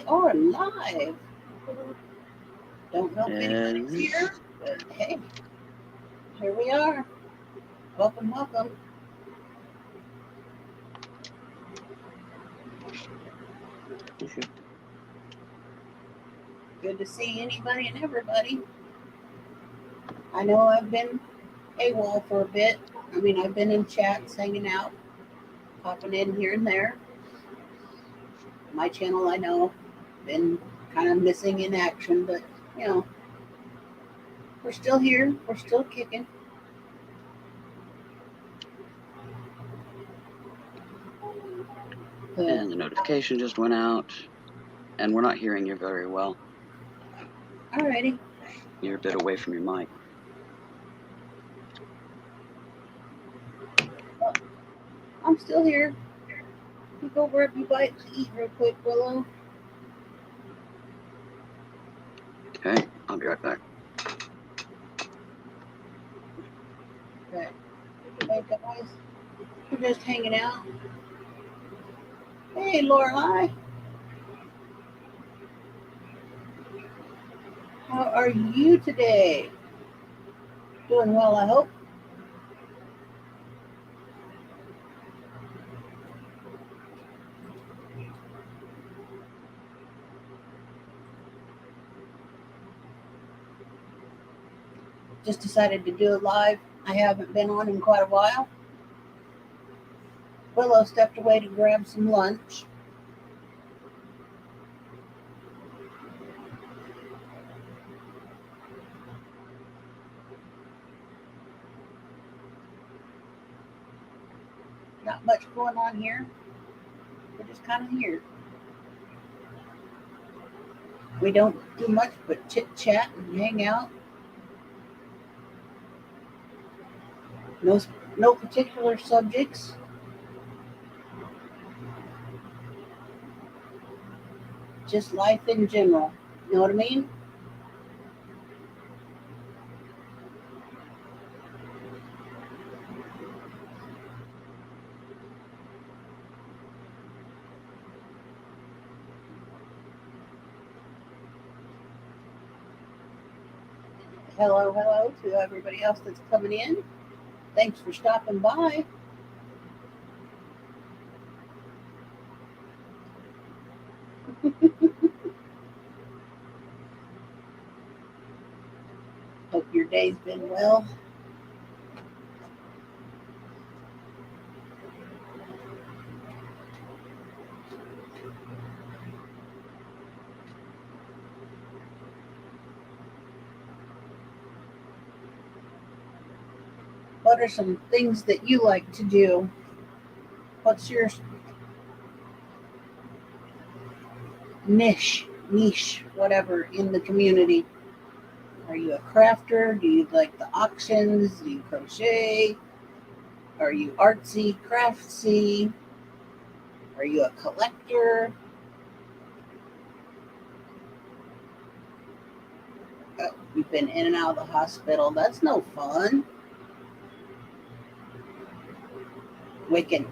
are live. Don't know if anybody's And here, but hey, here we are. Welcome, welcome. Good to see anybody and everybody. I know I've been AWOL for a bit. I mean, I've been in chats, hanging out, popping in here and there. My channel, I know, been kind of missing in action, but you know, we're still here. We're still kicking. But the notification just went out, and we're not hearing you very well. alrighty. You're a bit away from your mic. I'm still here. You go grab your bite to eat real quick, Willow. Okay, I'll be right back. Okay. Hey guys, we're just hanging out. Hey Lorelai, how are you today? Doing well, I hope. Just decided to do it live. I haven't been on in quite a while. Willow stepped away to grab some lunch. Not much going on here. We're just kind of here. We don't do much but chit chat and hang out. No, no particular subjects. Just life in general. You know what I mean? Hello, hello to everybody else that's coming in. Thanks for stopping by. Hope your day's been well. What are some things that you like to do? What's your niche, whatever, in the community? Are you a crafter? Do you like the auctions? Do you crochet? Are you artsy, craftsy? Are you a collector? Oh, you've been in and out of the hospital. That's no fun. Wiccan.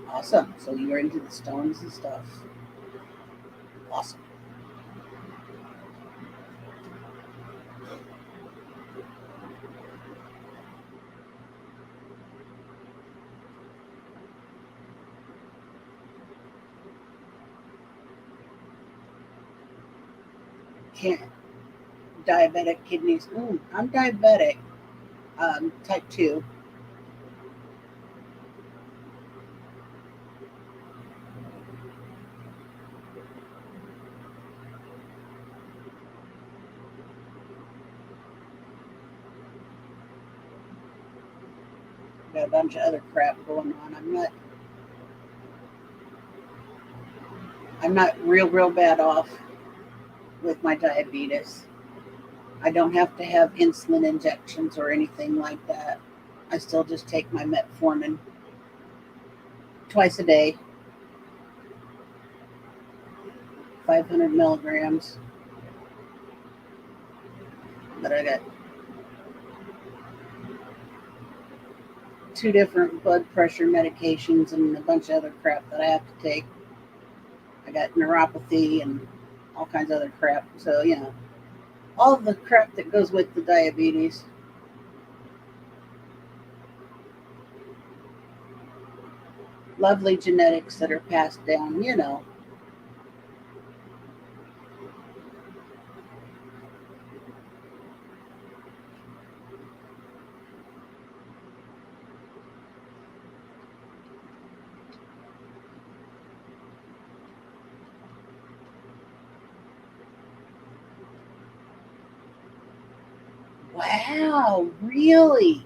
Awesome. So you're into the stones and stuff. Awesome. Can't diabetic kidneys. I'm diabetic, type 2. Got a bunch of other crap going on. I'm not real bad off with my diabetes. I don't have to have insulin injections or anything like that. I still just take my metformin twice a day, 500 milligrams. But I got 2 different blood pressure medications and a bunch of other crap that I have to take. got neuropathy and all kinds of other crap. So, all the crap that goes with the diabetes. Lovely genetics that are passed down. Wow, really?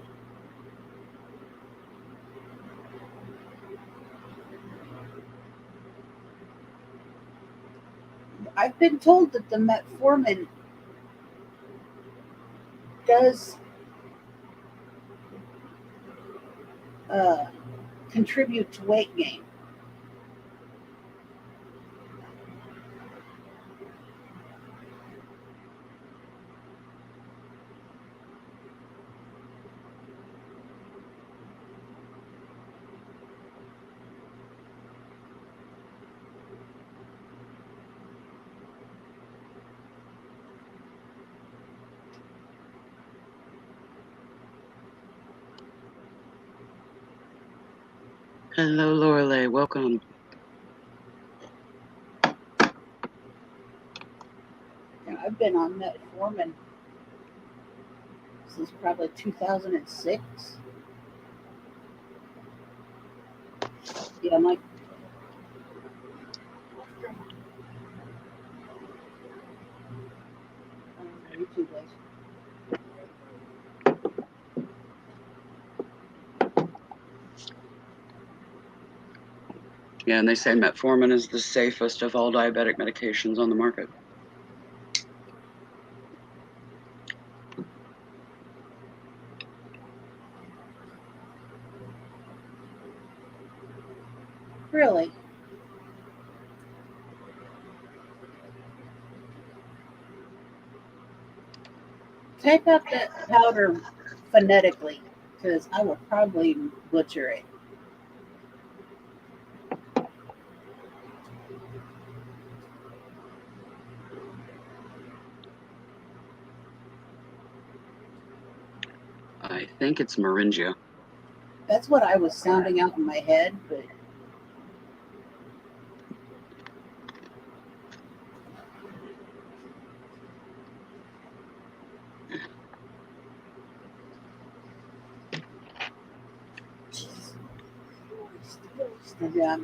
I've been told that the metformin does uh, contribute to weight gain. Hello, Lorelei. Welcome. I've been on metformin since probably 2006. Yeah, I'm like, YouTube guys. Yeah, and they say metformin is the safest of all diabetic medications on the market. Really? Type out that powder phonetically, because I will probably butcher it. I think it's Maringia. That's what I was sounding out in my head, but yeah,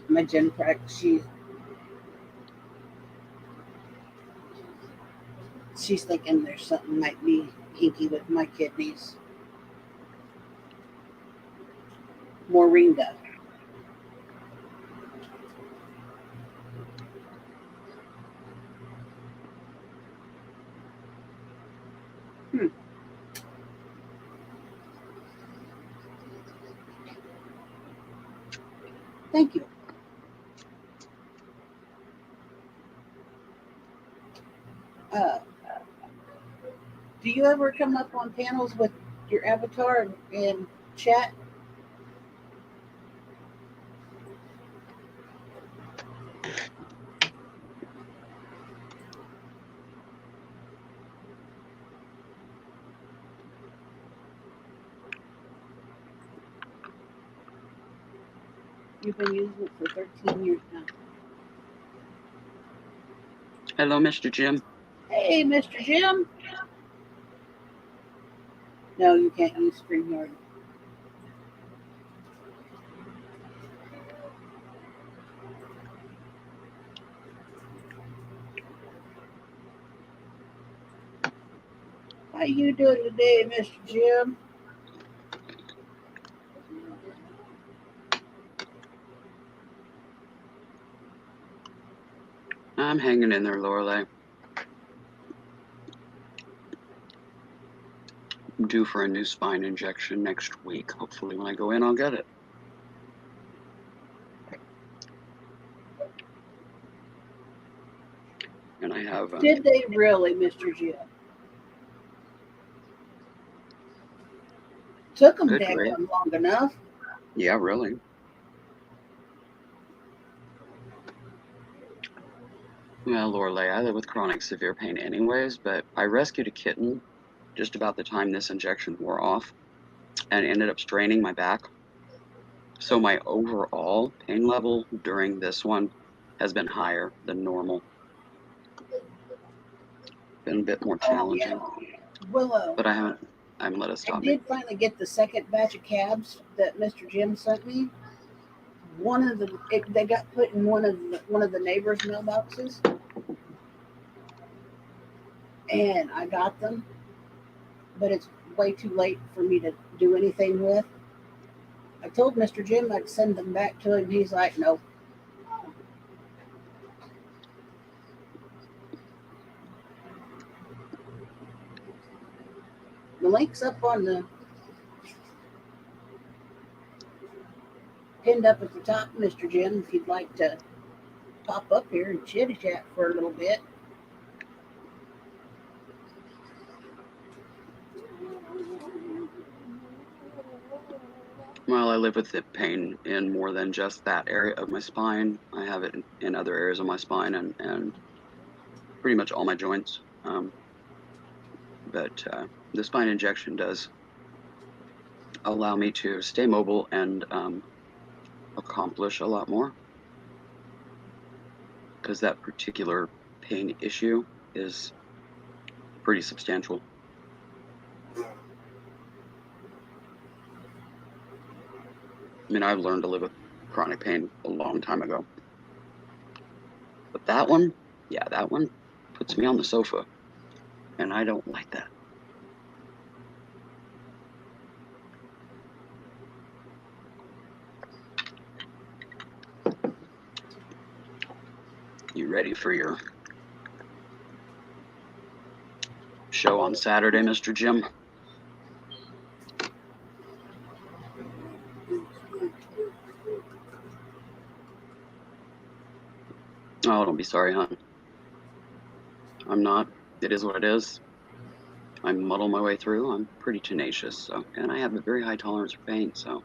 my gym prac, she's thinking there's something might be hinky with my kidneys. Moringa. Hmm. Thank you. Uh, do you ever come up on panels with your avatar and chat? You've been using it for 13 years now. Hello, Mr. Jim. Hey, Mr. Jim. No, you can't use StreamYard. How you doing today, Mr. Jim? I'm hanging in there, Lorelei. I'm due for a new spine injection next week. Hopefully when I go in, I'll get it. And I have... Did they really, Mr. Jim? Took them Good grief. daggone long enough. Yeah, really. Well, Lorelei, I live with chronic severe pain anyways, but I rescued a kitten just about the time this injection wore off and ended up straining my back. So my overall pain level during this one has been higher than normal. Been a bit more Oh, yeah. challenging, Well, but I haven't let it I stop me. did finally get the second batch of cabs that Mr. Jim sent me. One of they got put in one of the neighbors' mailboxes, and I got them, but it's way too late for me to do anything with. I told Mr. Jim I'd send them back to him. He's like, no. The link's up on the pinned up at the top, Mr. Jim, if you'd like to pop up here and chitty chat for a little bit. Well, I live with the pain in more than just that area of my spine. I have it in other areas of my spine and pretty much all my joints. But the spine injection does allow me to stay mobile and accomplish a lot more because that particular pain issue is pretty substantial. I mean, I've learned to live with chronic pain a long time ago. But that one, yeah, that one puts me on the sofa, and I don't like that. You ready for your show on Saturday, Mr. Jim? Oh, don't be sorry, hon. I'm not. It is what it is. I muddle my way through. I'm pretty tenacious, so, and I have a very high tolerance for pain, so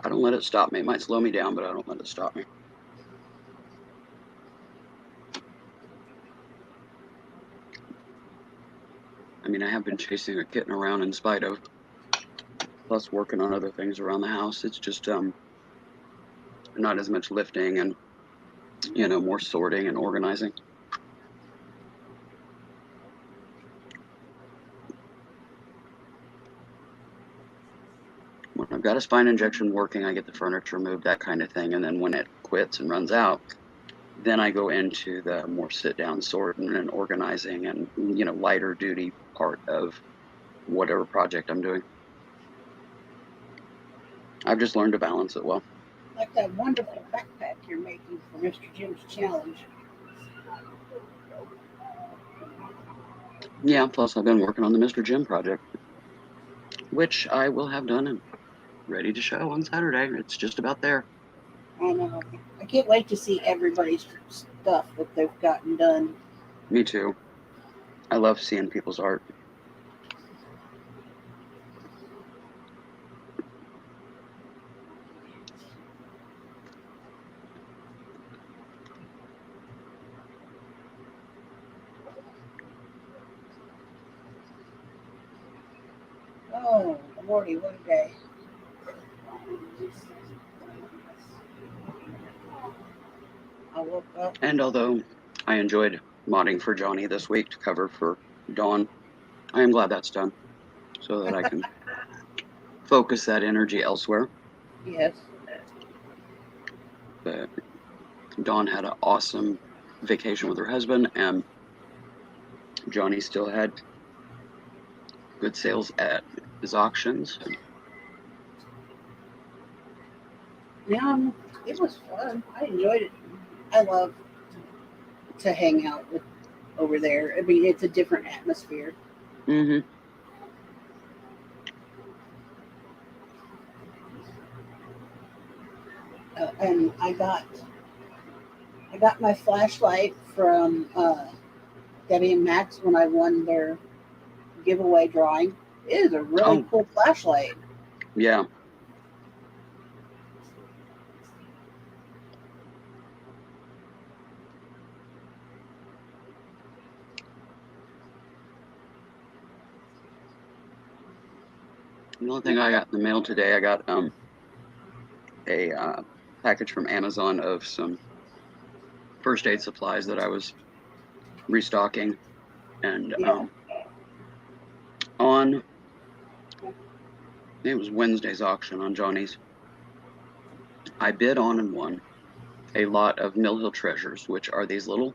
I don't let it stop me. It might slow me down, but I don't let it stop me. I mean, I have been chasing a kitten around in spite of, plus working on other things around the house. It's just not as much lifting and, more sorting and organizing. When I've got a spine injection working, I get the furniture moved, that kind of thing. And then when it quits and runs out, then I go into the more sit down sorting and organizing and, lighter duty part of whatever project I'm doing. I've just learned to balance it well. Like that wonderful backpack you're making for Mr. Jim's challenge. Yeah, plus I've been working on the Mr. Jim project, which I will have done and ready to show on Saturday. It's just about there. I know. I can't wait to see everybody's stuff that they've gotten done. Me too. I love seeing people's art. Oh, Lordy, what a day. I woke up. And although I enjoyed modding for Johnny this week to cover for Dawn, I am glad that's done so that I can focus that energy elsewhere. Yes. But Dawn had an awesome vacation with her husband, and Johnny still had good sales at his auctions. Yeah, it was fun. I enjoyed it. I love to hang out with over there. I mean, it's a different atmosphere. Mm-hmm. And I got my flashlight from Debbie and Max when I won their giveaway drawing. It is a really cool flashlight. Yeah. The only thing I got in the mail today, I got a package from Amazon of some first aid supplies that I was restocking, and Yeah. on it was Wednesday's auction on Johnny's. I bid on and won a lot of Mill Hill treasures, which are these little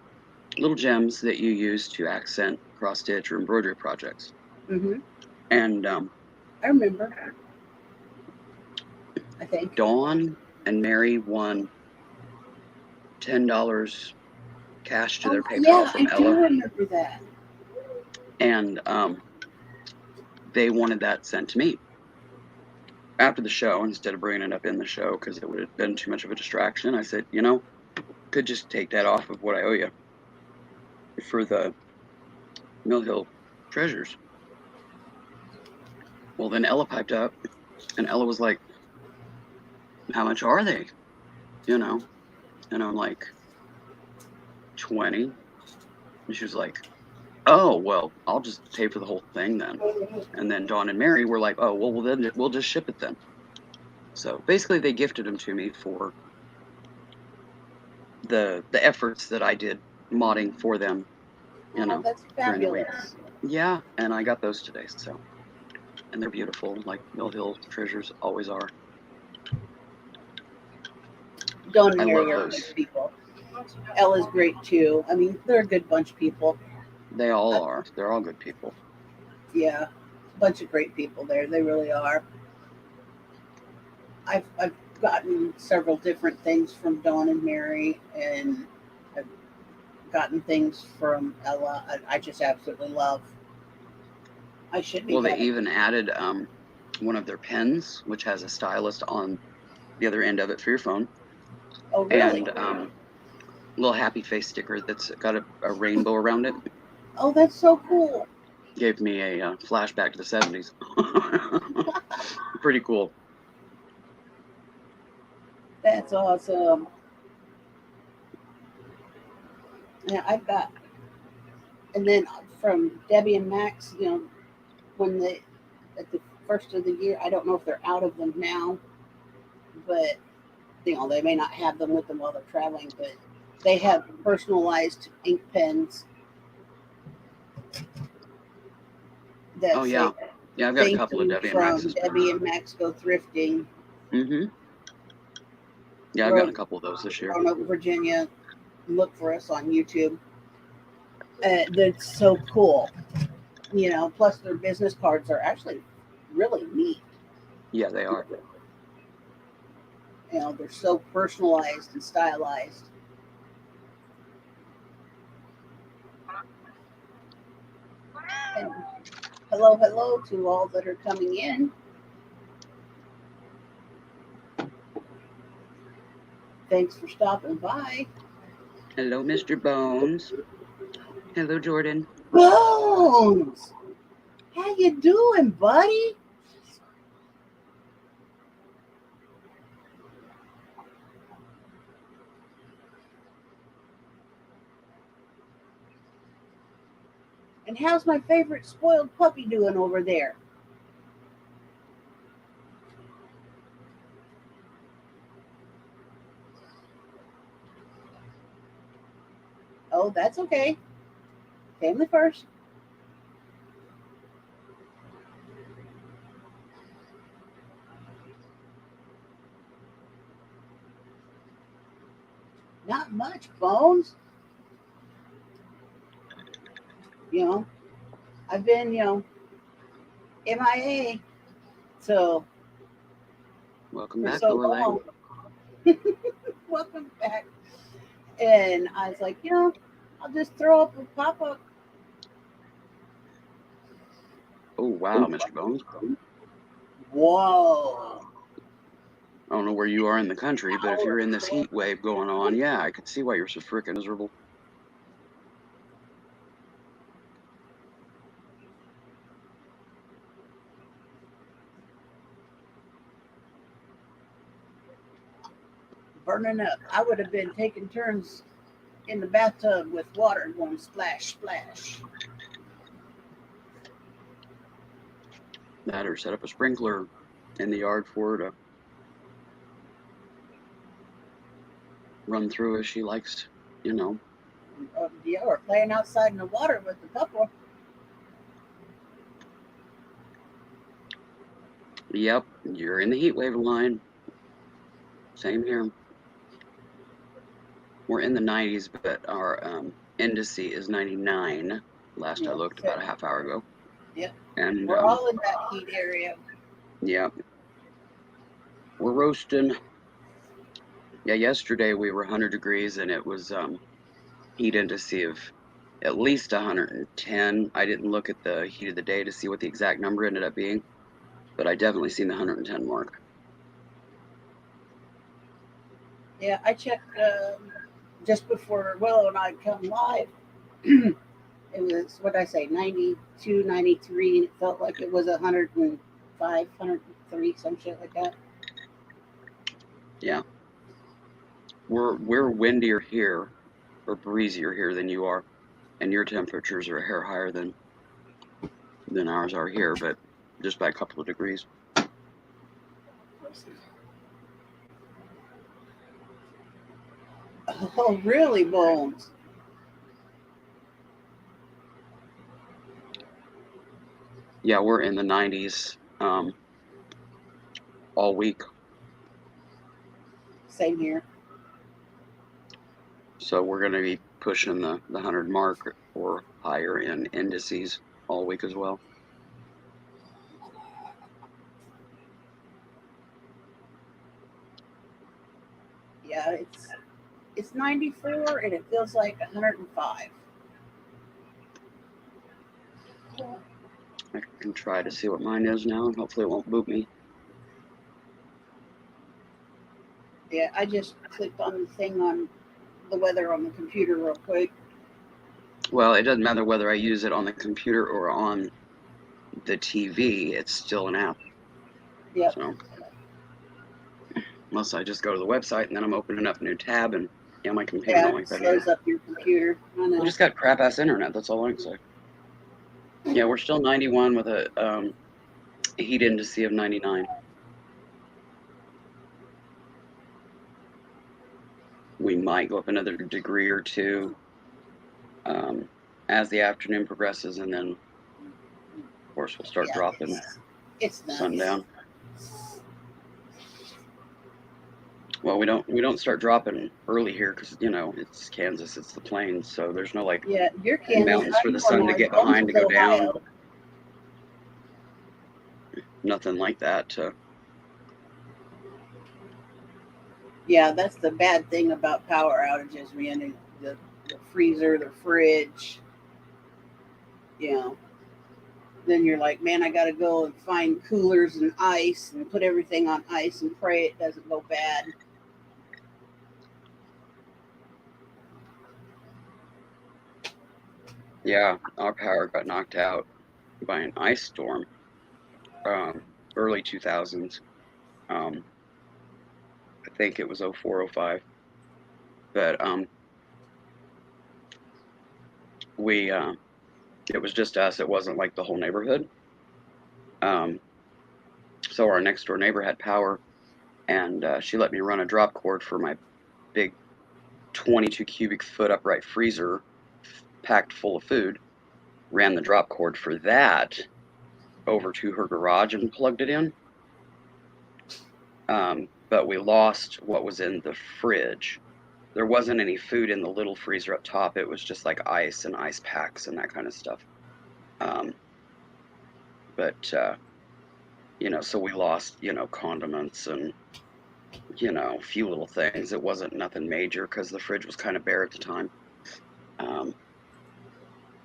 gems that you use to accent cross stitch or embroidery projects. Mhm. And I remember. I think. Dawn and Mary won $10 cash to their PayPal Yeah, from I do Ella, remember that. and they wanted that sent to me after the show instead of bringing it up in the show because it would have been too much of a distraction. I said, could just take that off of what I owe you for the Mill Hill treasures. Well, then Ella piped up, and Ella was like, "How much are they?" And I'm like, 20. And she was like, "Oh, well, I'll just pay for the whole thing then." And then Dawn and Mary were like, "Oh, well, then we'll just ship it then." So basically, they gifted them to me for the efforts that I did modding for them, Oh, that's during the week. fabulous. Yeah, and I got those today. So, and they're beautiful, like Mill Hill treasures always are. Dawn and I Mary love are those. good people. Ella's great too. I mean, they're a good bunch of people. They all are. They're all good people. Yeah, bunch of great people there. They really are. I've gotten several different things from Dawn and Mary, and I've gotten things from Ella. I just absolutely love. I should be Well, they having. even added one of their pens, which has a stylus on the other end of it for your phone, Oh, really? and little happy face sticker that's got a rainbow around it. Oh, that's so cool. Gave me a flashback to the 70s. Pretty cool. That's awesome. Yeah, I've got, and then from Debbie and Max, when they at the first of the year, I don't know if they're out of them now, but they may not have them with them while they're traveling, but they have personalized ink pens Oh that yeah, say yeah. I've got a thank couple of you Debbie and from Max's pens. Debbie and Max Go Thrifting. Mm-hmm. Yeah, I've gotten a couple of those this year. Roanoke, Virginia. Look for us on YouTube. That's so cool. Plus their business cards are actually really neat. Yeah, they are. They're so personalized and stylized. And hello to all that are coming in. Thanks for stopping by. Hello, Mr. Bones. Hello, Jordan. Bones, how you doing, buddy? And how's my favorite spoiled puppy doing over there? Oh, that's okay. Family first. Not much, Bones. You know, I've been, MIA, so Welcome for back, so Lorelei. long. Welcome back. And I was like, I'll just throw up a pop up. Oh wow, Mr. Bones. Whoa. I don't know where you are in the country, but if you're in this heat wave going on, yeah, I could see why you're so freaking miserable. Burning up. I would have been taking turns in the bathtub with water going splash, splash. that or set up a sprinkler in the yard for her to run through as she likes, you know. Yeah, or playing outside in the water with the couple. Yep, you're in the heat wave line. Same here. We're in the 90s, but our indice is 99. Last I Yeah, looked so, about a half hour ago. yeah. And We're all in that heat area. yeah, we're roasting. Yeah, yesterday we were 100 degrees and it was heat indice of at least 110. I didn't look at the heat of the day to see what the exact number ended up being, but I definitely seen the 110 mark. Yeah, I checked just before Willow and I come live. It was, what did I say, 92, 93, and it felt like it was 105, 103, some shit like that. Yeah, we're windier here or breezier here than you are, and your temperatures are a hair higher than ours are here, but just by a couple of degrees. Oh, really, Bones? Yeah, we're in the 90s all week. Same here. So we're going to be pushing the 100 mark or higher in indices all week as well. Yeah, it's 94 and it feels like 105. I can try to see what mine is now. Hopefully it won't boot me. Yeah, I just clicked on the thing on the weather on the computer real quick. Well, it doesn't matter whether I use it on the computer or on the TV. It's still an app. Yep. So unless I just go to the website and then I'm opening up a new tab, and yeah, my computer Yeah, don't like it that either. slows up your computer. I We know. just got crap ass internet. That's all I can say. Yeah, we're still 91 with a heat index of 99. We might go up another degree or two as the afternoon progresses, and then of course we'll start Yeah, dropping it's nuts. sundown. Well, we don't start dropping early here because it's Kansas, it's the plains, so there's no like Yeah, you're Kansas. mountains for I'm the more sun to north. get Bones behind to is go down. Ohio. Nothing like that. Yeah, that's the bad thing about power outages, man. The freezer, the fridge. You know, then you're like, man, I got to go and find coolers and ice and put everything on ice and pray it doesn't go bad. Yeah, our power got knocked out by an ice storm, early 2000s. I think it was 04, 05. But we it was just us. It wasn't like the whole neighborhood. Um, so our next door neighbor had power, and she let me run a drop cord for my big 22 cubic foot upright freezer packed full of food. Ran the drop cord for that over to her garage and plugged it in. But we lost what was in the fridge. There wasn't any food in the little freezer up top. It was just like ice and ice packs and that kind of stuff. Um, but so we lost, condiments and a few little things. It wasn't nothing major because the fridge was kind of bare at the time. Um,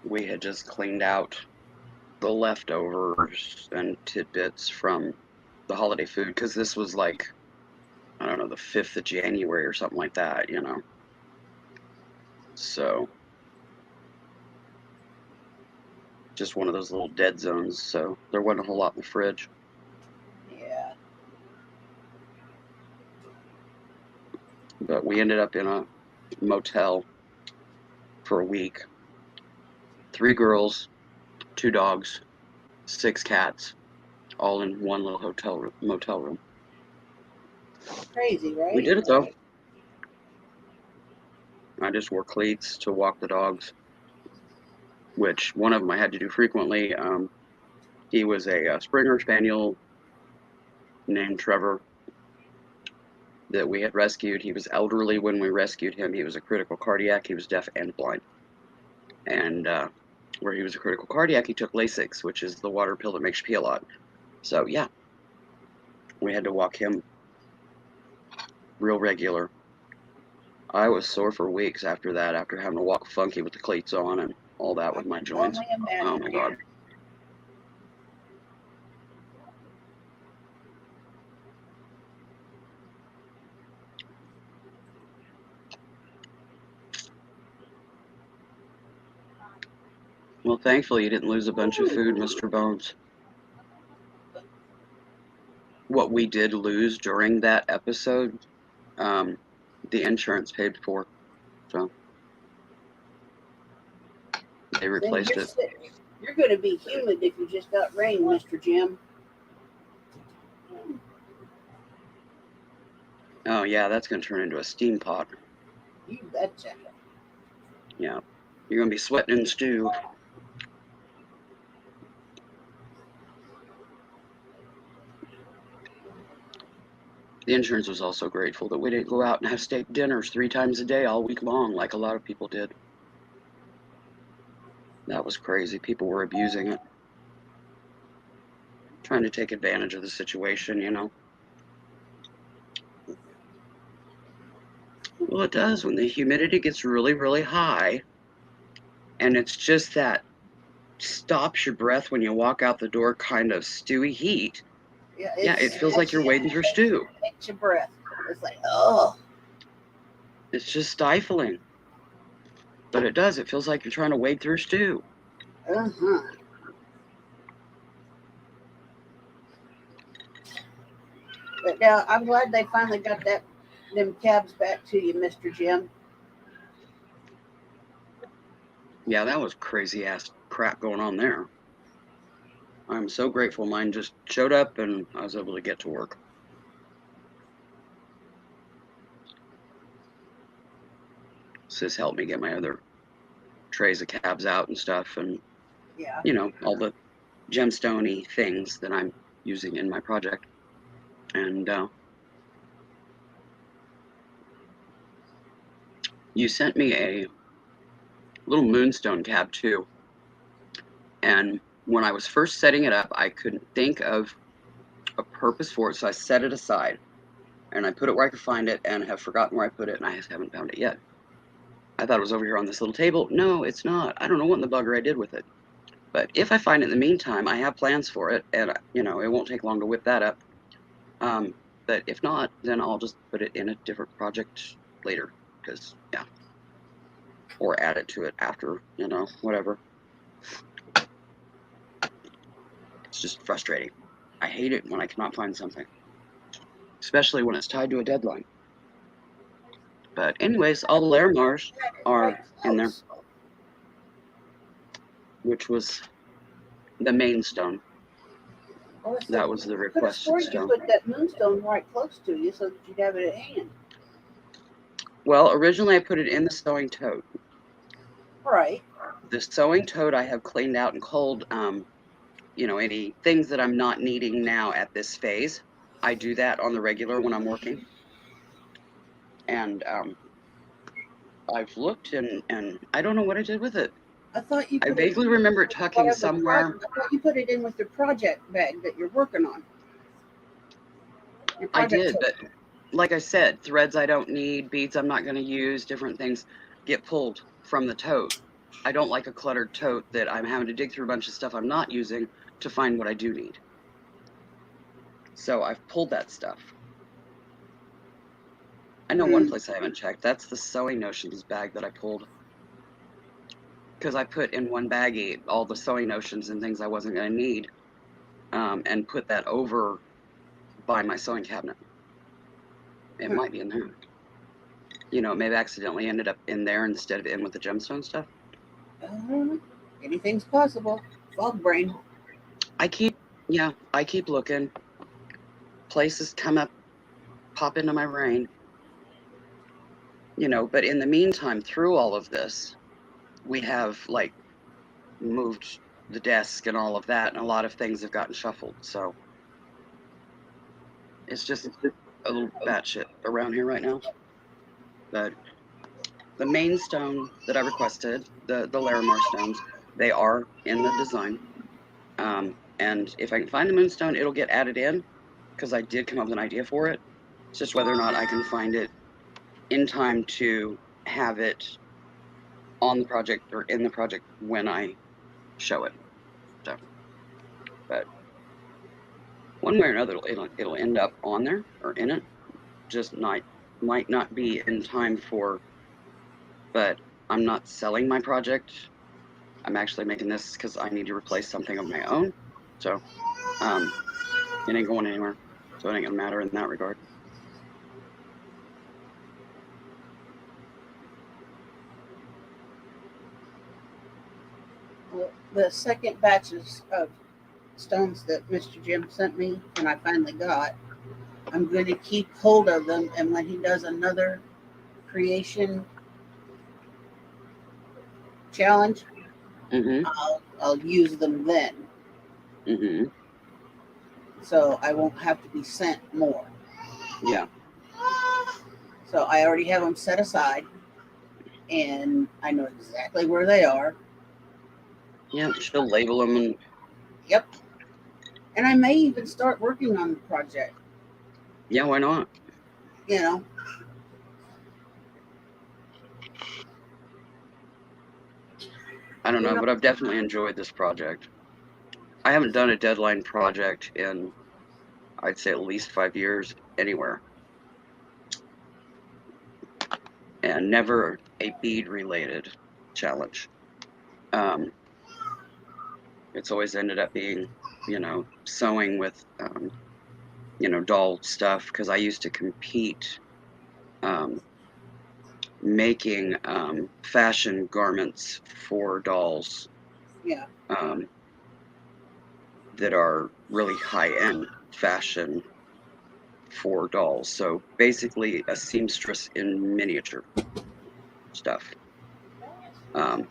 we had just cleaned out the leftovers and tidbits from the holiday food because this was like, I don't know, the 5th of January or something like that, So just one of those little dead zones. So there wasn't a whole lot in the fridge. Yeah. But we ended up in a motel for a week. 3 girls, 2 dogs, 6 cats, all in one little motel room. Crazy, right? We did it though. I just wore cleats to walk the dogs, which one of them I had to do frequently. He was a Springer Spaniel named Trevor that we had rescued. He was elderly when we rescued him. He was a critical cardiac. He was deaf and blind. And where he was a critical cardiac, he took Lasix, which is the water pill that makes you pee a lot. So yeah, we had to walk him real regular. I was sore for weeks after that, after having to walk funky with the cleats on and all that with my joints. Oh my God. Well, thankfully you didn't lose a bunch of food, Mr. Bones. What we did lose during that episode, the insurance paid for. So they replaced it. You're going to be humid if you just got rain, Mr. Jim. Oh yeah, that's going to turn into a steam pot. You betcha. Yeah, you're going to be sweating in stew. The insurance was also grateful that we didn't go out and have steak dinners 3 times a day all week long like a lot of people did. That was crazy. People were abusing it. Trying to take advantage of the situation, you know. Well, it does when the humidity gets really, really high. And it's just that stops your breath when you walk out the door kind of stewy heat. Yeah, it feels like you're wading through stew. Takes your breath. It's like, oh. It's just stifling. But it does. It feels like you're trying to wade through stew. Uh-huh. But now I'm glad they finally got them cabs back to you, Mr. Jim. Yeah, that was crazy ass crap going on there. I'm so grateful mine just showed up and I was able to get to work. Sis helped me get my other trays of cabs out and stuff, and Yeah. you know, all the gemstone-y things that I'm using in my project. And you sent me a little moonstone cab too. And when I was first setting it up, I couldn't think of a purpose for it, so I set it aside. And I put it where I could find it and have forgotten where I put it, and I just haven't found it yet. I thought it was over here on this little table. No, it's not. I don't know what in the bugger I did with it. But if I find it in the meantime, I have plans for it, and you know, it won't take long to whip that up. But if not, then I'll just put it in a different project later, because yeah, or add it to it after, you know, whatever. It's just frustrating. I hate it when I cannot find something, especially when it's tied to a deadline. But anyways, all the Larimars are in there, which was the main stone. That was the requested stone. You put that moonstone right close to you so that you'd have it at hand. Well, originally I put it in the sewing tote. Right. The sewing tote I have cleaned out and cold, you know, any things that I'm not needing now at this phase. I do that on the regular when I'm working. And I've looked and I don't know what I did with it. I vaguely remember it tucking somewhere. I thought you put it in with your project bag that you're working on. I did, but like I said, threads I don't need, beads I'm not going to use, different things get pulled from the tote. I don't like a cluttered tote that I'm having to dig through a bunch of stuff I'm not using to find what I do need. So I've pulled that stuff. I know one place I haven't checked. That's the Sewing Notions bag that I pulled. Because I put in one baggie all the Sewing Notions and things I wasn't going to need, and put that over by my sewing cabinet. It might be in there. You know, it may have accidentally ended up in there instead of in with the gemstone stuff. Anything's possible. Fog brain. I keep Yeah, I keep looking. Places pop into my brain, but in the meantime, through all of this, we have like moved the desk and all of that, and a lot of things have gotten shuffled. So it's just a little batshit around here right now. But the main stone that I requested, the Larimar Stones, they are in the design. And if I can find the moonstone, it'll get added in because I did come up with an idea for it. It's just whether or not I can find it in time to have it on the project or in the project when I show it. So, but one way or another, it'll end up on there or in it. Just might not be in time for. But I'm not selling my project. I'm actually making this because I need to replace something of my own. So it ain't going anywhere. So it ain't gonna matter in that regard. Well, the second batches of stones that Mr. Jim sent me, and I finally got, I'm going to keep hold of them, and when he does another creation challenge, Mm-hmm. I'll use them then, Mm-hmm. so I won't have to be sent more. Yeah. So I already have them set aside, and I know exactly where they are. Yeah. She'll label them and. Yep. And I may even start working on the project. Yeah. Why not? You know. I don't know, but I've definitely enjoyed this project. I haven't done a deadline project in, I'd say, at least 5 years anywhere. And never a bead related challenge. It's always ended up being, sewing with, doll stuff because I used to compete um, making fashion garments for dolls Yeah. um, that are really high end fashion for dolls. So basically, a seamstress in miniature stuff. Um,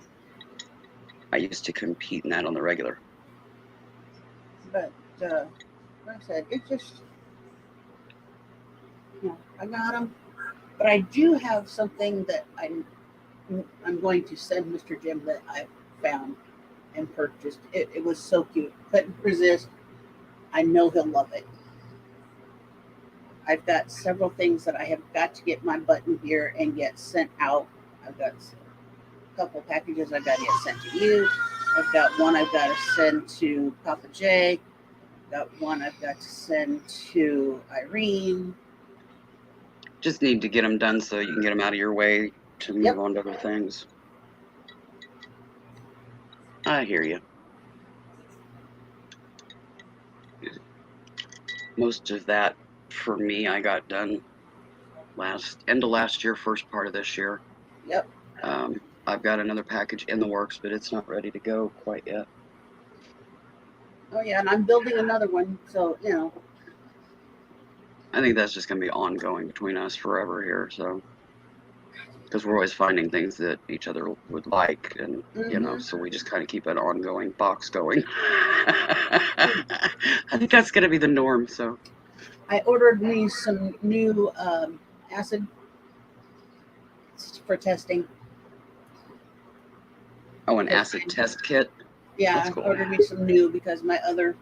I used to compete in that on the regular. But like I said, it's just, I got them. But I do have something that I'm going to send Mr. Jim that I found and purchased. It was so cute. Couldn't resist. I know he'll love it. I've got several things that I have got to get my button here and get sent out. I've got a couple packages I've got to get sent to you. I've got one I've got to send to Papa J. I've got one I've got to send to Irene. Just need to get them done so you can get them out of your way to move on to other things. I hear you. Most of that for me, I got done end of last year, first part of this year. Yep. I've got another package in the works, but it's not ready to go quite yet. Oh yeah, and I'm building another one, so I think that's just going to be ongoing between us forever here. So, because we're always finding things that each other would like, and so we just kind of keep an ongoing box going. I think that's going to be the norm. So, I ordered me some new acid for testing. Oh, an acid test kit? Yeah, I ordered me some new because my other.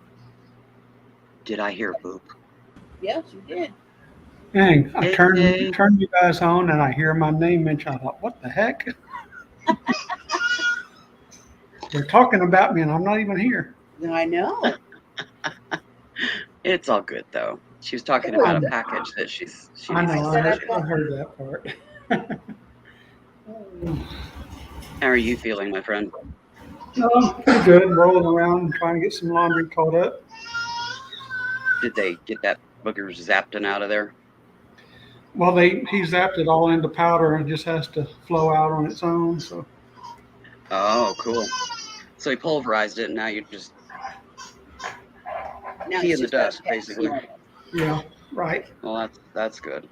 Did I hear boop? Yes, you did. Dang, I turned you guys on and I hear my name mentioned. I thought, what the heck? They're talking about me and I'm not even here. I know. It's all good though. She was talking about a package that she I know. I heard that part. How are you feeling, my friend? Oh, pretty good. Rolling around trying to get some laundry caught up. Did they get that booger zapped out of there? Well, he zapped it all into powder and it just has to flow out on its own. So. Oh, cool. So he pulverized it, and now you just. Now Key it's in the just got dust, to pass basically. normal. Yeah, right. Well, that's good.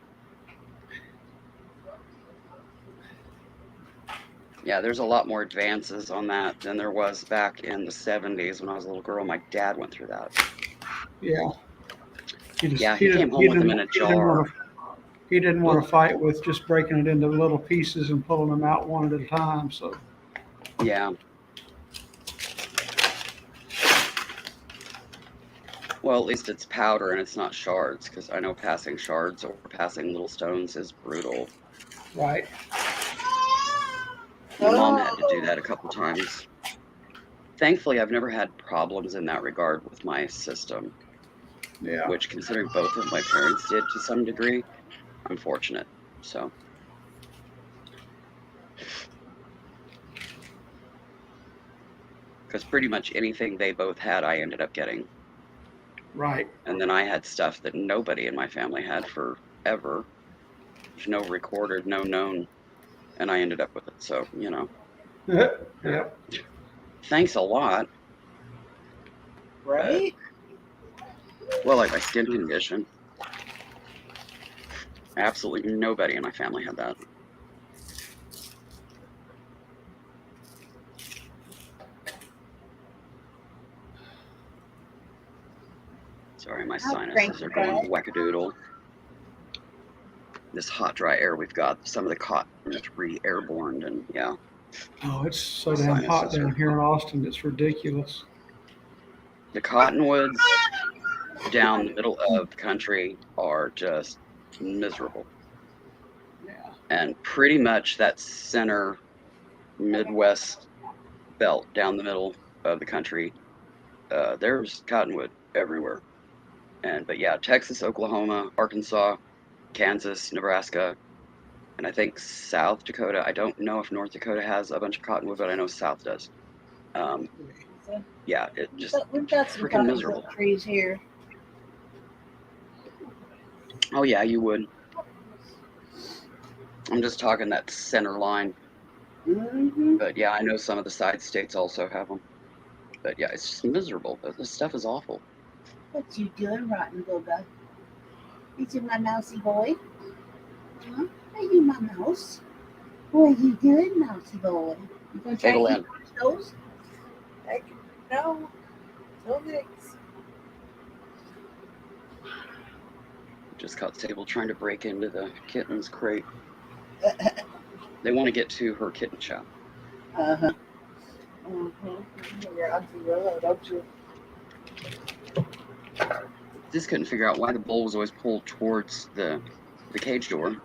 Yeah, there's a lot more advances on that than there was back in the 70s when I was a little girl. My dad went through that. Yeah. Yeah, he came home with them in a jar. He didn't want to fight with just breaking it into little pieces and pulling them out one at a time. So Yeah. Well, at least it's powder and it's not shards, because I know passing shards or passing little stones is brutal. right. My mom had to do that a couple times. Thankfully, I've never had problems in that regard with my system, Yeah. which, considering both of my parents did to some degree, I'm fortunate. So, because pretty much anything they both had, I ended up getting. Right. And then I had stuff that nobody in my family had forever. There's no recorded, no known, and I ended up with it. So, Yep. thanks a lot. Right? Well, like my skin condition, absolutely nobody in my family had that. Sorry, my sinuses are going wackadoodle. This hot, dry air we've got, some of the cotton is re-airborne, and yeah. Oh, it's so damn hot down here in Austin. It's ridiculous. The cottonwoods down the middle of the country are just miserable. Yeah. And pretty much that center Midwest belt down the middle of the country, there's cottonwood everywhere. But yeah, Texas, Oklahoma, Arkansas, Kansas, Nebraska, and I think South Dakota. I don't know if North Dakota has a bunch of cottonwood, but I know South does. Yeah, it just We've got some freaking miserable. cottonwood trees here. Oh yeah, you would. I'm just talking that center line. Mm-hmm. But yeah, I know some of the side states also have them. But yeah, it's just miserable. This stuff is awful. What you doing, Rotten Booga? Is it my mousy boy? Huh? Are you my mouse? What are you doing, mousy boy? You gonna try to eat those? Heck, no. No thanks. Just caught Sable trying to break into the kitten's crate. They want to get to her kitten shop. Uh-huh. Mm-hmm. You're on Zero, don't you? Just couldn't figure out why the bowl was always pulled towards the cage door.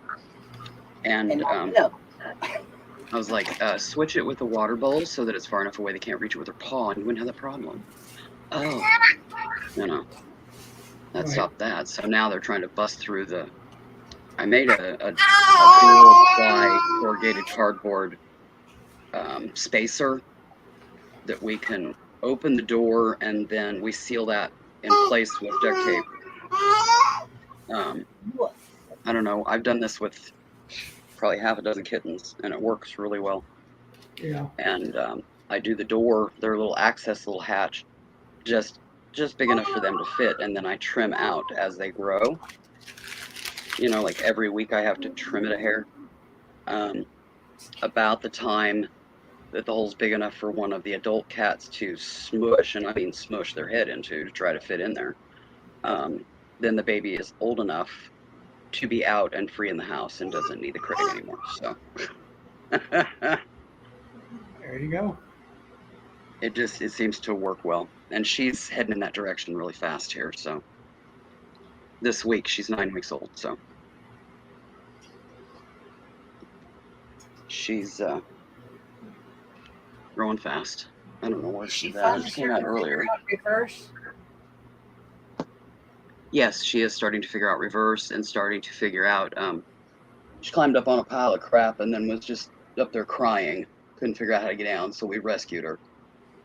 And No. I was like, switch it with the water bowl so that it's far enough away they can't reach it with their paw, and you wouldn't have that problem. Oh, that stopped that. So now they're trying to bust through the. I made a dual ply corrugated cardboard spacer that we can open the door and then we seal that in place with duct tape. I don't know. I've done this with probably half a dozen kittens, and it works really well. Yeah. And I do the door, their little access little hatch, just big enough for them to fit, and then I trim out as they grow. Like every week I have to trim it a hair. About the time that the hole's big enough for one of the adult cats to smush, and I mean smush their head into to try to fit in there, then the baby is old enough to be out and free in the house and doesn't need the crate anymore. So There you go. it seems to work well, and she's heading in that direction really fast here. So this week she's 9 weeks old, so she's growing fast. I don't know where she's at. She came out earlier. Reverse. Yes, she is starting to figure out reverse and starting to figure out. She climbed up on a pile of crap and then was just up there crying. Couldn't figure out how to get down, so we rescued her.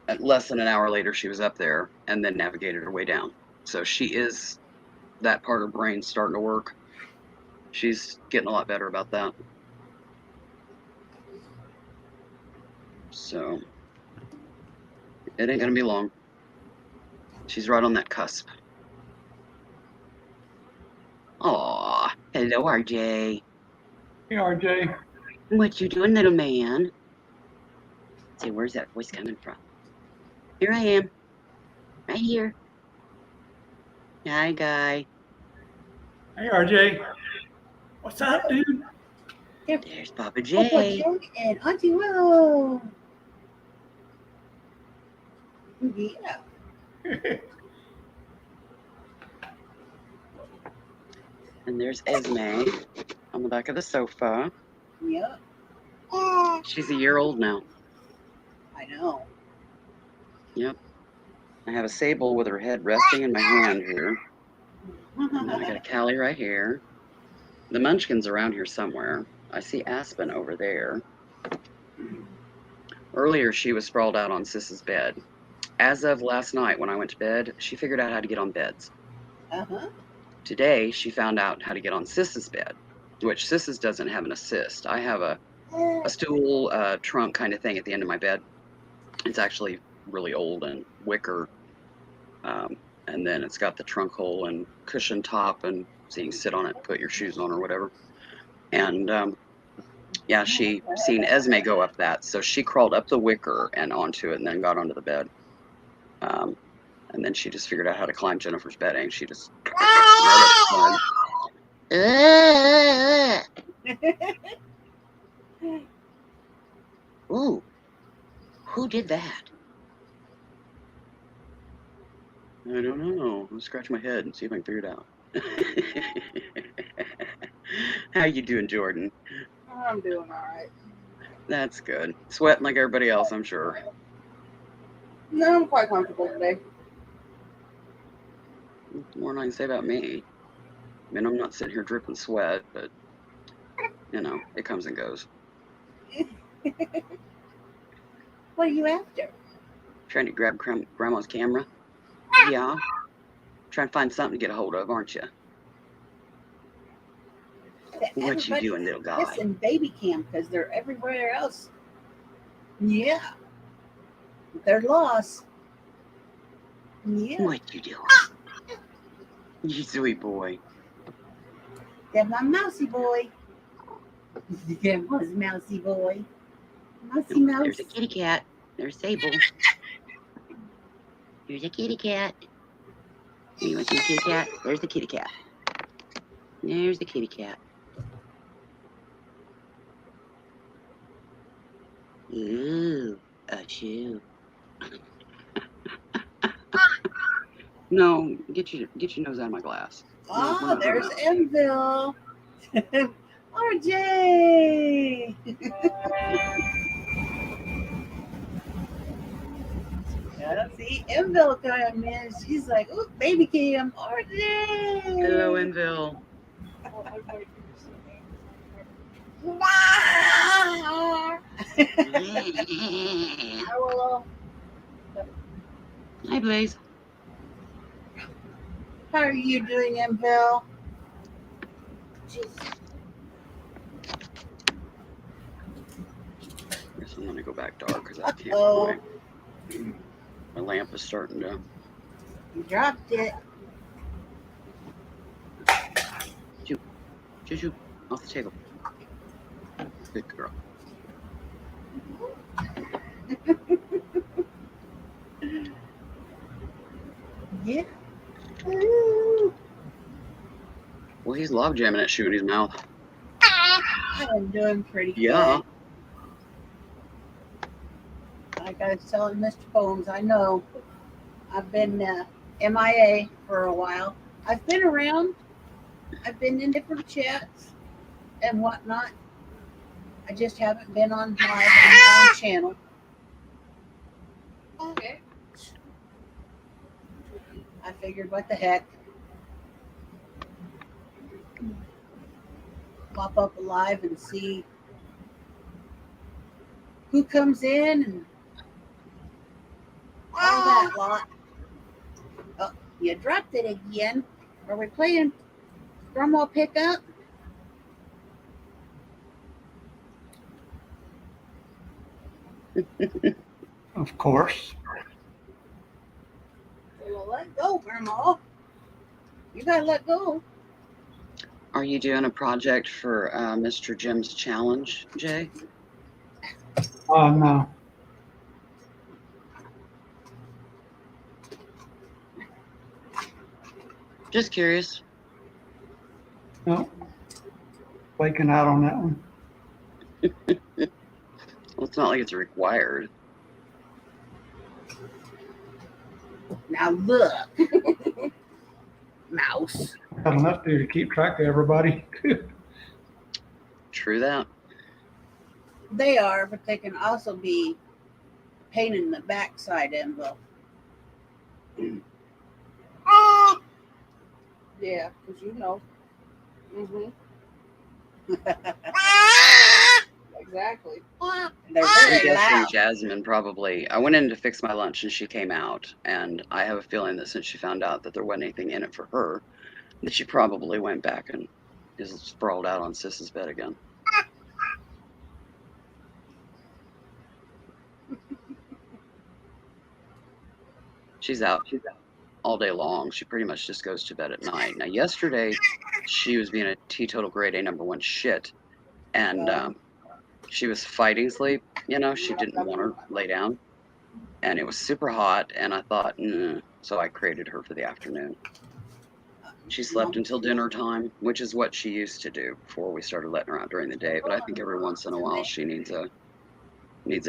At less than an hour later, she was up there and then navigated her way down. So she is, that part of her brain starting to work. She's getting a lot better about that. So it ain't gonna be long. She's right on that cusp. Hello, RJ. Hey, RJ. What you doing, little man? Say, where's that voice coming from? Here I am. Right here. Hi, guy. Hey, RJ. What's up, dude? There's Papa Papa J. J and Auntie Willow. Yeah. And there's Esme on the back of the sofa. Yep. She's a year old now. I know. Yep. I have a sable with her head resting in my hand here. And then I got a Callie right here. The Munchkin's around here somewhere. I see Aspen over there. Earlier, she was sprawled out on Sis's bed. As of last night, when I went to bed, she figured out how to get on beds. Uh-huh. Today, she found out how to get on Sis's bed, which Sis's doesn't have an assist. I have a stool trunk kind of thing at the end of my bed. It's actually really old and wicker. And then it's got the trunk hole and cushion top, and so you can sit on it, put your shoes on or whatever. And yeah, she seen Esme go up that, so she crawled up the wicker and onto it, and then got onto the bed. And then she just figured out how to climb Jennifer's bedding. She just right up. Ooh, who did that? I don't know. I'll scratch my head and see if I can figure it out. How you doing, Jordan? I'm doing all right. That's good. Sweating like everybody else, I'm sure. No, I'm quite comfortable today. More than I can say about me. I mean, I'm not sitting here dripping sweat, but, you know, it comes and goes. What are you after? Trying to grab Grandma's camera? Yeah. Trying to find something to get a hold of, aren't you? What you doing, little guy? Listen, baby cam, because they're everywhere else. Yeah. They're lost. Yeah. What you doing? You sweet boy. That's my mousy boy. That was mousy boy. Mousy mouse. There's a kitty cat. There's Sable. Here's a kitty cat. You want to see the kitty cat? There's the kitty cat. There's the kitty cat. Ooh, a chew. No, get your nose out of my glass. Oh, there's Enville. RJ. Yeah, see, Enville coming in. She's like, "Ooh, baby cam, RJ." Hello, Enville. Hi, Blaze. How are you doing, Enville? Guess I'm gonna go back dark because I can't. Uh-oh. My lamp is starting to. You dropped it. Shoo, off the table. Good girl. Yeah. Ooh. Well, he's log jamming that shoe in his mouth. I am doing pretty Yeah. good. Like I was telling Mr. Bones, I know I've been MIA for a while. I've been around. I've been in different chats and whatnot. I just haven't been on live on my own channel. Okay. I figured, what the heck? Pop up live and see who comes in and all that lot. Oh, you dropped it again. Are we playing Grandma Pickup? Of course. Well, let go, Grandma. You gotta let go. Are you doing a project for Mr. Jim's challenge, Jay? No. Just curious. No. Waking out on that one. Well, it's not like it's required. Now look, mouse. Got enough to do to keep track of everybody. True that. They are, but they can also be pain in the backside envelope. Yeah, because you know. Mm-hmm. Exactly. They're I'm very guessing loud. Jasmine probably. I went in to fix my lunch and she came out, and I have a feeling that since she found out that there wasn't anything in it for her, that she probably went back and is sprawled out on Sis's bed again. She's out all day long. She pretty much just goes to bed at night. Now, yesterday, she was being a teetotal grade A #1 shit, and she was fighting sleep. You know, she didn't want to lay down, and it was super hot, and I thought, so I created her for the afternoon. She slept until dinner time, which is what she used to do before we started letting her out during the day. But I think every once in a while she needs a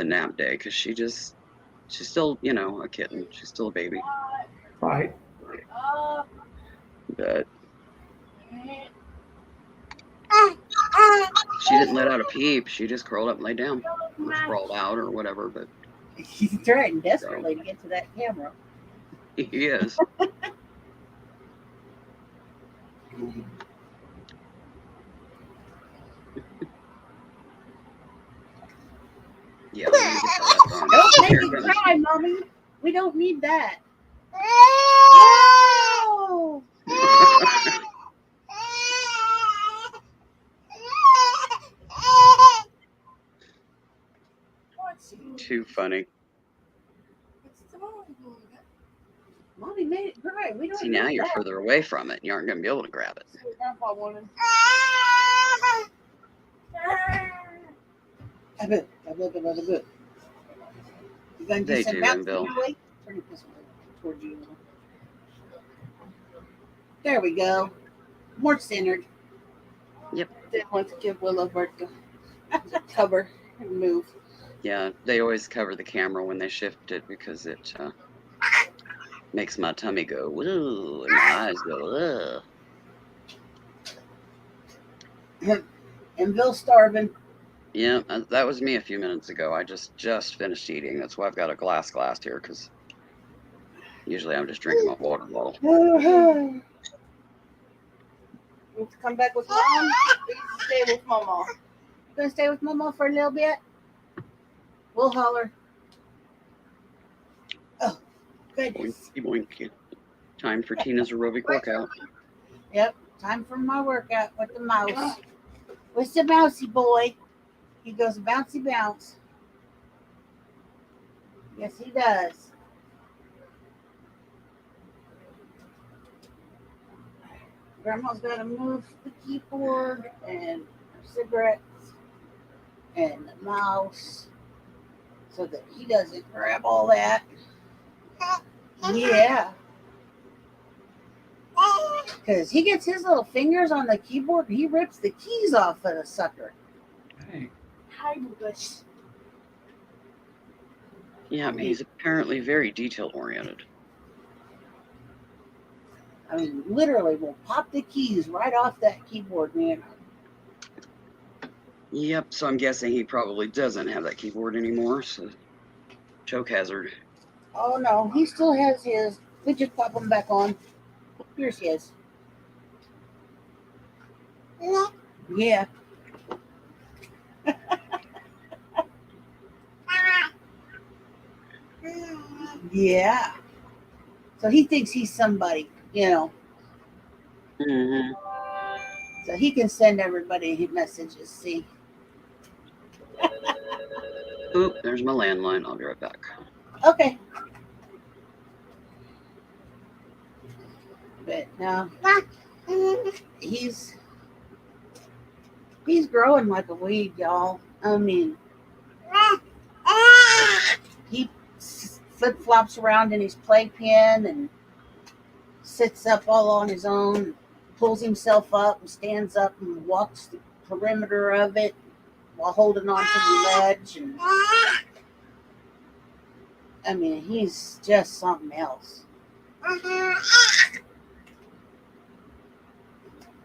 nap day because she's still, you know, a kitten. She's still a baby. Right. But she didn't let out a peep. She just curled up and laid down, or sprawled out, or whatever. But She's trying desperately to get to that camera. he is. Yeah, we're gonna get that left arm. Don't make Here me it comes. cry, mommy. We don't need that. Oh! Too funny. Mommy made it cry. We don't See, need now you're that. further away from it. You aren't gonna be able to grab it. Grandpa wanted. A bit. You gonna do They some do, bouncing Bill. your way? Turn it this way toward you. There we go. More centered. Didn't want to give Willow birth to cover and move. Yeah, they always cover the camera when they shift it because it makes my tummy go woo and my eyes go ugh. And Bill's starving. Yeah, that was me a few minutes ago. I just finished eating. That's why I've got a glass here because usually I'm just drinking my water bottle. You want to come back with mom? Please stay with mama. You gonna stay with Mama for a little bit? We'll holler. Oh, goodness. Boinky boinky. Time for Tina's aerobic workout. Yep, time for my workout with the mouse. What's the mousy boy? He goes bouncy bounce. Yes, he does. Grandma's got to move the keyboard and her cigarettes and the mouse so that he doesn't grab all that. Yeah. Because he gets his little fingers on the keyboard and he rips the keys off of the sucker. Hey, Hi, Bush. Yeah, I mean, he's apparently very detail oriented. I mean, literally will pop the keys right off that keyboard, man. Yep, so I'm guessing he probably doesn't have that keyboard anymore, so choke hazard. Oh no, he still has his. We just pop him back on. Here's his. Yeah. Yeah. So he thinks he's somebody, you know. Mm-hmm. So he can send everybody his messages. See. Oop, there's my landline. I'll be right back. Okay. But no, he's He's growing like a weed, y'all. I mean, he flip flops around in his playpen and sits up all on his own, pulls himself up and stands up and walks the perimeter of it while holding on to the ledge. And I mean, he's just something else.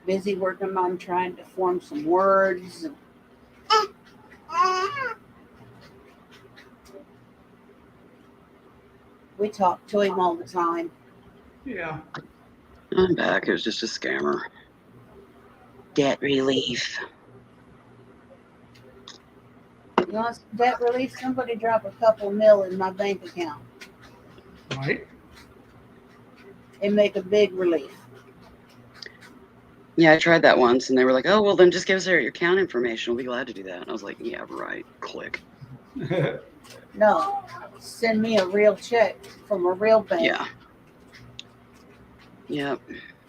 Busy working on trying to form some words. We talk to him all the time. Yeah. I'm back. It was just a scammer. Debt relief. You want some debt relief? Somebody drop a couple mil in my bank account. Right. It'd make a big relief. Yeah, I tried that once, and they were like, "Oh, well, then just give us your account information. We'll be glad to do that." And I was like, "Yeah, right." Click. No, send me a real check from a real bank. Yeah. Yep.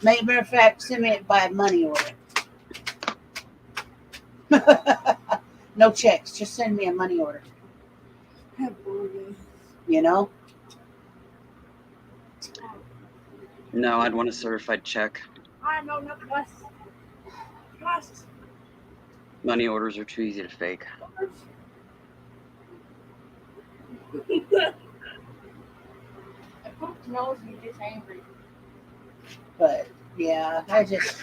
Matter of fact, send me it by money order. No checks, just send me a money order. You know? No, I'd want a certified check. I know nothing less. Money orders are too easy to fake. Folks knows you're just angry. But yeah, I just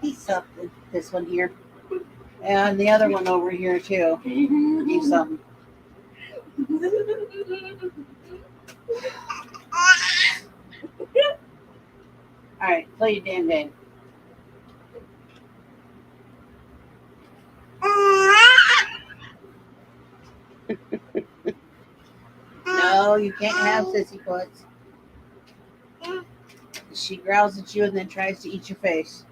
he's something. This one here. And the other one over here too. He's something. Alright, play your damn game. No, you can't have sissy butts. She growls at you and then tries to eat your face.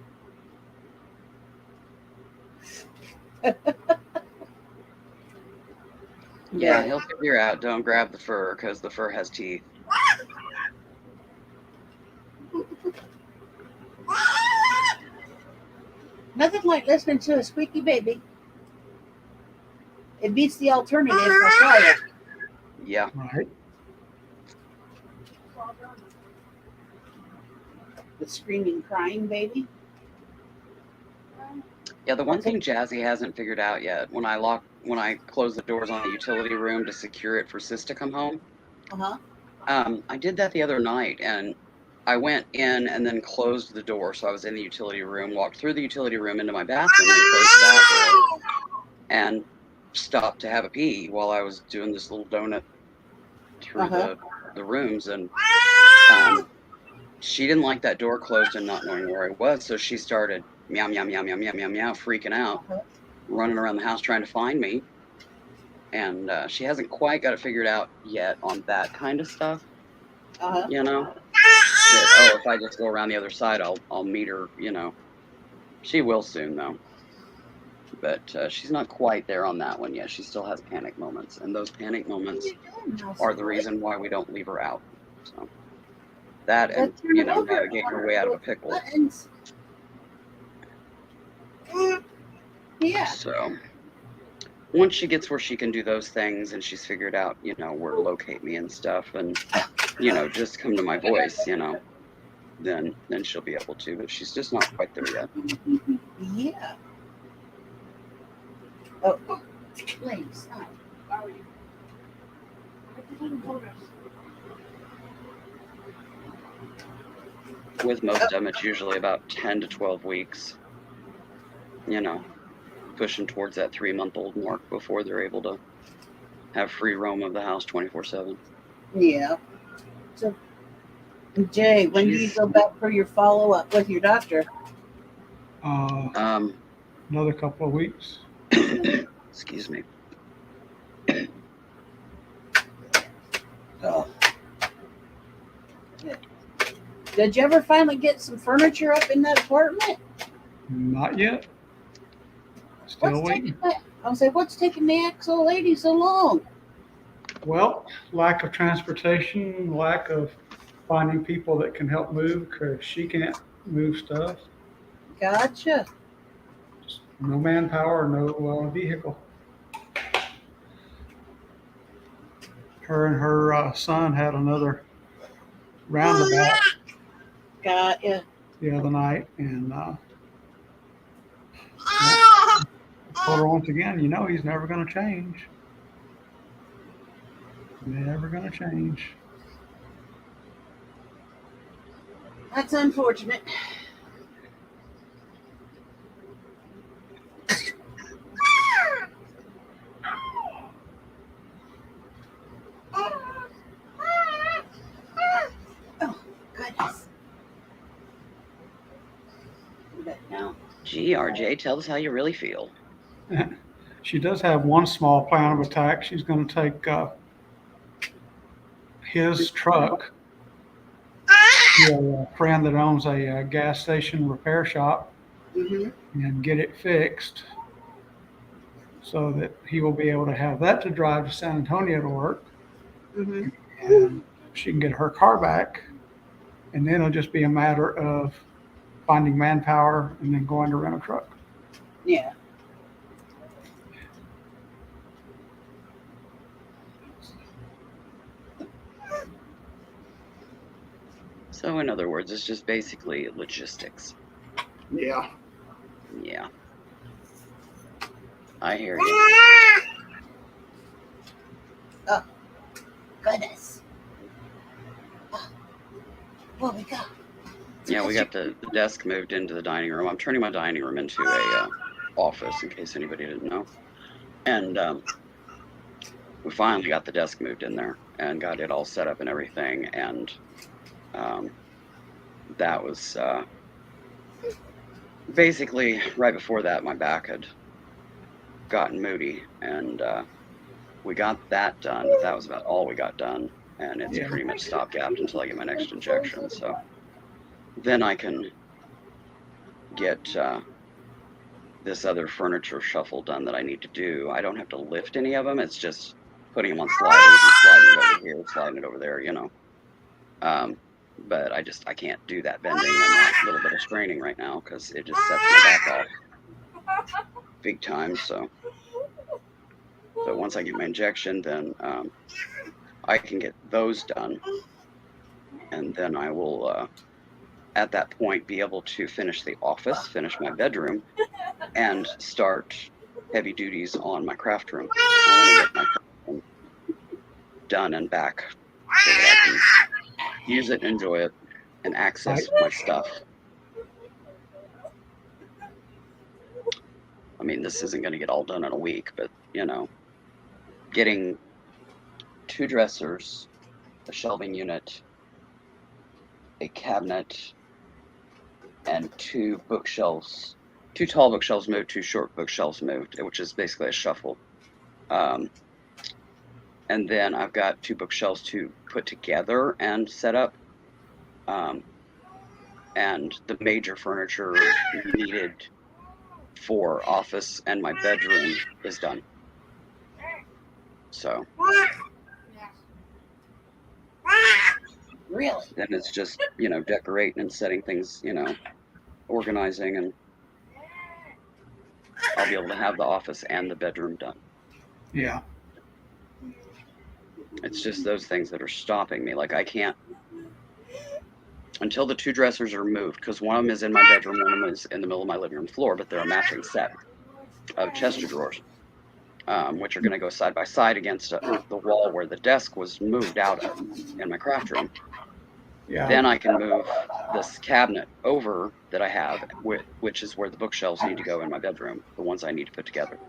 Yeah, he'll figure out. Don't grab the fur because the fur has teeth. Nothing like listening to a squeaky baby. It beats the alternative, I'll tell you. Yeah. Right. The screaming, crying baby. Yeah, the one thing Jazzy hasn't figured out yet, when I close the doors on the utility room to secure it for Sis to come home, Uh-huh. I did that the other night, and I went in and then closed the door. So I was in the utility room, walked through the utility room into my bathroom, and closed that door, and stopped to have a pee while I was doing this little donut through the rooms. And she didn't like that door closed and not knowing where I was, so she started meow, meow, meow, meow, meow, meow, meow, freaking out, running around the house trying to find me. And she hasn't quite got it figured out yet on that kind of stuff. You know, that, if I just go around the other side, I'll meet her. You know, she will soon though. But she's not quite there on that one yet. She still has panic moments, and those panic moments are the reason why we don't leave her out. So that, and navigate her way out of a pickle. Yeah. So once she gets where she can do those things, and she's figured out, where to locate me and stuff, and just come to my voice, then she'll be able to. But she's just not quite there yet. Yeah. Oh, please stop. With most of them, it's usually about 10 to 12 weeks. Pushing towards that 3-month-old mark before they're able to have free roam of the house 24/7. Yeah. So, Jay, when do you go back for your follow-up with your doctor? Another couple of weeks. Excuse me. Oh. Did you ever finally get some furniture up in that apartment? Not yet. Still waiting. What's taking the axle lady so long? Well, lack of transportation, lack of finding people that can help move, because she can't move stuff. Gotcha. Just no manpower, no vehicle. Her and her son had another roundabout Got ya. the other night, and told her once again, he's never going to change. Never going to change. That's unfortunate. Oh, goodness. But no. Gee, RJ, tell us how you really feel. She does have one small plan of attack. She's going to take his truck to a friend that owns a gas station repair shop Mm-hmm. and get it fixed so that he will be able to have that to drive to San Antonio to work, Mm-hmm. and she can get her car back, and then it'll just be a matter of finding manpower and then going to rent a truck. Yeah. So, in other words, it's just basically logistics. Yeah. Yeah. I hear you. Oh, goodness. Oh, what we got? Yeah, we got the desk moved into the dining room. I'm turning my dining room into a office, in case anybody didn't know. And we finally got the desk moved in there and got it all set up and everything. And that was basically right before that, my back had gotten moody, and we got that done. But that was about all we got done, and it's Yeah. pretty much stopgapped until I get my next injection. So then I can get this other furniture shuffle done that I need to do. I don't have to lift any of them. It's just putting them on sliders and sliding it over here, sliding it over there, but I can't do that bending and that little bit of straining right now because it just sets my back off big time. So once I get my injection, then I can get those done, and then I will at that point be able to finish the office, finish my bedroom, and start heavy duties on my craft room. I want to get my craft room done and back so that I can use it, enjoy it, and access my stuff. I mean, this isn't going to get all done in a week, but getting 2 dressers, a shelving unit, a cabinet, and 2 bookshelves, 2 tall bookshelves moved, 2 short bookshelves moved, which is basically a shuffle. And then I've got 2 bookshelves to put together and set up. And the major furniture needed for office and my bedroom is done. So Really? then it's just, decorating and setting things, organizing, and I'll be able to have the office and the bedroom done. Yeah. It's just those things that are stopping me. Like I can't, until the 2 dressers are moved, because one of them is in my bedroom, one of them is in the middle of my living room floor, but they're a matching set of chest of drawers, which are going to go side by side against the wall where the desk was moved out of in my craft room. Yeah. Then I can move this cabinet over that I have, which is where the bookshelves need to go in my bedroom, the ones I need to put together.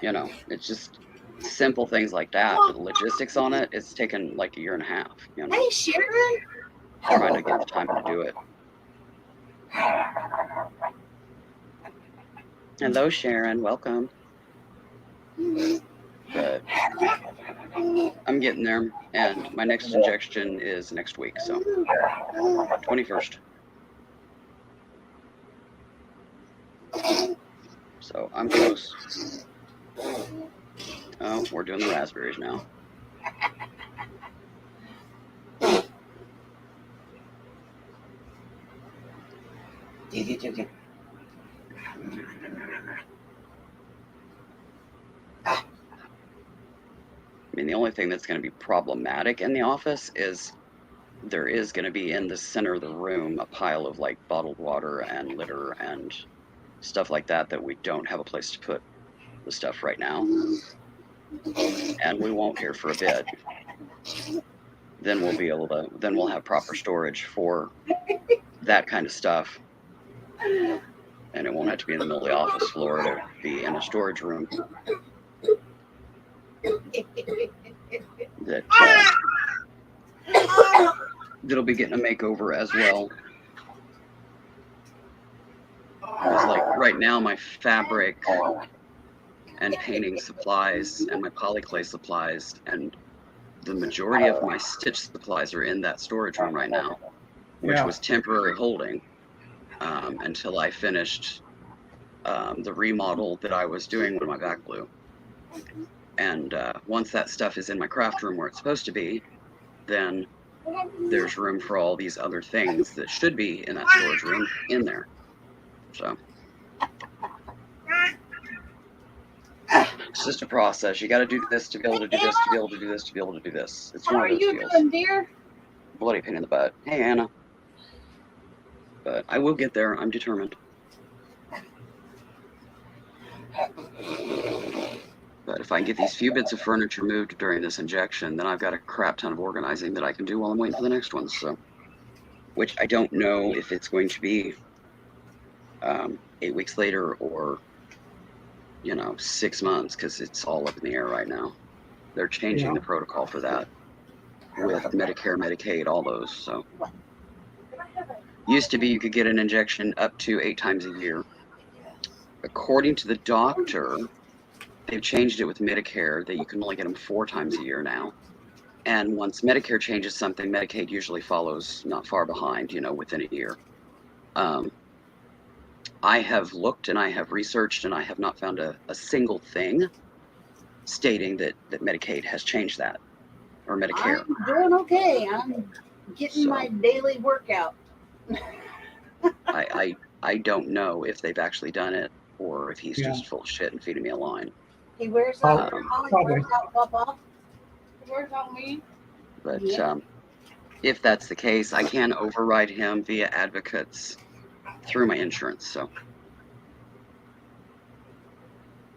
It's just simple things like that. But the logistics on it, it's taken like a year and a half. Hey, Sharon. Trying to get the time to do it. Hello, Sharon. Welcome. But I'm getting there, and my next injection is next week, so 21st. So I'm close. Oh, we're doing the raspberries now. I mean, the only thing that's going to be problematic in the office is there is going to be in the center of the room a pile of like bottled water and litter and stuff like that that we don't have a place to put the stuff right now. And we won't here for a bit. Then we'll have proper storage for that kind of stuff. And it won't have to be in the middle of the office floor. It'll be in a storage room that'll be getting a makeover as well. Because like right now, my fabric and painting supplies and my polyclay supplies and the majority of my stitch supplies are in that storage room right now, which was temporary holding until I finished the remodel that I was doing when my back blew. And once that stuff is in my craft room where it's supposed to be, then there's room for all these other things that should be in that storage room in there. So it's just a process. You got to do this to be able to do this, to be able to do this, to be able to do this. It's one of those deals. How are you doing, dear? Bloody pain in the butt. Hey, Anna. But I will get there. I'm determined. But if I can get these few bits of furniture moved during this injection, then I've got a crap ton of organizing that I can do while I'm waiting for the next one. So, which I don't know if it's going to be 8 weeks later or 6 months, because it's all up in the air right now. They're changing the protocol for that with Medicare, Medicaid, all those. So used to be you could get an injection up to 8 times a year. According to the doctor, they've changed it with Medicare that you can only get them 4 times a year now. And once Medicare changes something, Medicaid usually follows not far behind, within a year. I have looked and I have researched and I have not found a single thing stating that Medicaid has changed that, or Medicare. I'm doing okay. I'm getting my daily workout. I don't know if they've actually done it or if he's just full of shit and feeding me a line. He wears out, Papa. He wears out me. But if that's the case, I can override him via advocates through my insurance. So,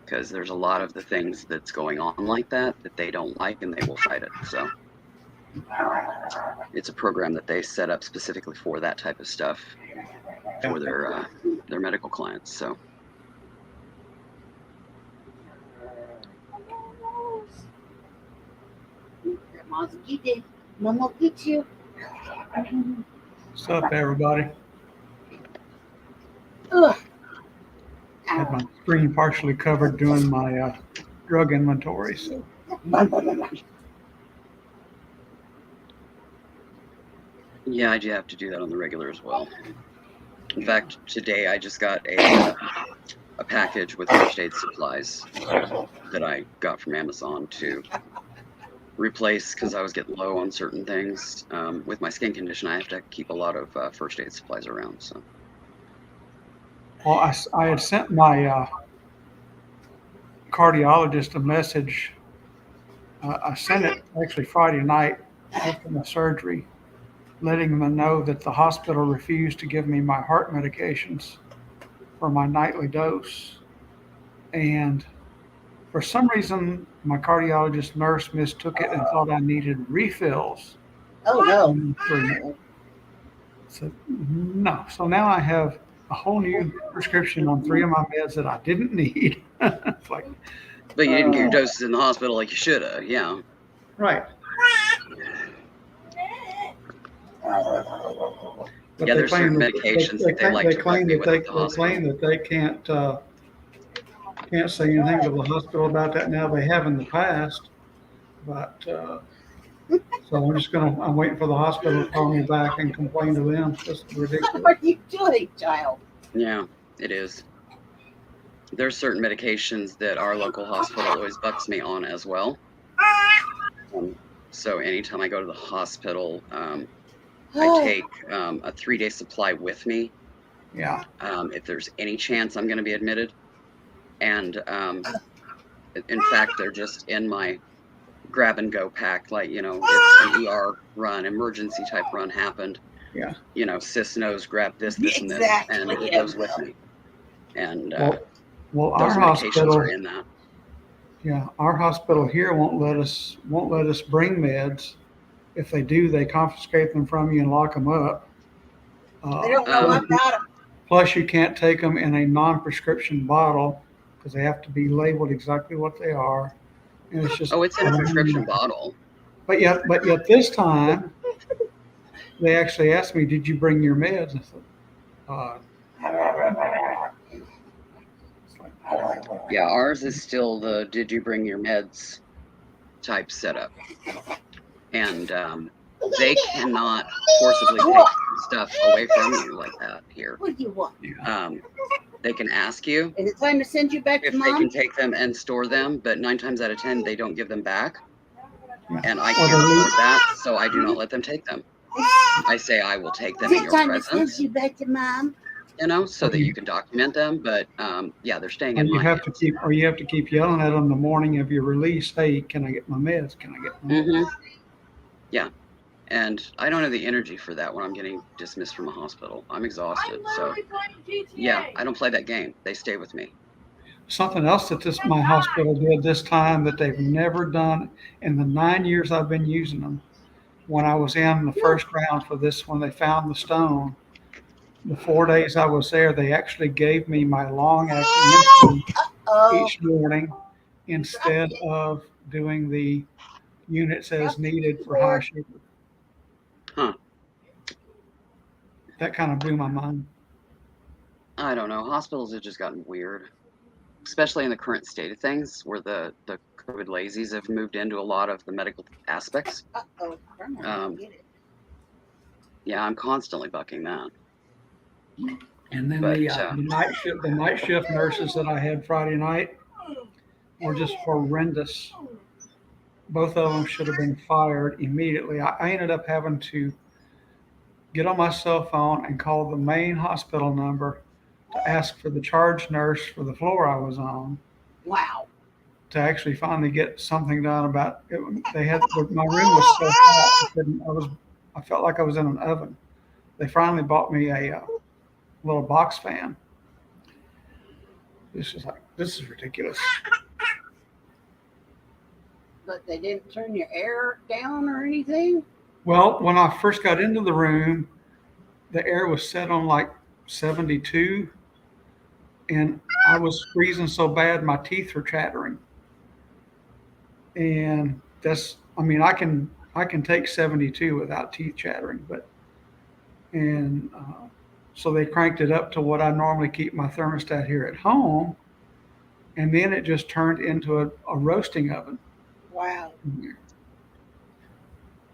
because there's a lot of the things that's going on like that they don't like and they will fight it. So it's a program that they set up specifically for that type of stuff for their medical clients. So Grandma's eating. Mom will get you. What's up, everybody? Ugh. Had my screen partially covered doing my drug inventory. So yeah, I do have to do that on the regular as well. In fact, today I just got a package with first aid supplies that I got from Amazon to replace because I was getting low on certain things. With my skin condition, I have to keep a lot of first aid supplies around. So. Well, I had sent my cardiologist a message. I sent it actually Friday night after my surgery, letting them know that the hospital refused to give me my heart medications for my nightly dose. And for some reason, my cardiologist nurse mistook it and thought I needed refills. Oh, no. So, no. So now I have a whole new prescription on 3 of my meds that I didn't need. It's like, but you didn't get your doses in the hospital like you should have, yeah. Right. But there's certain medications that they like to claim with that the hospital. claim that they can't say anything to the hospital about that now. They have in the past, but so I'm waiting for the hospital to call me back and complain to them. This is ridiculous. What are you doing, child? Yeah, it is. There's certain medications that our local hospital always bucks me on as well. So anytime I go to the hospital, I take a 3-day supply with me Yeah. if there's any chance I'm going to be admitted. And in fact, they're just in my grab and go pack. Like, if an ER run, emergency type run happened, Yeah. sis knows grab this, and this, Exactly, and it yeah, goes with me. And Well, those our medications hospital, are in that. yeah, our hospital here won't let us bring meds. If they do, they confiscate them from you and lock them up. They don't know Plus about them. plus you can't take them in a non-prescription bottle because they have to be labeled exactly what they are. And it's just, Oh, it's in a prescription bottle. But yet this time, they actually asked me, "Did you bring your meds?" I said, it's like, Yeah, ours is still the "Did you bring your meds?" type setup, and they cannot forcibly take stuff away from you like that here. What do you want? They can ask you Is it time to send you back if to they mom? can take them and store them, but 9 times out of 10 they don't give them back, yeah. and I Or can't they leave- afford that, so I do not let them take them. I say I will take them Is in it your time to send presence, you back to mom? so that you can document them. But yeah, they're staying Or in you my have to hands. keep yelling at them the morning of your release. Hey, can I get my meds? Can I get my meds? Yeah, and I don't have the energy for that when I'm getting dismissed from a hospital. I'm exhausted, so yeah, I don't play that game. They stay with me. Something else that my hospital did this time that they've never done in the 9 years I've been using them. When I was in the first round for this, when they found the stone, the 4 days I was there, they actually gave me my long-acting insulin Oh, each morning instead of doing the units as needed for high sugar. Huh. That kind of blew my mind. I don't know. Hospitals have just gotten weird, especially in the current state of things, where the COVID lazies have moved into a lot of the medical aspects. uh-oh. Get it. Yeah, I'm constantly bucking that. And then But the night shift nurses that I had Friday night were just horrendous. Both of them should have been fired immediately. I ended up having to get on my cell phone and call the main hospital number to ask for the charge nurse for the floor I was on Wow. to actually finally get something done about it. My room was so hot. I felt like I was in an oven. They finally bought me a little box fan. This is ridiculous. But they didn't turn your air down or anything? Well, when I first got into the room, the air was set on like 72, and I was freezing so bad my teeth were chattering. And I can take 72 without teeth chattering, so they cranked it up to what I normally keep my thermostat here at home, and then it just turned into a roasting oven. Wow.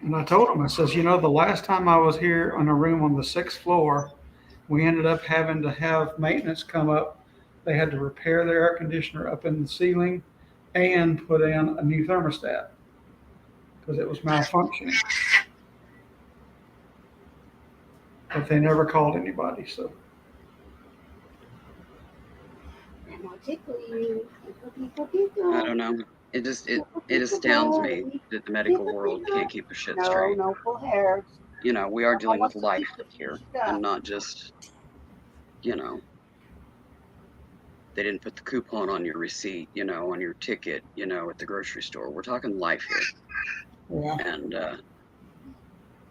And I told them, I says, the last time I was here in a room on the 6th floor, we ended up having to have maintenance come up. They had to repair the air conditioner up in the ceiling and put in a new thermostat because it was malfunctioning. But they never called anybody. So Grandma tickle you. I don't know. It astounds me that the medical world can't keep a shit straight. No full hair. We are dealing with life here, and not just, they didn't put the coupon on your receipt, on your ticket, at the grocery store. We're talking life here. yeah. And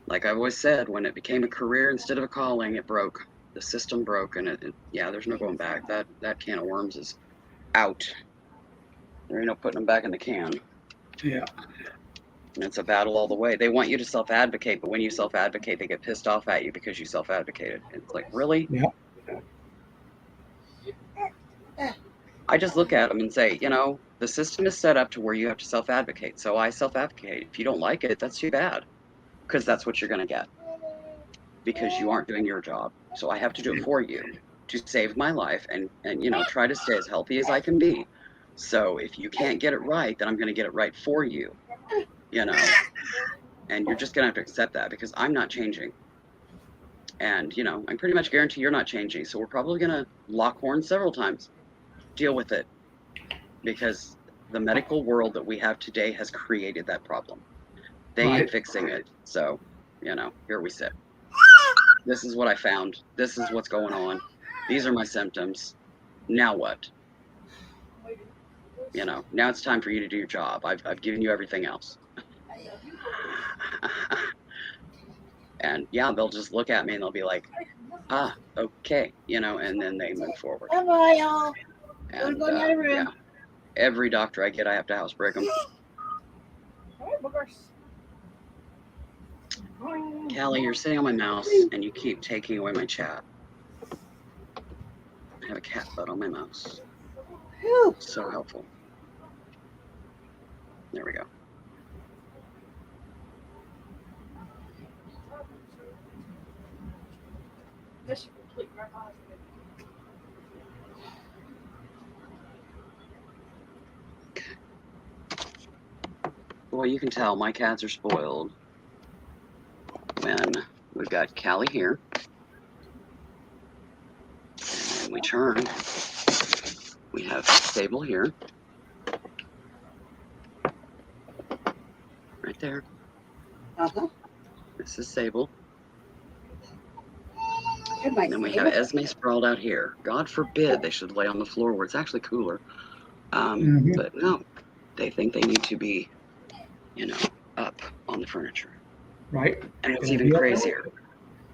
like I've always said, when it became a career instead of a calling, it broke. The system broke, and there's no going back. That can of worms is out. There ain't no putting them back in the can. Yeah. And it's a battle all the way. They want you to self-advocate, but when you self-advocate, they get pissed off at you because you self-advocated. It's like, really? Yeah. I just look at them and say, the system is set up to where you have to self-advocate. So I self-advocate. If you don't like it, that's too bad, because that's what you're going to get, because you aren't doing your job. So I have to do it for you to save my life and try to stay as healthy as I can be. So if you can't get it right, then I'm going to get it right for you, and you're just going to have to accept that, because I'm not changing. And, you know, I pretty much guarantee you're not changing. So we're probably going to lock horns several times. Deal with it. Because the medical world that we have today has created that problem. They ain't fixing it. So, you know, here we sit. This is what I found. This is what's going on. These are my symptoms. Now what? You know, now it's time for you to do your job. I've given you everything else. And yeah, they'll just look at me and they'll be like, ah, okay, you know, and then they move forward. Bye-bye, y'all. And Go in the other room. yeah, every doctor I get, I have to housebreak them. Callie, you're sitting on my mouse and you keep taking away my chat. I have a cat butt on my mouse. Whew. So helpful. There we go. Well, you can tell my cats are spoiled when we've got Callie here. And when we turn, we have Sable here. Right there. Uh-huh. This is Sable. Goodbye, And then we have Esme sprawled out here. God forbid they should lay on the floor where it's actually cooler. But no, they think they need to be, you know, up on the furniture. Right. And what's even crazier,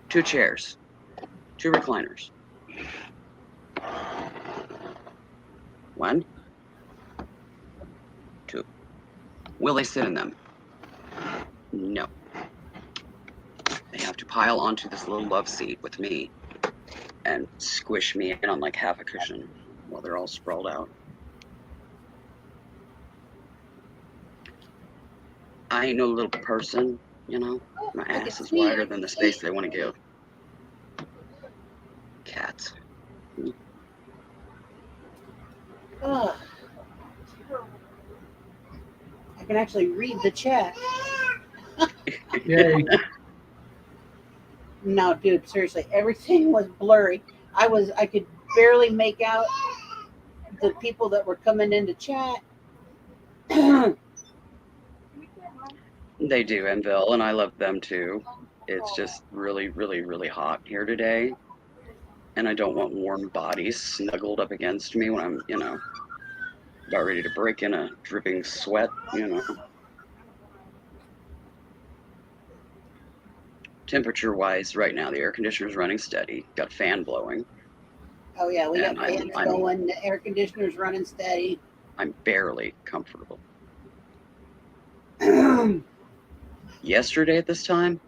2 chairs, 2 recliners. 1, 2. Will they sit in them? No. They have to pile onto this little love seat with me and squish me in on like half a cushion while they're all sprawled out. I ain't no little person, you know. My ass is wider than the space they want to give. Cats. Ugh. I can actually read the chat. Yay. No, dude, seriously, everything was blurry. I could barely make out the people that were coming into chat. They do, Enville, and I love them too. It's just really, really, really hot here today. And I don't want warm bodies snuggled up against me when I'm, you know, about ready to break in a dripping sweat, you know. Temperature-wise, right now, the air conditioner's running steady. Got a fan blowing. Oh yeah, we got And fans going, the air conditioner's running steady. I'm barely comfortable. Yesterday at this time,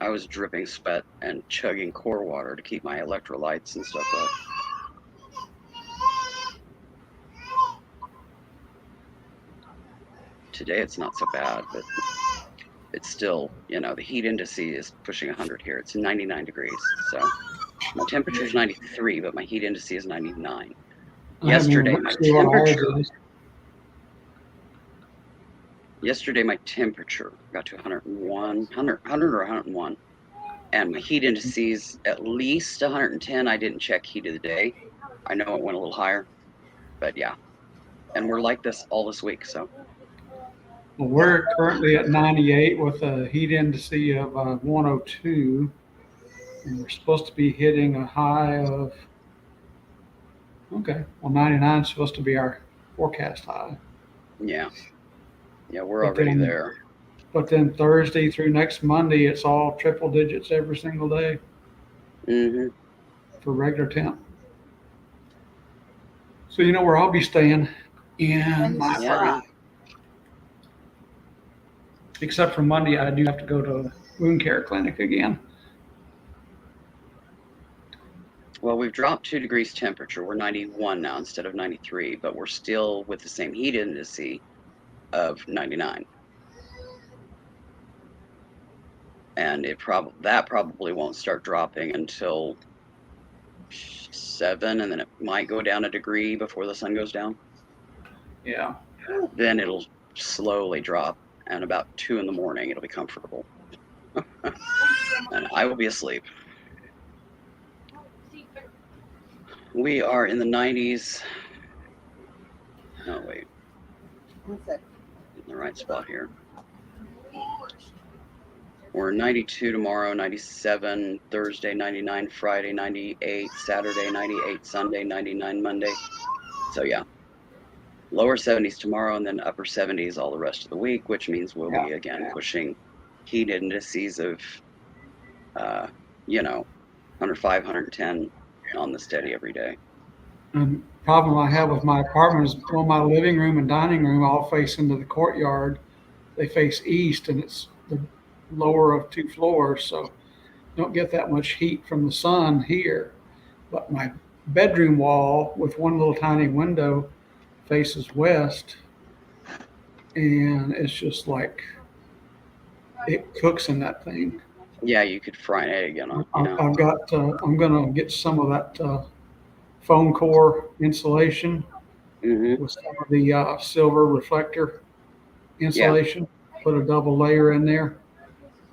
I was dripping sweat and chugging core water to keep my electrolytes and stuff up. Today it's not so bad, but it's still, you know, the heat index is pushing 100 here. It's 99 degrees, so my temperature is 93, but my heat index is 99. Yesterday, my temperature got to 101, 100 or 101, and my heat indices at least 110. I didn't check heat of the day. I know it went a little higher, but yeah. And we're like this all this week, so. Well, we're currently at 98 with a heat index of 102, and we're supposed to be hitting a high of, okay, well, 99 is supposed to be our forecast high. Yeah. Yeah, we're already there. But then Thursday through next Monday, it's all triple digits every single day. Mm-hmm. For regular temp. So you know where I'll be staying in my apartment. Except for Monday, I do have to go to a wound care clinic again. Well, we've dropped 2 degrees temperature. We're 91 now instead of 93, but we're still with the same heat index of 99. And that probably won't start dropping until 7, and then it might go down a degree before the sun goes down. Yeah. Then it'll slowly drop, and about 2 in the morning it'll be comfortable. And I will be asleep. We are in the 90s. No, wait, What's that? in the right spot here. We're 92 tomorrow, 97 Thursday, 99 Friday, 98 Saturday, 98 Sunday, 99 Monday. So yeah, lower 70s tomorrow and then upper 70s all the rest of the week, which means we'll be again pushing heat indices of, 105, 110 on the steady every day. And the problem I have with my apartment is, well, my living room and dining room all face into the courtyard. They face east, and it's the lower of two floors, so don't get that much heat from the sun here. But my bedroom wall with one little tiny window faces west, and it's just like it cooks in that thing. Yeah, you could fry an egg, I've got, I'm gonna get some of that foam core insulation Mm-hmm. with some of the silver reflector insulation. Put a double layer in there.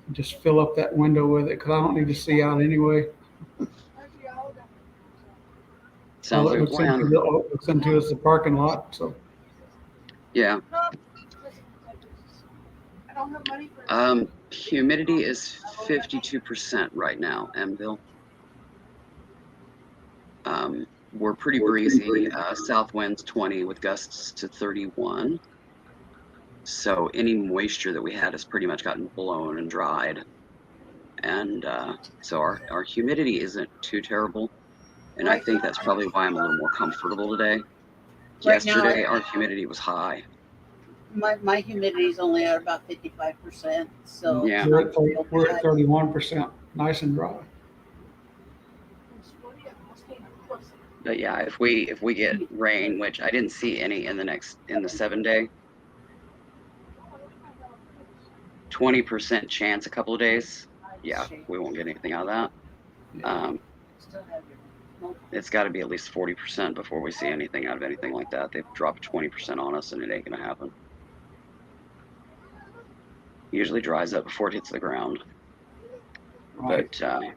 And just fill up that window with it because I don't need to see out anyway. Sounds All it like a plan. looks into is the parking lot. So Yeah. Humidity is 52% right now, Mville. We're pretty breezy. South winds 20 with gusts to 31. So any moisture that we had has pretty much gotten blown and dried. And so our humidity isn't too terrible. And I think that's probably why I'm a little more comfortable today. Right now, Yesterday, our humidity was high. my humidity is only at about 55%. So Yeah. we're at 31%, nice and dry. But yeah, if we get rain, which I didn't see any in the 7 day, 20% chance a couple of days. Yeah, we won't get anything out of that. It's got to be at least 40% before we see anything out of anything like that. They've dropped 20% on us, and it ain't gonna happen. Usually dries up before it hits the ground. Right. But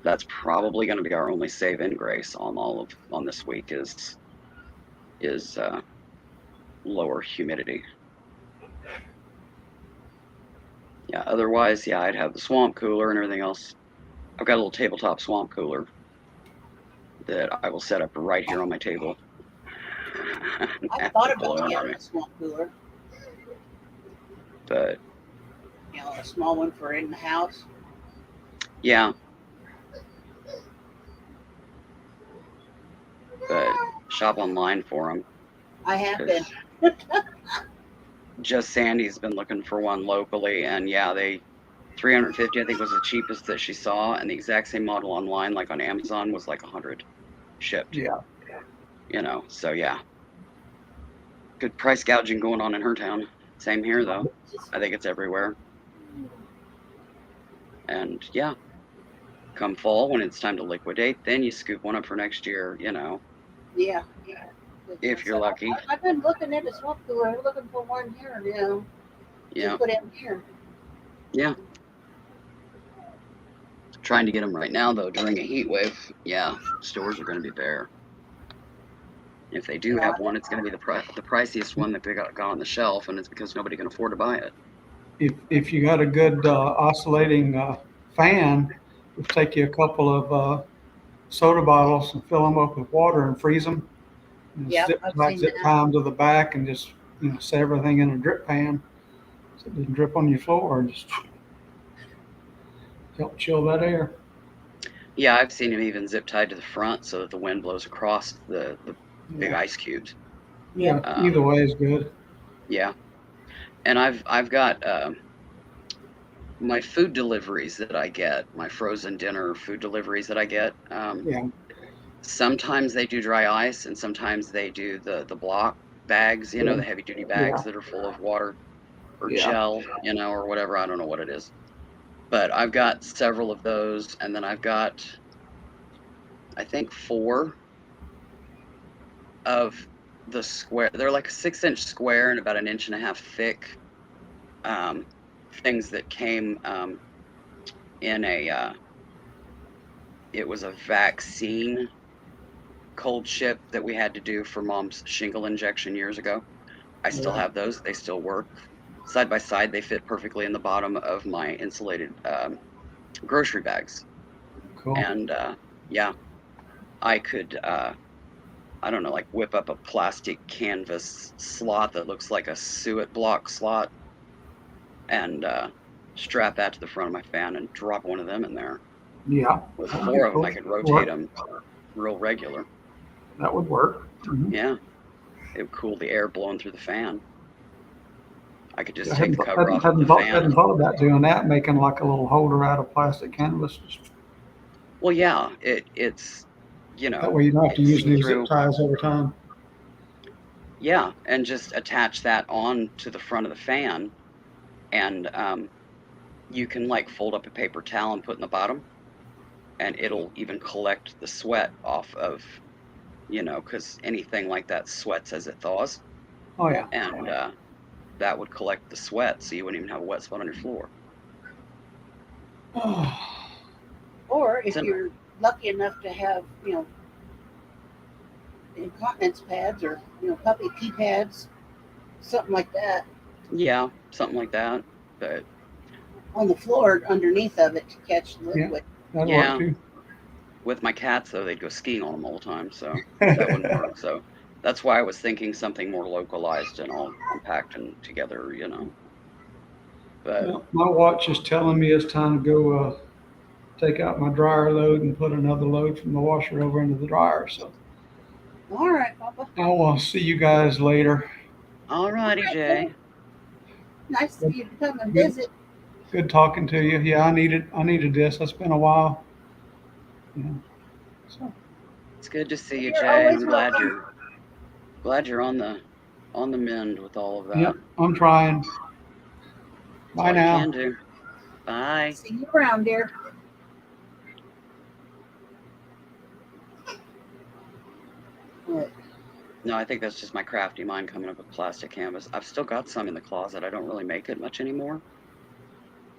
that's probably going to be our only save-in grace on this week is lower humidity. Yeah. Otherwise, yeah, I'd have the swamp cooler and everything else. I've got a little tabletop swamp cooler that I will set up right here on my table. I thought about getting a swamp cooler. But a small one for in the house. yeah. But shop online for them. I have been. Just Sandy's been looking for one locally, and yeah, they 350 I think was the cheapest that she saw, and the exact same model online, like on Amazon, was like 100 shipped. Yeah. So yeah, good price gouging going on in her town. Same here though. I think it's everywhere. And yeah, come fall when it's time to liquidate, then you scoop one up for next year. Yeah. If you're lucky. I've been looking at a swamp cooler. I'm looking for one here now. Yeah. To put in here. Yeah. Trying to get them right now though during a heat wave. Yeah, stores are going to be bare. If they do have one, it's going to be the priciest one that they got on the shelf, and it's because nobody can afford to buy it. If you got a good oscillating fan, just take you a couple of soda bottles and fill them up with water and freeze them. Yeah, zip tie them to the back and just set everything in a drip pan so it doesn't drip on your floor and just help chill that air. Yeah, I've seen them even zip tied to the front so that the wind blows across the big ice cubes. Yeah, either way is good. Yeah, and I've got my food deliveries that I get, my frozen dinner food deliveries that I get. Sometimes they do dry ice, and sometimes they do the block bags, the heavy duty bags that are full of water or gel, or whatever. I don't know what it is. But I've got several of those, and then I've got, I think, 4 of the square. They're like a 6-inch square and about 1.5 inches thick things that came in it was a vaccine cold ship that we had to do for Mom's shingle injection years ago. I still have those. They still work. Side by side, they fit perfectly in the bottom of my insulated grocery bags. Cool. And yeah, I could, I don't know, like whip up a plastic canvas slot that looks like a suet block slot and strap that to the front of my fan and drop one of them in there. Yeah. With That would 4 be of them, I cool. could rotate them real regular. That would work. Mhm. Yeah, it would cool the air blowing through the fan. I could just I take the cover off of the fan. hadn't thought about doing that, making like a little holder out of plastic canvas. Well, yeah, it's, you That know, way you don't have to it's use new zip see-through. ties every time. Yeah, and just attach that on to the front of the fan, and you can like fold up a paper towel and put in the bottom, and it'll even collect the sweat off of, because anything like that sweats as it thaws, Oh yeah. and that would collect the sweat, so you wouldn't even have a wet spot on your floor. Or if So- you're lucky enough to have, incontinence pads or, puppy pee pads, something like that Yeah, something like that. But on the floor underneath of it to catch the liquid. That'd Yeah. work too. with my cats, though, they'd go skiing on them all the time, so that wouldn't work. So that's why I was thinking something more localized and all compact and together, But Well, my watch is telling me it's time to go take out my dryer load and put another load from the washer over into the dryer. So All right, Papa. I'll see you guys later. alrighty, Jay. Nice of you to come and Good. visit. Good talking to you. Yeah, I needed this. It's been a while. Yeah. So It's good to see you, You're Jay. always I'm glad welcome. you're on the mend with all of that. yep, I'm trying. That's Bye all now. you can do. Bye. See you around, dear. What? No, I think that's just my crafty mind coming up with plastic canvas. I've still got some in the closet. I don't really make it much anymore,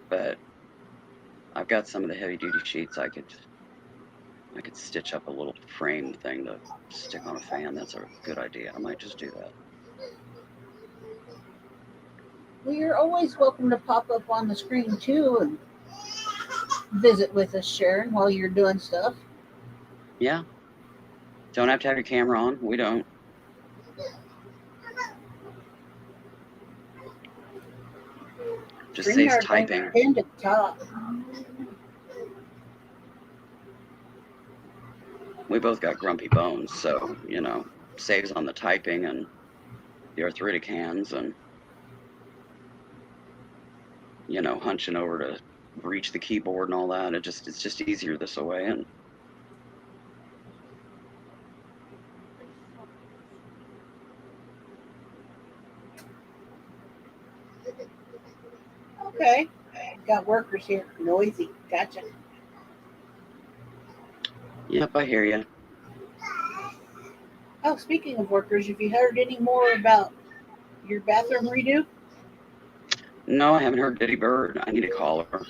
but I've got some of the heavy duty sheets. I could stitch up a little frame thing to stick on a fan. That's a good idea. I might just do that. Well, you're always welcome to pop up on the screen too and visit with us, Sharon, while you're doing stuff. Yeah. Don't have to have your camera on. We don't. Just says StreamYard typing. ain't pinned at the top. We both got grumpy bones, so, saves on the typing and the arthritic hands and, hunching over to reach the keyboard and all that. It's just easier this way. And Okay. Got workers here. Noisy. Gotcha. yep, I hear you. Oh, speaking of workers, have you heard any more about your bathroom redo? No, I haven't heard Diddy Bird. I need to call her.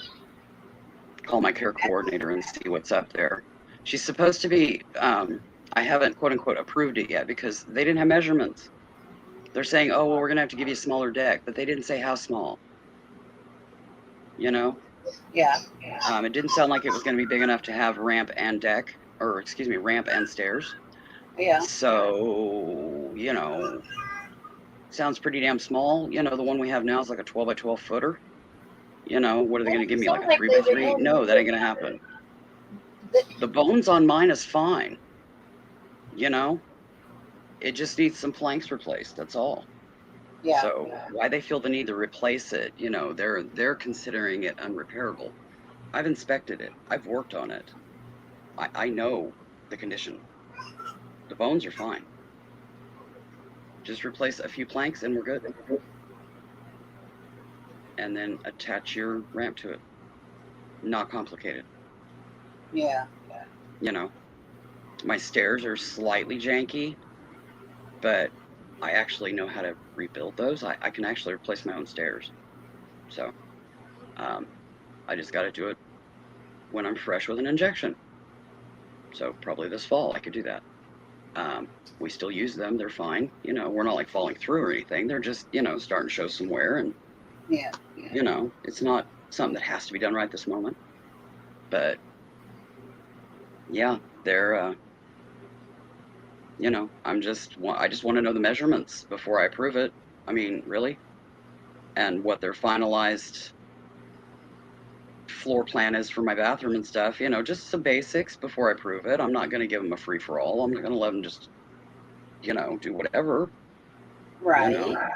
Call my care coordinator and see what's up there. She's supposed to be, I haven't quote unquote approved it yet because they didn't have measurements. They're saying, oh, well, we're going to have to give you a smaller deck, but they didn't say how small. Yeah. It didn't sound like it was going to be big enough to have ramp and stairs. Yeah. So, sounds pretty damn small. The one we have now is like a 12 by 12 footer. What are they going to give me, like a 3 by 3? No, that ain't going to happen. The bones on mine is fine. It just needs some planks replaced. That's all. Yeah. So why they feel the need to replace it, they're considering it unrepairable. I've inspected it. I've worked on it. I know the condition. The bones are fine. Just replace a few planks and we're good. And then attach your ramp to it. Not complicated. Yeah. My stairs are slightly janky, but I actually know how to rebuild those. I can actually replace my own stairs. So I just got to do it when I'm fresh with an injection. So probably this fall I could do that. We still use them. They're fine. You know, we're not like falling through or anything. They're just, you know, starting to show some wear, and Yeah. you know, it's not something that has to be done right this moment. But yeah, they're, you know, I just want to know the measurements before I approve it. I mean, really, and what their finalized floor plan is for my bathroom and stuff. You know, just some basics before I approve it. I'm not going to give them a free for all. I'm not going to let them just, you know, do whatever. You know, Right.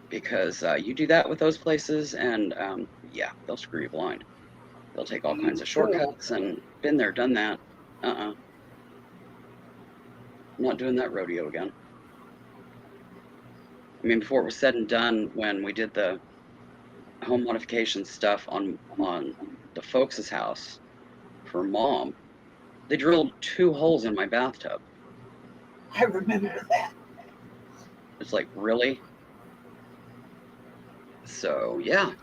because you do that with those places, and yeah, they'll screw you blind. They'll take all kinds of True. shortcuts, and been there, done that. I'm not doing that rodeo again. I mean, before it was said and done, when we did the home modification stuff on the folks' house for Mom, they drilled 2 holes in my bathtub. I remember that. It's like, really? So yeah,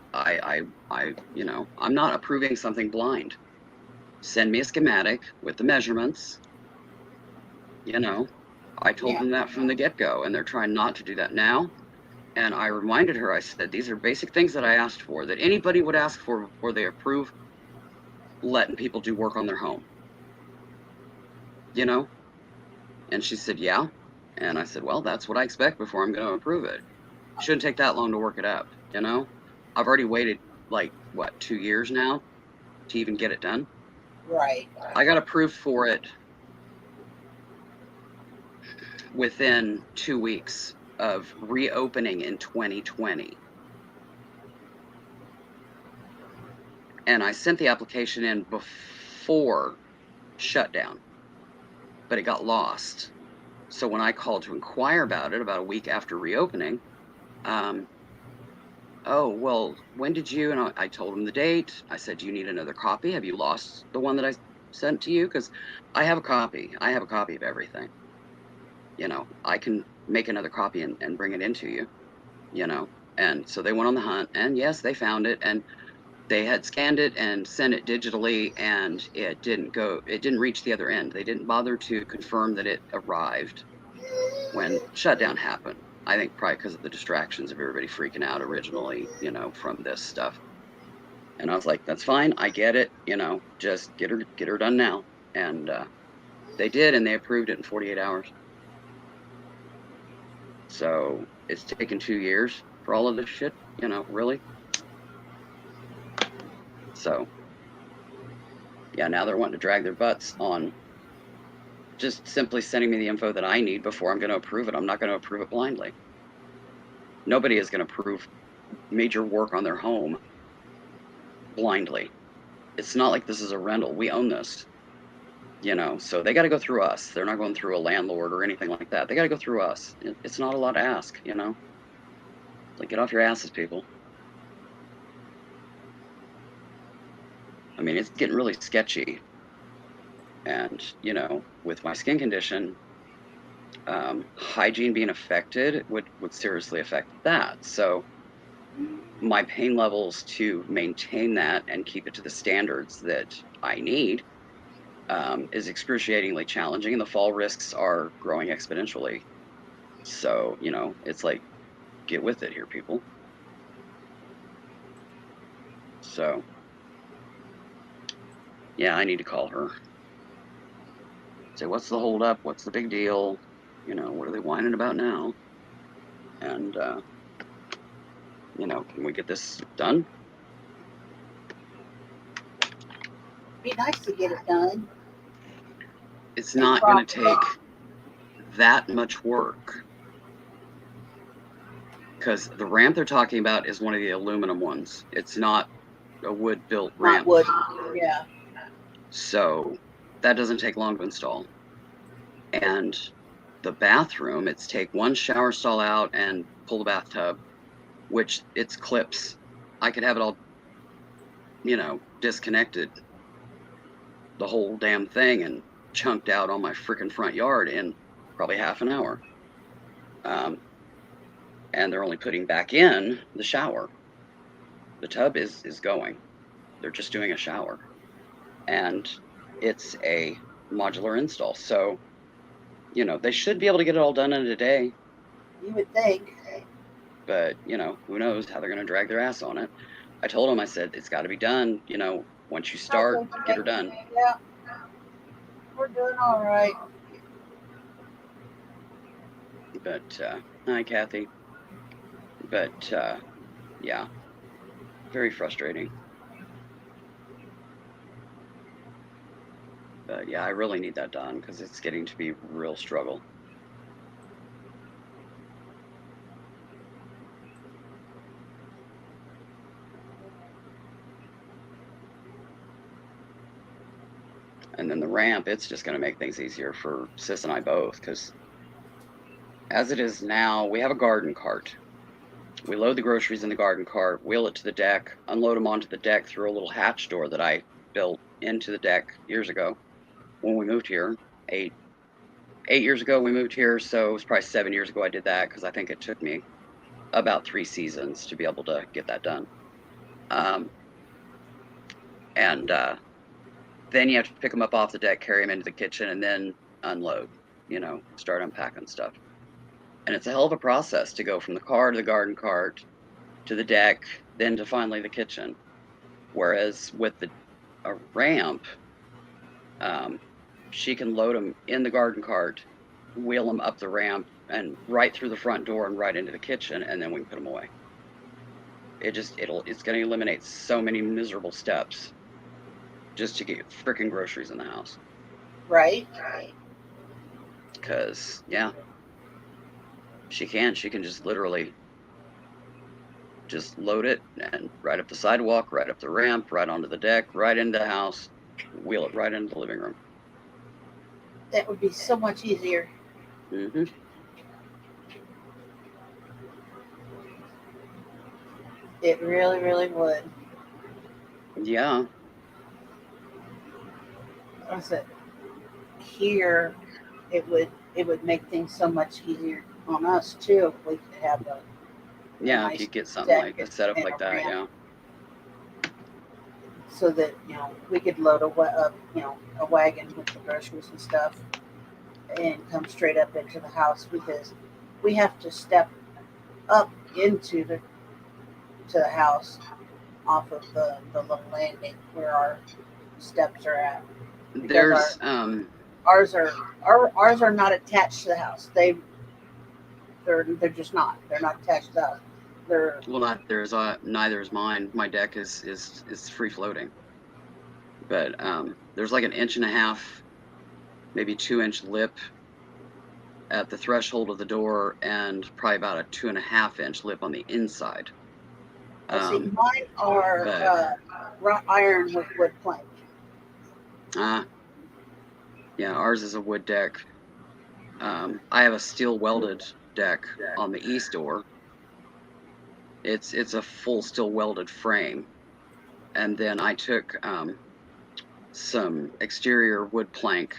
you know, I'm not approving something blind. Send me a schematic with the measurements. You know, I told Yeah. them that from the get-go, and they're trying not to do that now. And I reminded her, I said, these are basic things that I asked for, that anybody would ask for before they approve letting people do work on their home. You know? And she said, yeah. And I said, well, that's what I expect before I'm going to approve it. It shouldn't take that long to work it up, you know? I've already waited, like, what, 2 years now to even get it done? Right. I got approved for it within 2 weeks of reopening in 2020. And I sent the application in before shutdown, but it got lost. So when I called to inquire about it about a week after reopening, oh, well, when did you? And I told him the date. I said, do you need another copy? Have you lost the one that I sent to you? Because I have a copy. I have a copy of everything. You know, I can make another copy and bring it into you, you know. And so they went on the hunt, and yes, they found it, and they had scanned it and sent it digitally, and it didn't reach the other end. They didn't bother to confirm that it arrived when shutdown happened. I think probably because of the distractions of everybody freaking out originally, you know, from this stuff. And I was like, that's fine, I get it, you know, just get her done now. And they did, and they approved it in 48 hours. So it's taken 2 years for all of this shit, you know, really. So yeah, now they're wanting to drag their butts on just simply sending me the info that I need before I'm going to approve it. I'm not going to approve it blindly. Nobody is going to approve major work on their home blindly. It's not like this is a rental. We own this, you know, so they got to go through us. They're not going through a landlord or anything like that. They got to go through us. It's not a lot to ask, you know. Like, get off your asses, people. I mean, it's getting really sketchy. And, you know, with my skin condition, hygiene being affected would seriously affect that. So my pain levels to maintain that and keep it to the standards that I need is excruciatingly challenging, and the fall risks are growing exponentially. So, you know, it's like, get with it here, people. So, yeah, I need to call her. Say, what's the holdup? What's the big deal? You know, what are they whining about now? And, you know, can we get this done? Be nice to get it done. It's not going to take that much work. Because the ramp they're talking about is one of the aluminum ones. It's not a wood-built ramp. Not wood. Yeah. So that doesn't take long to install. And the bathroom, it's take one shower stall out and pull the bathtub, which it's clips. I could have it all, you know, disconnected, the whole damn thing, and chunked out on my freaking front yard in probably half an hour. And they're only putting back in the shower. The tub is going. They're just doing a shower. And it's a modular install. So they should be able to get it all done in a day, You would think. but, who knows how they're going to drag their ass on it. I told them, I said, it's got to be done, once you start, get her done. Yeah. We're doing all right. But, hi, Kathy. But, yeah, very frustrating. But, yeah, I really need that done because it's getting to be a real struggle. And then the ramp, it's just going to make things easier for Sis and I both because as it is now, we have a garden cart. We load the groceries in the garden cart, wheel it to the deck, unload them onto the deck through a little hatch door that I built into the deck years ago when we moved here. 8 years ago we moved here, so it was probably 7 years ago I did that because I think it took me about 3 seasons to be able to get that done. And then you have to pick them up off the deck, carry them into the kitchen, and then unload, start unpacking stuff. And it's a hell of a process to go from the car to the garden cart to the deck, then to finally the kitchen. Whereas with a ramp, she can load them in the garden cart, wheel them up the ramp, and right through the front door and right into the kitchen, and then we can put them away. It's going to eliminate so many miserable steps just to get freaking groceries in the house. Right. Because, yeah, she can just literally just load it and right up the sidewalk, right up the ramp, right onto the deck, right into the house, wheel it right into the living room. That would be so much easier. Mm-hmm. It really, really would. Yeah. I said, here, it would make things so much easier on us too if we could have a Yeah, nice if you get something like a deck setup and like a that, ramp. yeah. So that we could load a wagon with the groceries and stuff and come straight up into the house because we have to step up into the house off of the little landing where our steps are at. There's Ours are not attached to the house. They're just not. They're not attached to the house. They're neither is mine. My deck is free floating. But there's like an 1.5 inch, maybe 2 inch lip at the threshold of the door, and probably about a 2.5 inch lip on the inside. see, mine are wrought iron with wood plank. Yeah, ours is a wood deck. I have a steel welded deck on the east door. It's a full steel welded frame, and then I took some exterior wood plank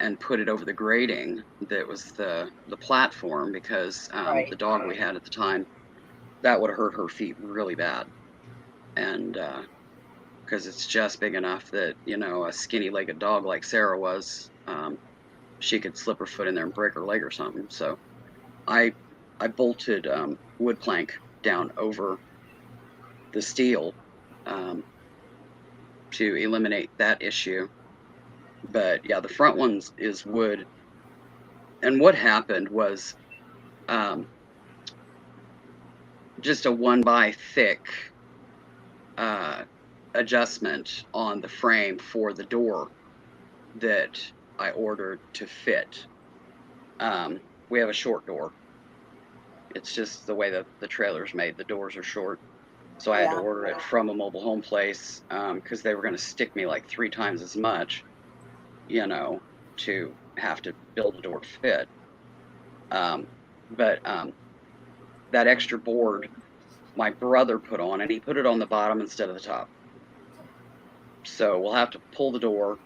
and put it over the grating that was the platform because Right. the dog we had at the time, that would have hurt her feet really bad, and because it's just big enough that a skinny-legged dog like Sarah was, she could slip her foot in there and break her leg or something. So I bolted wood plank down over the steel to eliminate that issue. But yeah, the front one is wood. And what happened was just a 1x thick adjustment on the frame for the door that I ordered to fit. We have a short door. It's just the way the trailer's made. The doors are short. So I had to order it from a mobile home place because they were going to stick me like 3 times as much, to have to build a door to fit. But that extra board my brother put on, and he put it on the bottom instead of the top. So we'll have to pull the door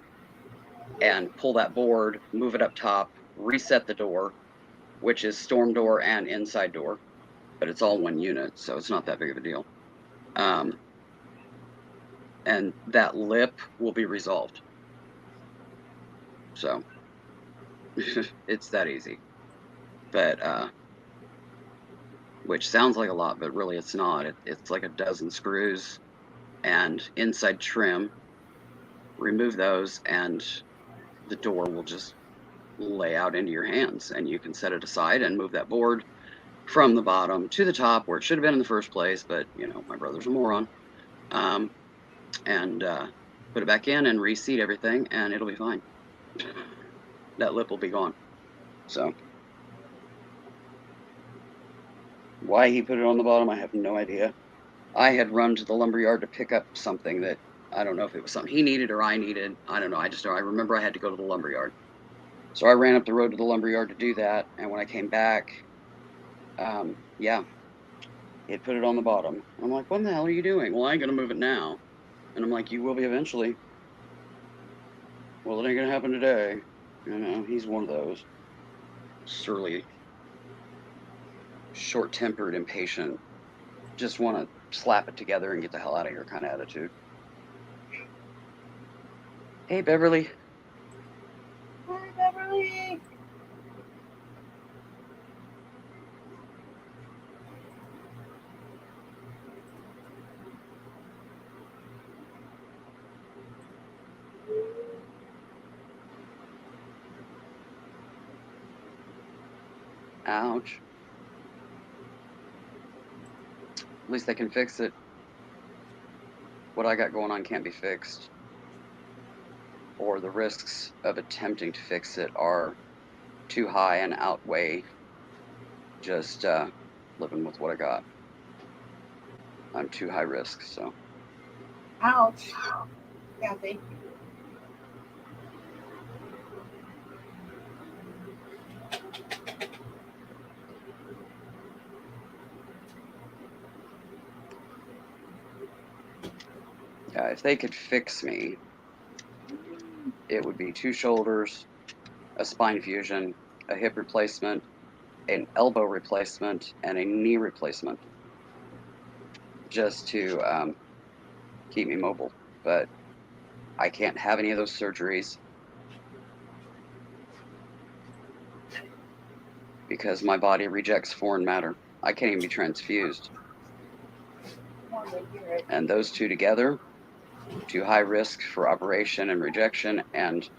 and pull that board, move it up top, reset the door, which is storm door and inside door, but it's all one unit, so it's not that big of a deal. And that lip will be resolved. So It's that easy. But which sounds like a lot, but really it's not. It's like a dozen screws and inside trim. Remove those, and the door will just lay out into your hands, and you can set it aside and move that board from the bottom to the top where it should have been in the first place. But my brother's a moron. And put it back in and reseat everything, and it'll be fine. That lip will be gone. So why he put it on the bottom, I have no idea. I had run to the lumberyard to pick up something that I don't know if it was something he needed or I needed. I don't know. I just know I remember I had to go to the lumberyard. So I ran up the road to the lumberyard to do that, and when I came back, yeah, it put it on the bottom. I'm like, what the hell are you doing? Well, I ain't gonna move it now. And I'm like, you will be eventually. Well, it ain't gonna happen today. He's one of those surly, short-tempered, impatient, just want to slap it together and get the hell out of here kind of attitude. Hey, Beverly. Hi, Beverly. Ouch. At least they can fix it. What I got going on can't be fixed. Or the risks of attempting to fix it are too high and outweigh just living with what I got. I'm too high risk, so. Ouch. Kathy. Yeah, if they could fix me, it would be 2 shoulders, a spine fusion, a hip replacement, an elbow replacement, and a knee replacement, just to keep me mobile. But I can't have any of those surgeries because my body rejects foreign matter. I can't even be transfused. And those two together, too high risk for operation and rejection and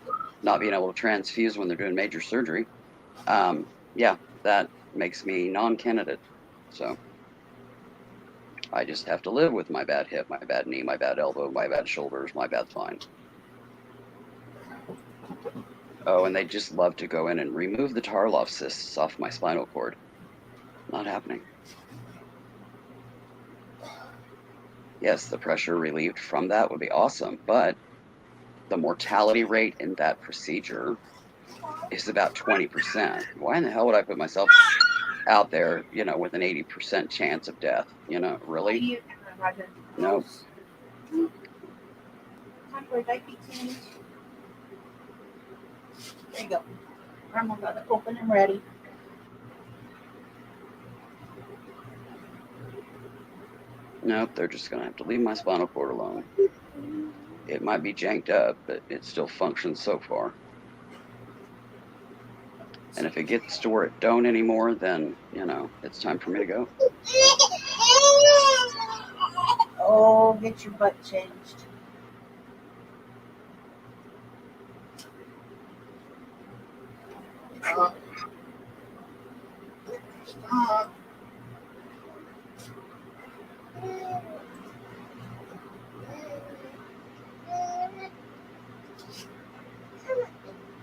not being able to transfuse when they're doing major surgery. Yeah, that makes me non-candidate. So I just have to live with my bad hip, my bad knee, my bad elbow, my bad shoulders, my bad spine. Oh, and they just love to go in and remove the Tarlov cysts off my spinal cord. Not happening. Yes, the pressure relieved from that would be awesome, but the mortality rate in that procedure is about 20%. Why in the hell would I put myself out there, with an 80% chance of death? Really? No. Time for a diaper change. There you go. I'm about to open and ready. Nope, they're just going to have to leave my spinal cord alone. It might be janked up, but it still functions so far. And if it gets to where it don't anymore, then, it's time for me to go. Oh, get your butt changed. Stop.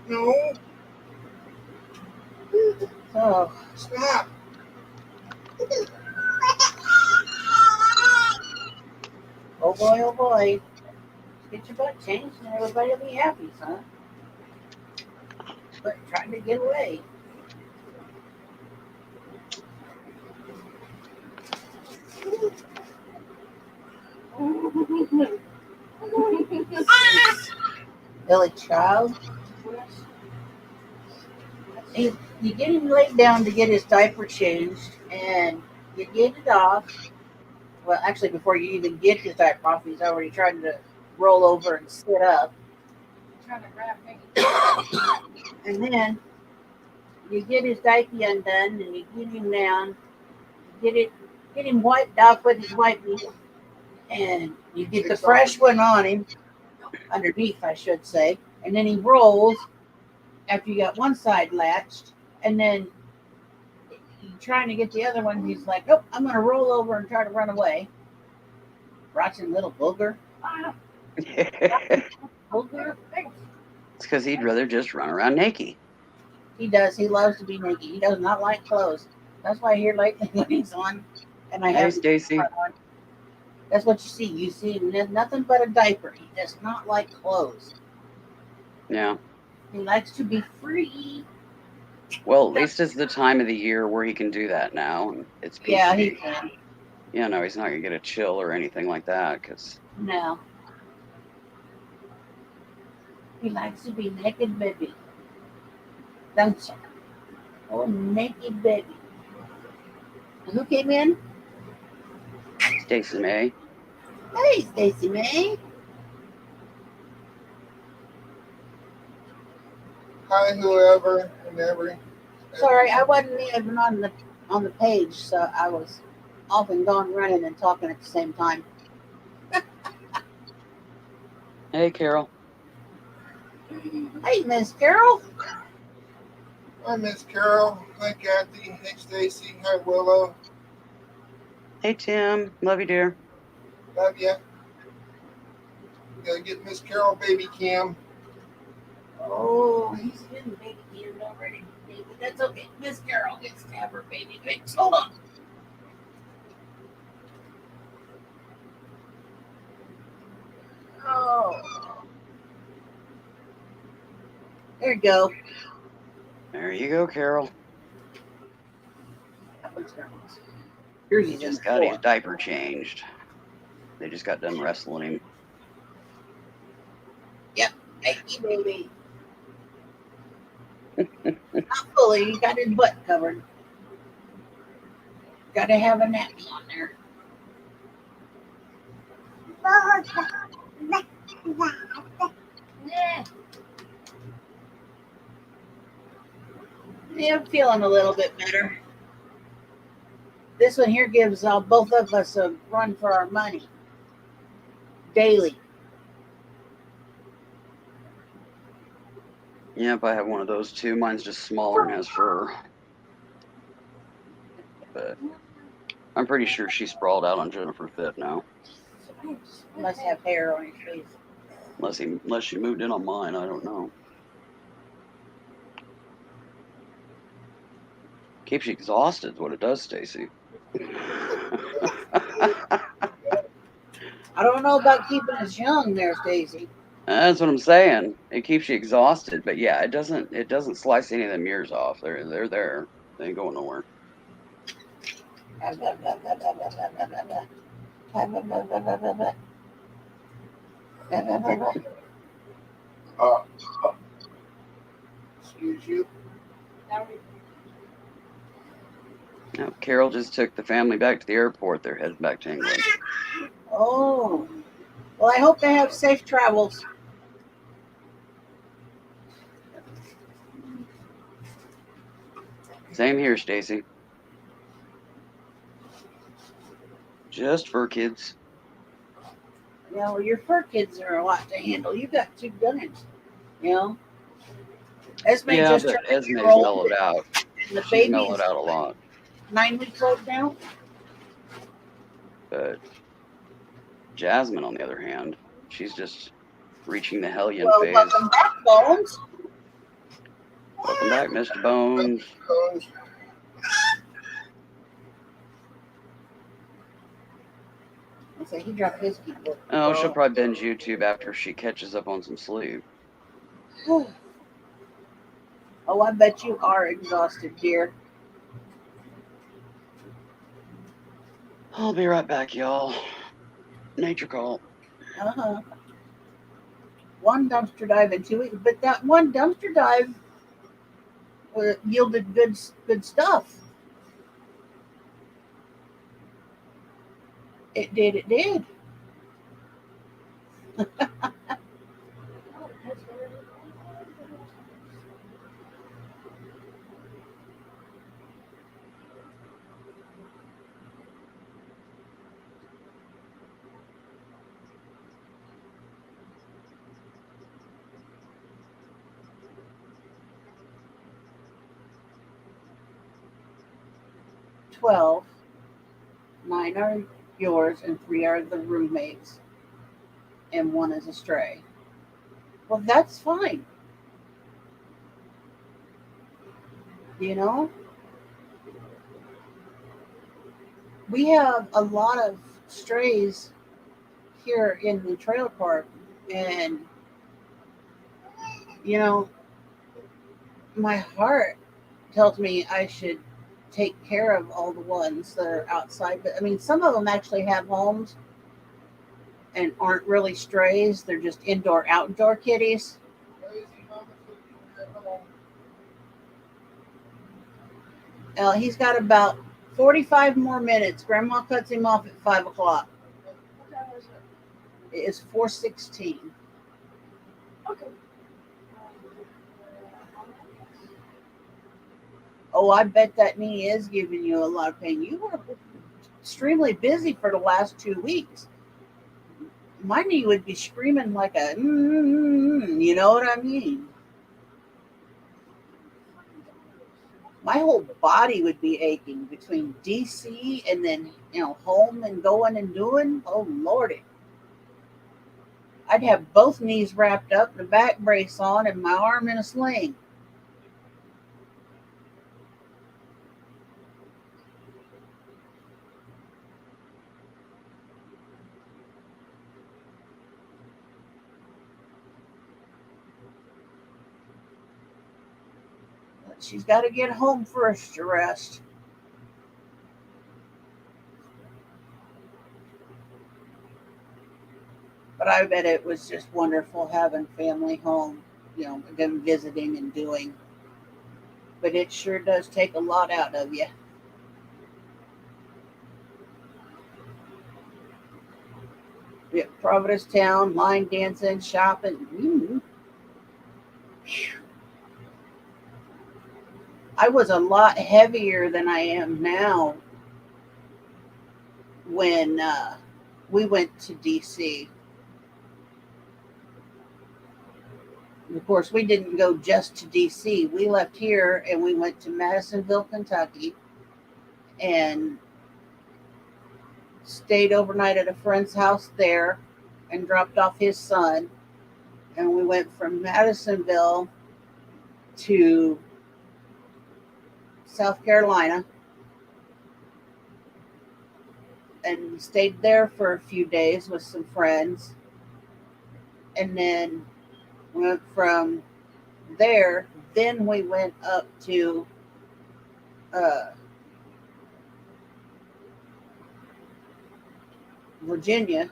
No. Oh, stop. Oh boy, oh boy. Get your butt changed and everybody will be happy, son. But trying to get away. Billy Child. You get him laid down to get his diaper changed, and you get it off. Well, actually, before you even get his diaper off, he's already trying to roll over and sit up. Trying to grab me. And then You get his diaper undone, and you get him down, get it, get him wiped off with his wipey, and you get the fresh one on him, underneath, I should say, and then he rolls after you got one side latched, and then you're trying to get the other one. He's like, "Nope, I'm gonna roll over and try to run away." Rotten little booger. It's Booger. because he'd rather just run around naked. He does. He loves to be naked. He does not like clothes. That's why here lately when he's on, and I Hey, have Stacy. on, that's what you see. You see him in nothing but a diaper. He does not like clothes. Yeah. He likes to be free. Well, at least it's the time of the year where he can do that now, and it's peachy. Yeah, he can. You know, he's not gonna get a chill or anything like that, because No. He likes to be naked baby. Don't you? Oh, naked baby. Who came in? Stacy May. Hey, Stacy May. Hi, whoever and every. Sorry, I wasn't even on the page, so I was off and gone running and talking at the same time. Hey, Carol. Hey, Miss Carol. Hi, Miss Carol. Hi, Kathy. Hey, Stacy. Hi, Willow. Hey, Tim. Love you, dear. Love ya. Gotta get Miss Carol baby cam. Oh, he's been baby cammed already. But that's okay. Miss Carol gets to have her baby fix. Hold on. Oh. There you go. There you go, Carol. Here's He just got his diaper changed. They just got done wrestling him. Yep. Thank you, baby. Not fully. He got his butt covered. Got to have a nappy on there. Yeah, I'm feeling a little bit better. This one here gives both of us a run for our money daily. Yep, I have one of those too. Mine's just smaller and has fur. But I'm pretty sure she's sprawled out on Jennifer Fit now. Must have hair on his face. Unless she moved in on mine, I don't know. Keeps you exhausted is what it does, Stacy. I don't know about keeping us young there, Stacy. That's what I'm saying. It keeps you exhausted, but yeah, it doesn't slice any of them ears off. They're there. They ain't going nowhere. Excuse you. Now, Carol just took the family back to the airport. They're headed back to England. Oh. Well, I hope they have safe travels. Same here, Stacy. Just fur kids. You know, your fur kids are a lot to handle. You got 2 guns. You know. Esme Yeah, just but turned a Esme's year old, mellowed out. and the She's baby mellowed is out a lot. 9 weeks old now. But Jasmine, on the other hand, she's just reaching the hellion Well, phase. welcome back, Bones. Welcome back, Mr. Bones. So he dropped his keyboard. Oh, she'll probably binge YouTube after she catches up on some sleep. Oh, I bet you are exhausted, dear. I'll be right back, y'all. Nature call. Uh-huh. One dumpster dive in 2 weeks, but that one dumpster dive yielded good stuff. It did. 12. 9 are yours, and 3 are the roommates, and 1 is a stray. Well, that's fine. You know, we have a lot of strays here in the trailer park, and you know, my heart tells me I should take care of all the ones that are outside. But I mean, some of them actually have homes and aren't really strays. They're just indoor, outdoor kitties. Lazy mama said you were at home. He's got about 45 more minutes. Grandma cuts him off at 5 o'clock. What time is it? It is 4:16. Okay. Oh, I bet that knee is giving you a lot of pain. You were extremely busy for the last 2 weeks. My knee would be screaming like a, you know what I mean? My whole body would be aching between DC and then, home and going and doing. Oh, Lordy. I'd have both knees wrapped up and a back brace on and my arm in a sling. But she's got to get home first to rest. But I bet it was just wonderful having family home, them visiting and doing. But it sure does take a lot out of you. Yeah, Providence Town, line dancing, shopping. I was a lot heavier than I am now when we went to DC. Of course, we didn't go just to DC. We left here and we went to Madisonville, Kentucky, and stayed overnight at a friend's house there and dropped off his son. And we went from Madisonville to South Carolina and stayed there for a few days with some friends. And then went from there, then we went up to Virginia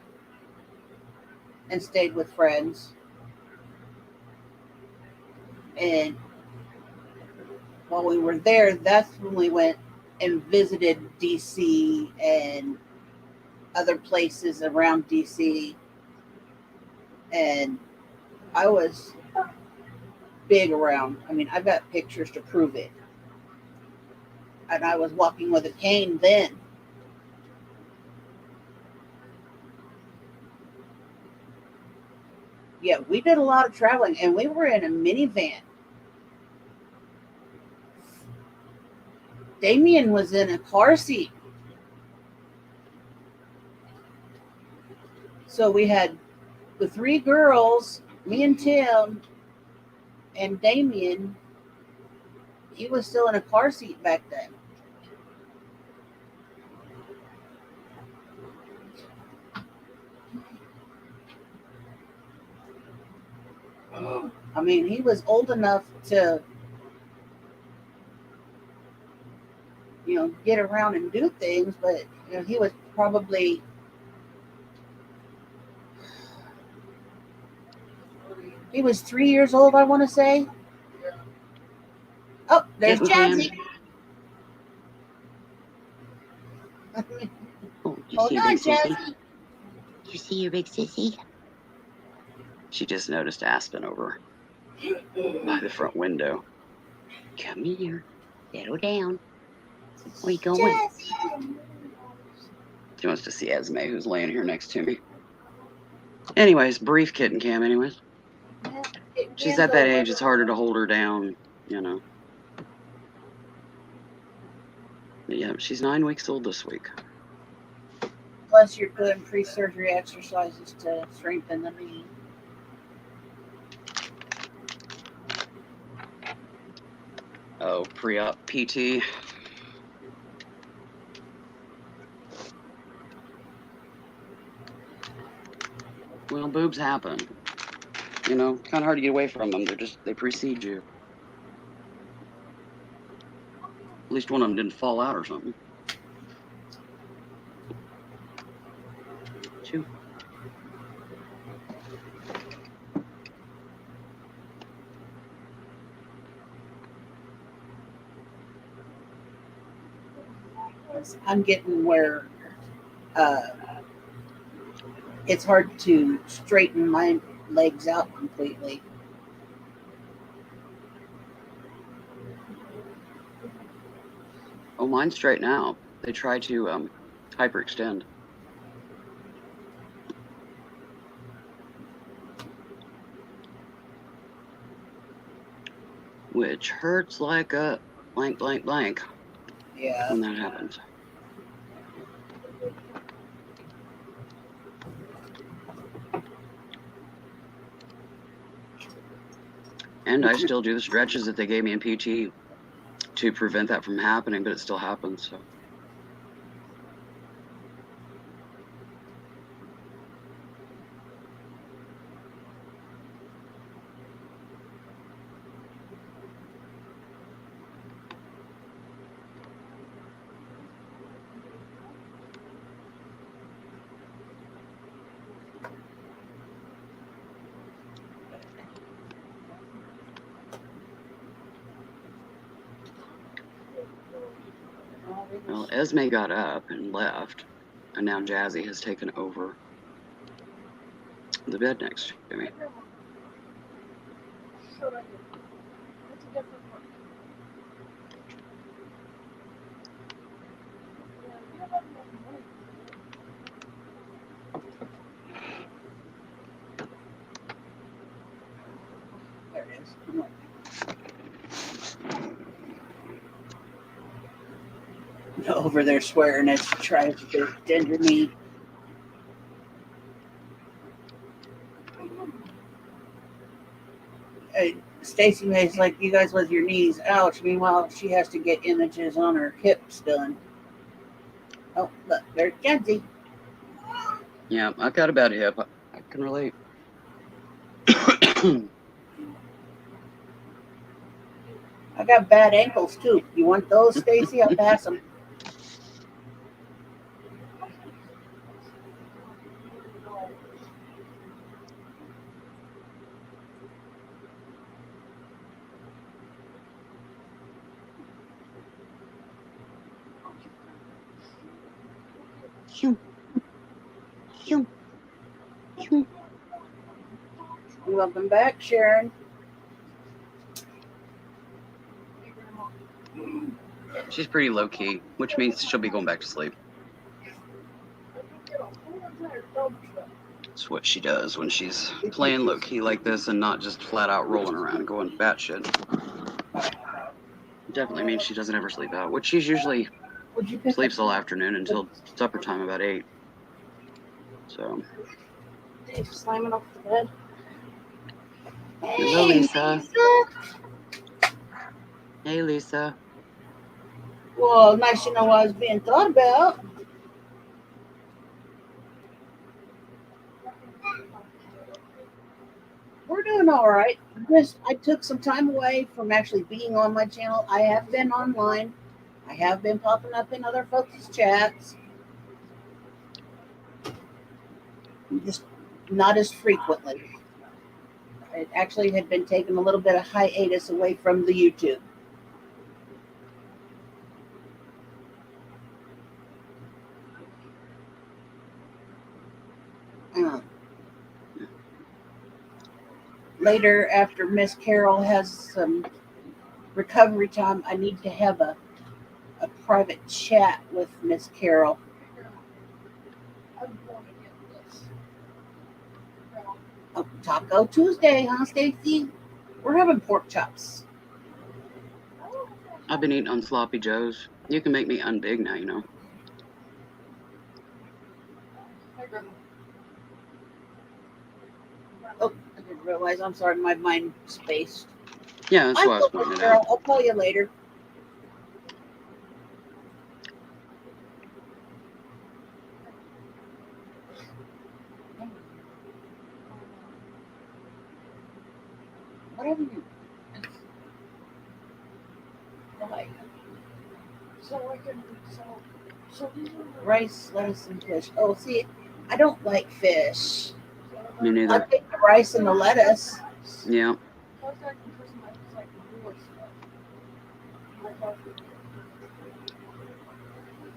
and stayed with friends. And while we were there, that's when we went and visited DC and other places around DC. And I was big around. I mean, I've got pictures to prove it. And I was walking with a cane then. Yeah, we did a lot of traveling, and we were in a minivan. Damien was in a car seat. So we had the 3 girls, me and Tim, and Damien. He was still in a car seat back then. I mean, he was old enough to, get around and do things, but he was probably he was 3 years old, I want to say. Yeah. Oh, there's Getting Jazzy. Oh, you Hold see your on, big sissy? Jazzy. You see your big sissy? She just noticed Aspen over by the front window. Come here. Settle down. Where you going? Jazzy. She wants to see Esme, who's laying here next to me. Anyways, brief kitten cam, anyways. She's at that age, it's harder to hold her down, Yeah, she's 9 weeks old this week. Plus, you're doing pre-surgery exercises to strengthen the knee. Oh, pre-op PT. Well, boobs happen. You know, kind of hard to get away from them. They precede you. At least one of them didn't fall out or something. Chew. I'm getting where it's hard to straighten my legs out completely. Oh, mine's straight now. They try to hyperextend. Which hurts like a blank, blank, blank Yeah. when that happens. And I still do the stretches that they gave me in PT to prevent that from happening, but it still happens. So. Well, Esme got up and left, and now Jazzy has taken over the bed next to me. There it is. Over there swearing as she tries to extend her knee. Stacy May's like, you guys with your knees, ouch. Meanwhile, she has to get images on her hips done. Oh, look, there's Jazzy. Yeah, I've got a bad hip. I can relate. I got bad ankles too. You want those, Stacy? I'll pass them. Welcome back, Sharon. She's pretty low key, which means she'll be going back to sleep. That's what she does when she's playing low key like this and not just flat out rolling around and going batshit. Definitely means she doesn't ever sleep out, which she's usually sleeps all afternoon until supper time about 8. So. Slamming off the bed. Hello, Lisa. Hey, Lisa. Well, nice to know I was being thought about. We're doing all right. I took some time away from actually being on my channel. I have been online. I have been popping up in other folks' chats. Just not as frequently. It actually had been taking a little bit of hiatus away from the YouTube. Later, after Miss Carol has some recovery time, I need to have a private chat with Miss Carol. Oh, Taco Tuesday, huh, Stacy? We're having pork chops. I've been eating on Sloppy Joe's You can make me unbig now, you know. Oh, I didn't realize. I'm sorry, my mind spaced. Yeah, that's I'm why I was over, pointing it girl. out. I'll call you later. Whatever you. Like rice, lettuce, and fish. Oh, see, I don't like fish. Me I neither. take the rice and the lettuce. Yeah.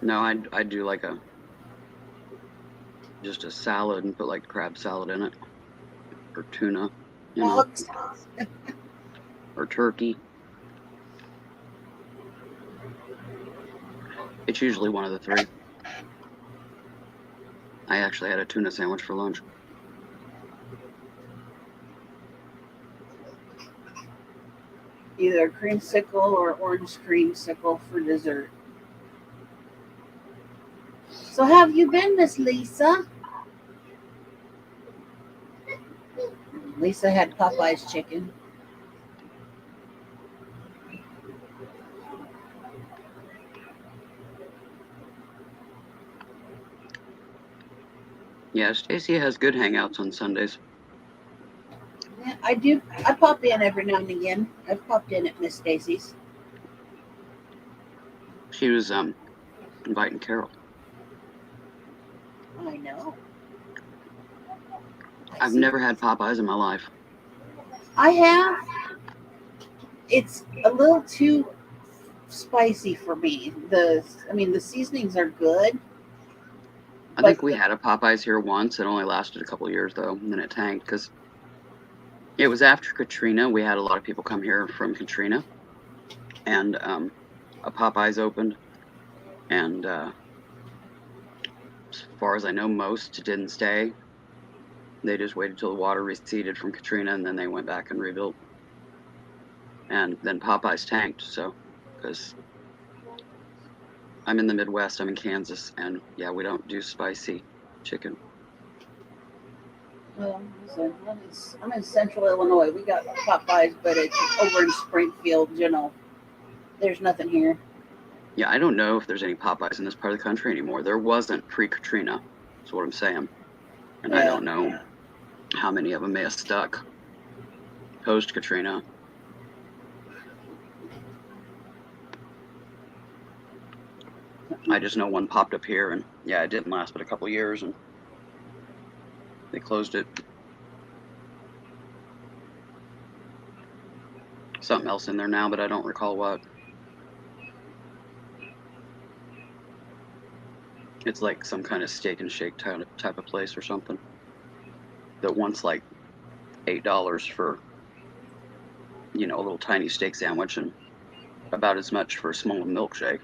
No, I'd do like just a salad and put like crab salad in it, or tuna, you know, Dogs. or turkey. It's usually one of the three. I actually had a tuna sandwich for lunch. Either creamsicle or orange creamsicle for dessert. So, how have you been, Miss Lisa? Lisa had Popeye's chicken. Yeah, Stacy has good hangouts on Sundays. Yeah, I do. I pop in every now and again. I've popped in at Miss Stacy's. She was inviting Carol. I know. I've never had Popeyes in my life. I have. It's a little too spicy for me. The seasonings are good. I think we had a Popeyes here once. It only lasted a couple of years though, and then it tanked because it was after Katrina. We had a lot of people come here from Katrina, and a Popeyes opened, and as far as I know, most didn't stay. They just waited till the water receded from Katrina, and then they went back and rebuilt. And then Popeyes tanked, so because I'm in the Midwest, I'm in Kansas, and yeah, we don't do spicy chicken. Well, I'm in Central Illinois. We got Popeyes, but it's over in Springfield. There's nothing here. Yeah, I don't know if there's any Popeyes in this part of the country anymore. There wasn't pre-Katrina. That's what I'm saying. And I don't know how many of them may have stuck post-Katrina. I just know one popped up here, and yeah, it didn't last but a couple years, and they closed it. Something else in there now, but I don't recall what. It's like some kind of steak and shake type of place or something that wants like $8 for, a little tiny steak sandwich and about as much for a small milkshake.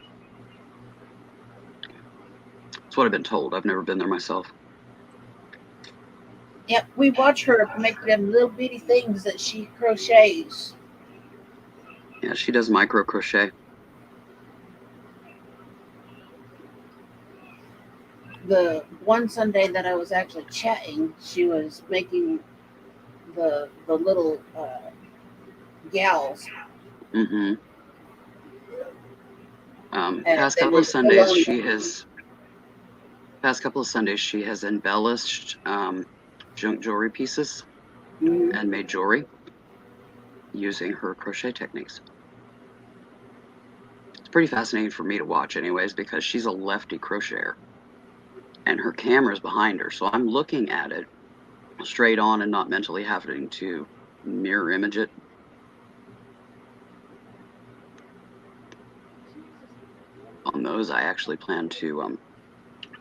That's what I've been told. I've never been there myself. Yep, we watch her make them little bitty things that she crochets. Yeah, she does micro crochet. The one Sunday that I was actually chatting, she was making the little gals. Mm-hmm. And Past they couple were of Sundays, bologna. she has embellished junk jewelry pieces Mhm. and made jewelry using her crochet techniques. It's pretty fascinating for me to watch, anyways, because she's a lefty crocheter, and her camera's behind her, so I'm looking at it straight on and not mentally having to mirror image it. On those, I actually plan to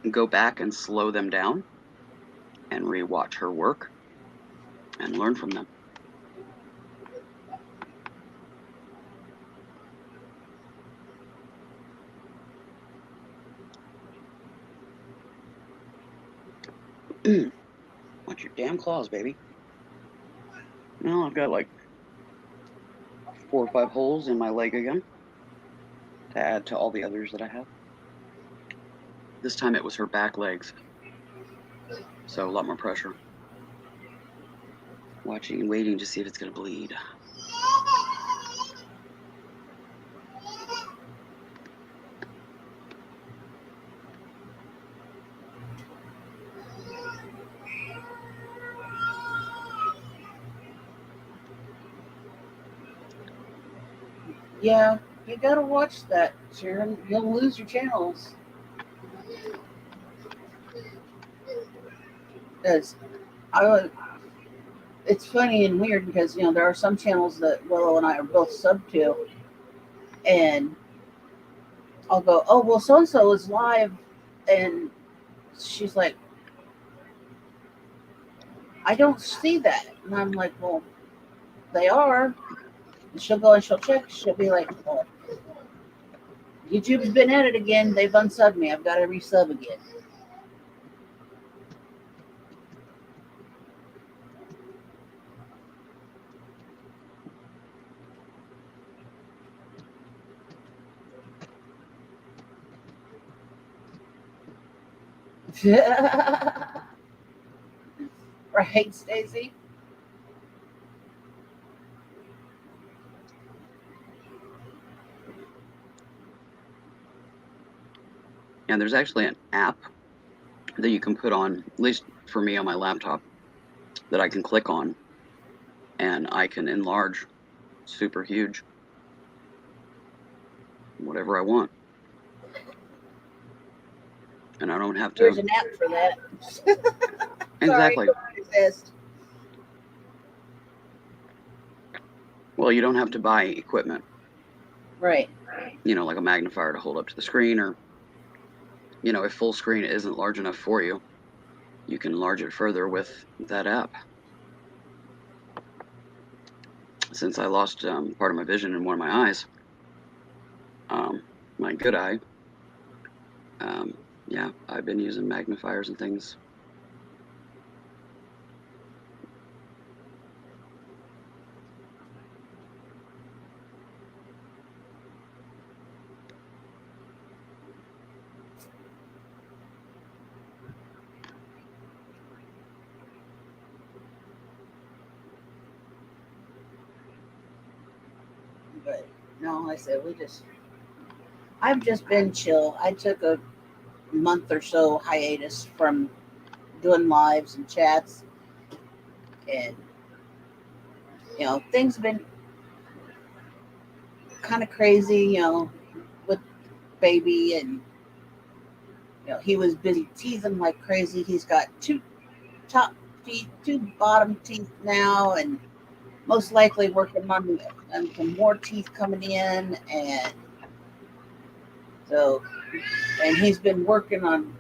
go back and slow them down and rewatch her work and learn from them. Watch your damn claws, baby. Now I've got like 4 or 5 holes in my leg again. to add to all the others that I have. This time it was her back legs, so a lot more pressure. Watching and waiting to see if it's going to bleed. Yeah, you gotta watch that, Sharon. You'll lose your channels. Because it's funny and weird because there are some channels that Willow and I are both sub to, and I'll go, oh well, so and so is live, and she's like, I don't see that, and I'm like, well, they are. And she'll go and she'll check. She'll be like, well, YouTube's been at it again. They've unsubbed me. I've got to resub again. Right, Stacy? And there's actually an app that you can put on, at least for me on my laptop, that I can click on and I can enlarge super huge whatever I want. And I don't have to. There's an app for that. Exactly. Sorry, it exists. Well, you don't have to buy equipment, Right. like a magnifier to hold up to the screen, or, if full screen isn't large enough for you, you can enlarge it further with that app. Since I lost part of my vision in one of my eyes, my good eye, yeah, I've been using magnifiers and things. But no, I said I've just been chill. I took a month or so hiatus from doing lives and chats, and things have been kind of crazy, with baby, and he was busy teething like crazy. He's got 2 top teeth, 2 bottom teeth now, and most likely working on some more teeth coming in, and so, and he's been working on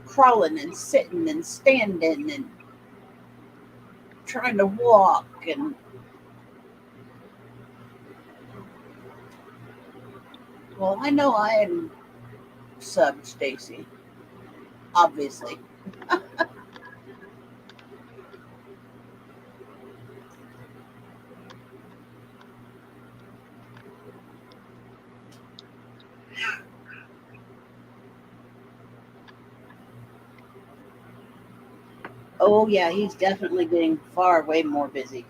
crawling and sitting and standing and trying to walk, and well, I know I am sub Stacy, obviously. Oh yeah, he's definitely getting far way more busy.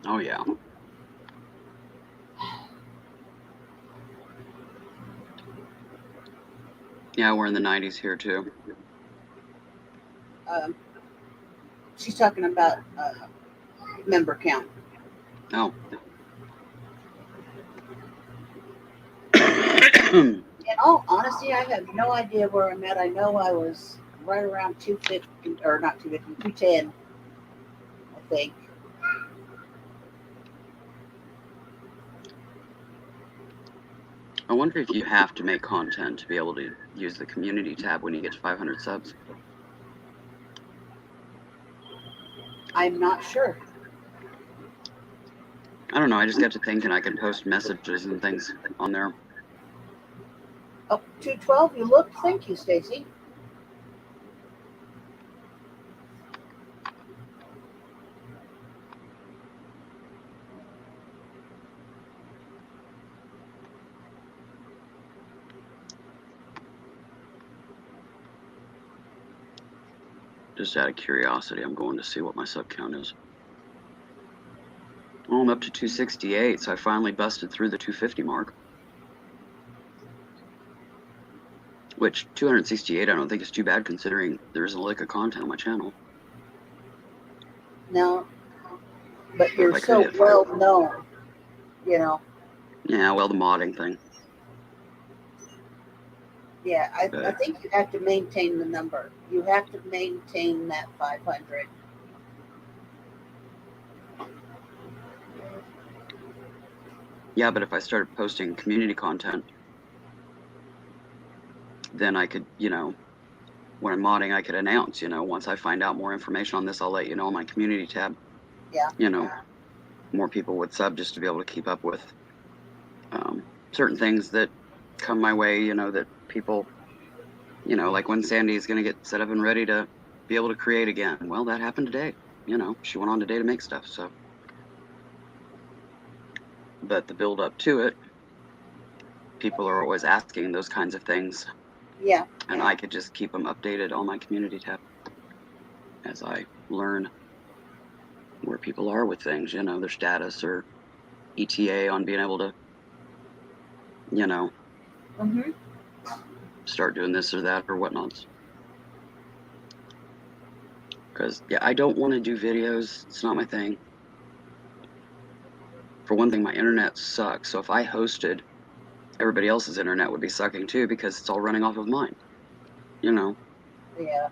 Oh, yeah. Yeah, we're in the 90s here, too. She's talking about member count. Oh. In all honesty, I have no idea where I'm at. I know I was right around 250, or not 250, 210, I think. I wonder if you have to make content to be able to use the community tab when you get to 500 subs. I'm not sure. I don't know, I just got to thinking I can post messages and things on there. Oh, 212, you look? Thank you, Stacy. Just out of curiosity, I'm going to see what my sub count is. Oh, I'm up to 268, so I finally busted through the 250 mark. Which, 268 I don't think is too bad considering there isn't a lick of content on my channel. No, but But you're if I could so hit well known, you know. Yeah, well, the modding thing. Yeah, I But think you have to maintain the number. You have to maintain that 500. yeah, but if I started posting community content, then I could, when I'm modding, I could announce, once I find out more information on this, I'll let you know on my community tab. Yeah. More people would sub just to be able to keep up with certain things that come my way, that people, like when Sandy's going to get set up and ready to be able to create again. Well, that happened today. She went on today to make stuff, so. But the build up to it, people are always asking those kinds of things. Yeah. And I could just keep them updated on my community tab as I learn where people are with things, their status or ETA on being able to, Mm-hmm. start doing this or that or whatnots. Because, yeah, I don't want to do videos. It's not my thing. For one thing, my internet sucks. So if I hosted, everybody else's internet would be sucking too because it's all running off of mine. Yeah.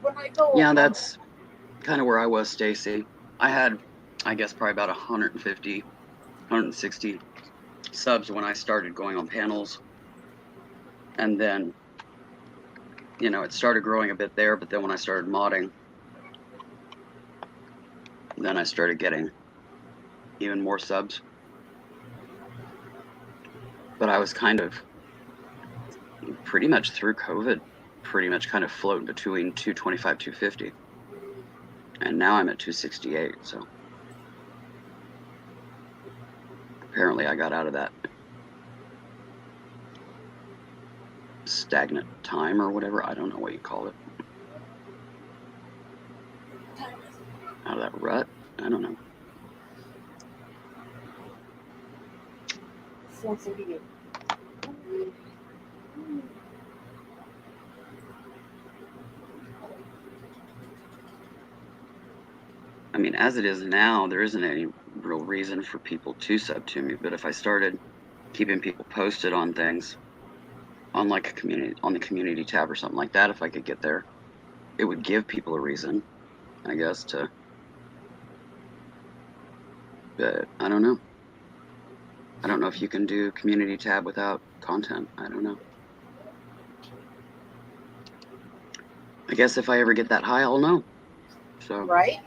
When I go Yeah, that's kind of where I was, Stacy. I had, I guess, probably about 150, 160 subs when I started going on panels. And then, it started growing a bit there. But then when I started modding, then I started getting even more subs. But I was kind of pretty much through COVID, pretty much kind of floating between 225, 250. And now I'm at 268, so apparently I got out of that stagnant time or whatever. I don't know what you call it. Out of that rut? I don't know. I mean, as it is now, there isn't any real reason for people to sub to me. But if I started keeping people posted on things, on like on the community tab or something like that, if I could get there, it would give people a reason, I guess, to. But I don't know. I don't know if you can do community tab without content. I don't know. I guess if I ever get that high, I'll know. So. Right.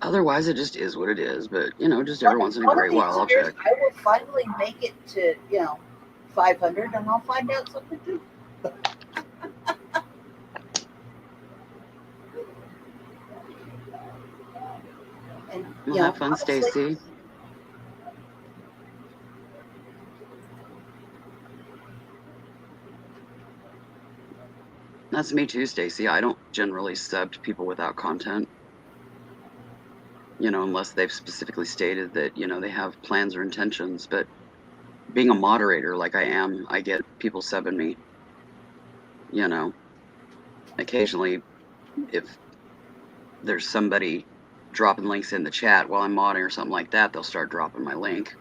Otherwise, it just is what it is. But just every once in a One of great these while, I'll years, check. I will finally make it to 500, and I'll find out something too. And Well, have fun, honestly, Stacy. That's me too, Stacy. I don't generally sub to people without content. Unless they've specifically stated that, they have plans or intentions. But being a moderator like I am, I get people subbing me. Occasionally, if there's somebody dropping links in the chat while I'm modding or something like that, they'll start dropping my link.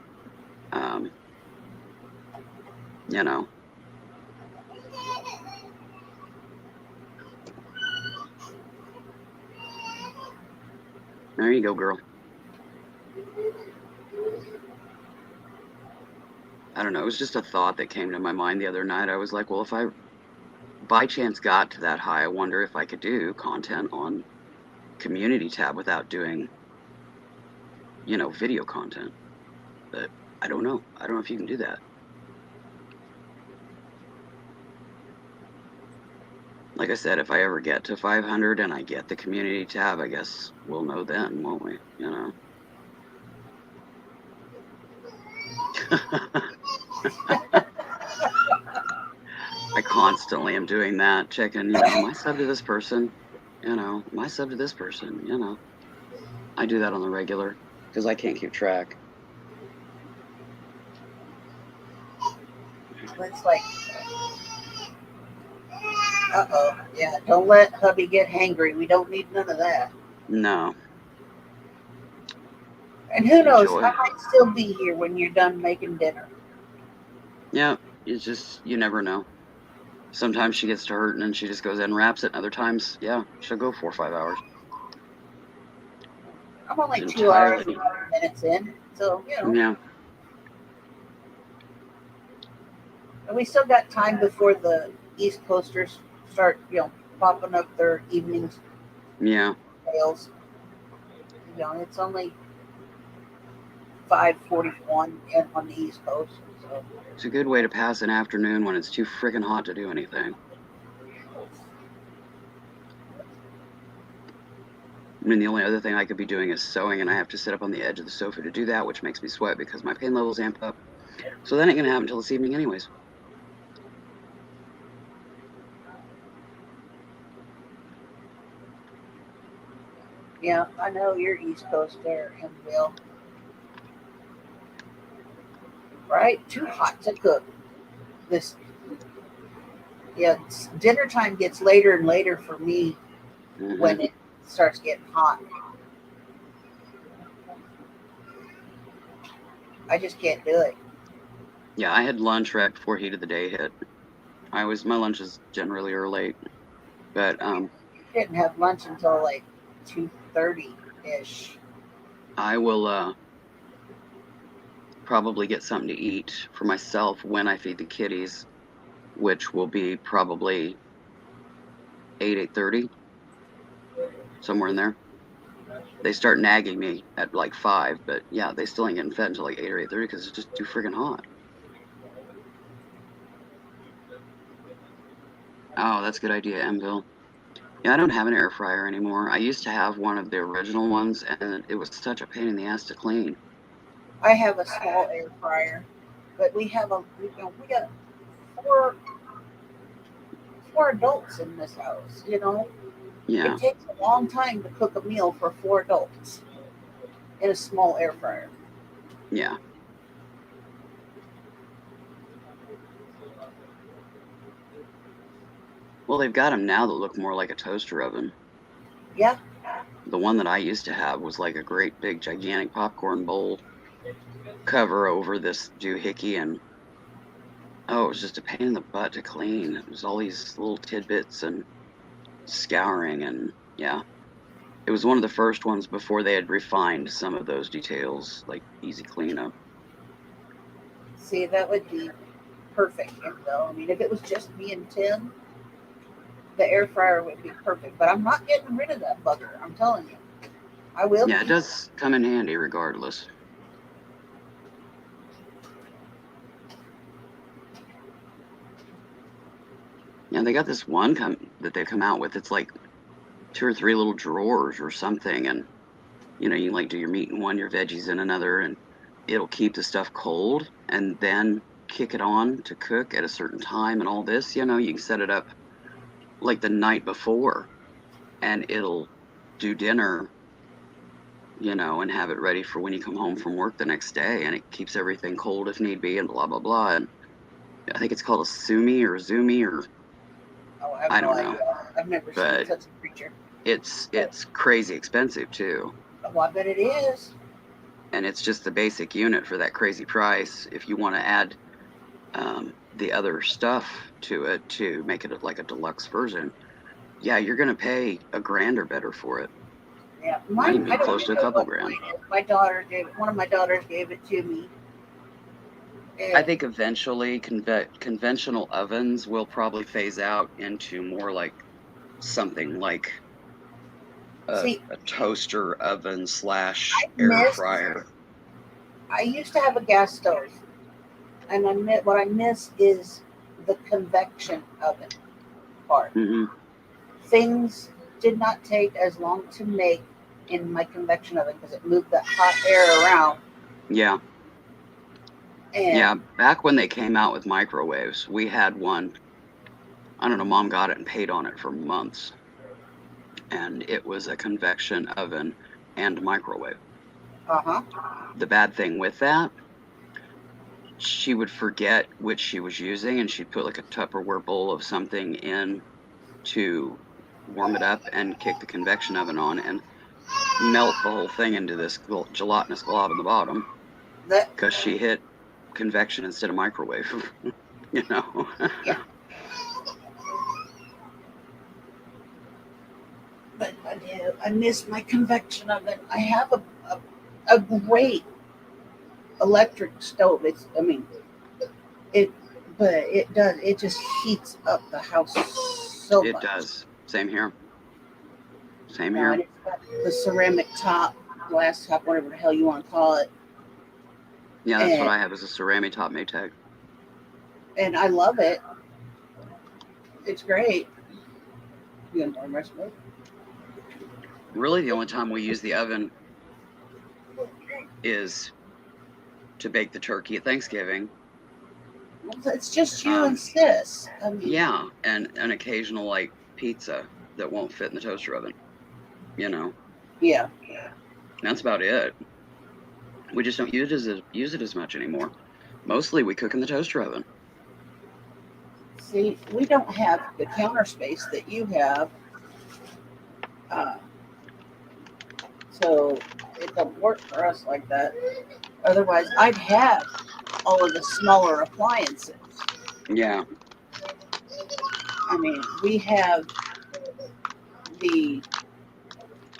There you go, girl. I don't know. It was just a thought that came to my mind the other night. I was like, well, if I by chance got to that high, I wonder if I could do content on community tab without doing, video content. But I don't know. I don't know if you can do that. Like I said, if I ever get to 500 and I get the community tab, I guess we'll know then, won't we? You know. I constantly am doing that, checking, my sub to this person, my sub to this person. I do that on the regular because I can't keep track. It's like, yeah, don't let hubby get hangry. We don't need none of that. No. And who knows, Enjoy. I might still be here when you're done making dinner. Yeah, it's just, you never know. Sometimes she gets to hurting and she just goes in and wraps it. And other times, yeah, she'll go 4 or 5 hours. I'm only It's 2 hours entirely. and 30 minutes in, so, Yeah. And we still got time before the East Coasters start, popping up their evenings Yeah. sales. It's only 5:41 on the East Coast. So It's a good way to pass an afternoon when it's too freaking hot to do anything. I mean, the only other thing I could be doing is sewing, and I have to sit up on the edge of the sofa to do that, which makes me sweat because my pain levels amp up. So that ain't gonna happen until this evening anyways. yeah, I know you're East Coast there, and Bill. Right? Too hot to cook. This, dinner time gets later and later for me when it starts getting hot. I just can't do it. Yeah, I had lunch right before heat of the day hit. My lunch is generally or late, but Didn't have lunch until like 2:30 ish. I will probably get something to eat for myself when I feed the kitties, which will be probably 8:30, somewhere in there. They start nagging me at like 5, but yeah, they still ain't getting fed until like 8 or 8:30 because it's just too friggin' hot. Oh, that's a good idea, Emville. Yeah, I don't have an air fryer anymore. I used to have one of the original ones, and it was such a pain in the ass to clean. I have a small air fryer, but we got four adults in this house. Yeah, It takes a long time to cook a meal for 4 adults in a small air fryer. yeah. Well, they've got them now that look more like a toaster oven. Yeah. The one that I used to have was like a great big gigantic popcorn bowl cover over this doohickey, and it was just a pain in the butt to clean. It was all these little tidbits and scouring, and yeah. It was one of the first ones before they had refined some of those details, like easy cleanup. See, that would be perfect, though. I mean, if it was just me and Tim, the air fryer would be perfect. But I'm not getting rid of that bugger. I'm telling you. I will. Yeah, it does come in handy regardless. Yeah, they got this one that they come out with. It's like 2 or 3 little drawers or something, and you like do your meat in one, your veggies in another, and it'll keep the stuff cold and then kick it on to cook at a certain time and all this. You can set it up like the night before, and it'll do dinner, and have it ready for when you come home from work the next day, and it keeps everything cold if need be, and blah blah blah. And I think it's called a Sumi or Zumi or I don't know. I've never seen But such a creature. it's crazy expensive too. Oh, I bet it is. And it's just the basic unit for that crazy price. If you want to add the other stuff to it to make it like a deluxe version, yeah, you're gonna pay $1,000 or better for it. Yeah, Might even mine. be close to a couple grand. One of my daughters gave it to me. I think eventually conventional ovens will probably phase out into more like something like a toaster oven / air fryer. I used to have a gas stove, and what I miss is the convection oven part. Mm-hmm. things did not take as long to make in my convection oven because it moved that hot air around. Yeah. And Yeah. Back when they came out with microwaves, we had one. I don't know, Mom got it and paid on it for months. And it was a convection oven and microwave. uh-huh. The bad thing with that, she would forget which she was using, and she'd put like a Tupperware bowl of something in to warm it up and kick the convection oven on and melt the whole thing into this gelatinous glob in the bottom That because she hit convection instead of microwave. You know. yeah. But I miss my convection oven. I have a great electric stove. It just heats up the house so It much. does. Same here. Same You know, here. and it's got the ceramic top, glass top, whatever the hell you want to call it. Yeah, that's what and- I have is a ceramic top Maytag. And I love it. It's great. You gonna warm recipe? Really, the only time we use the oven is to bake the turkey at Thanksgiving. It's just you and sis. I mean, Yeah, and an occasional like pizza that won't fit in the toaster oven. You know, yeah. that's about it. We just don't use it as much anymore. Mostly, we cook in the toaster oven. See, we don't have the counter space that you have. So it don't work for us like that. Otherwise, I'd have all of the smaller appliances. Yeah. I mean, we have the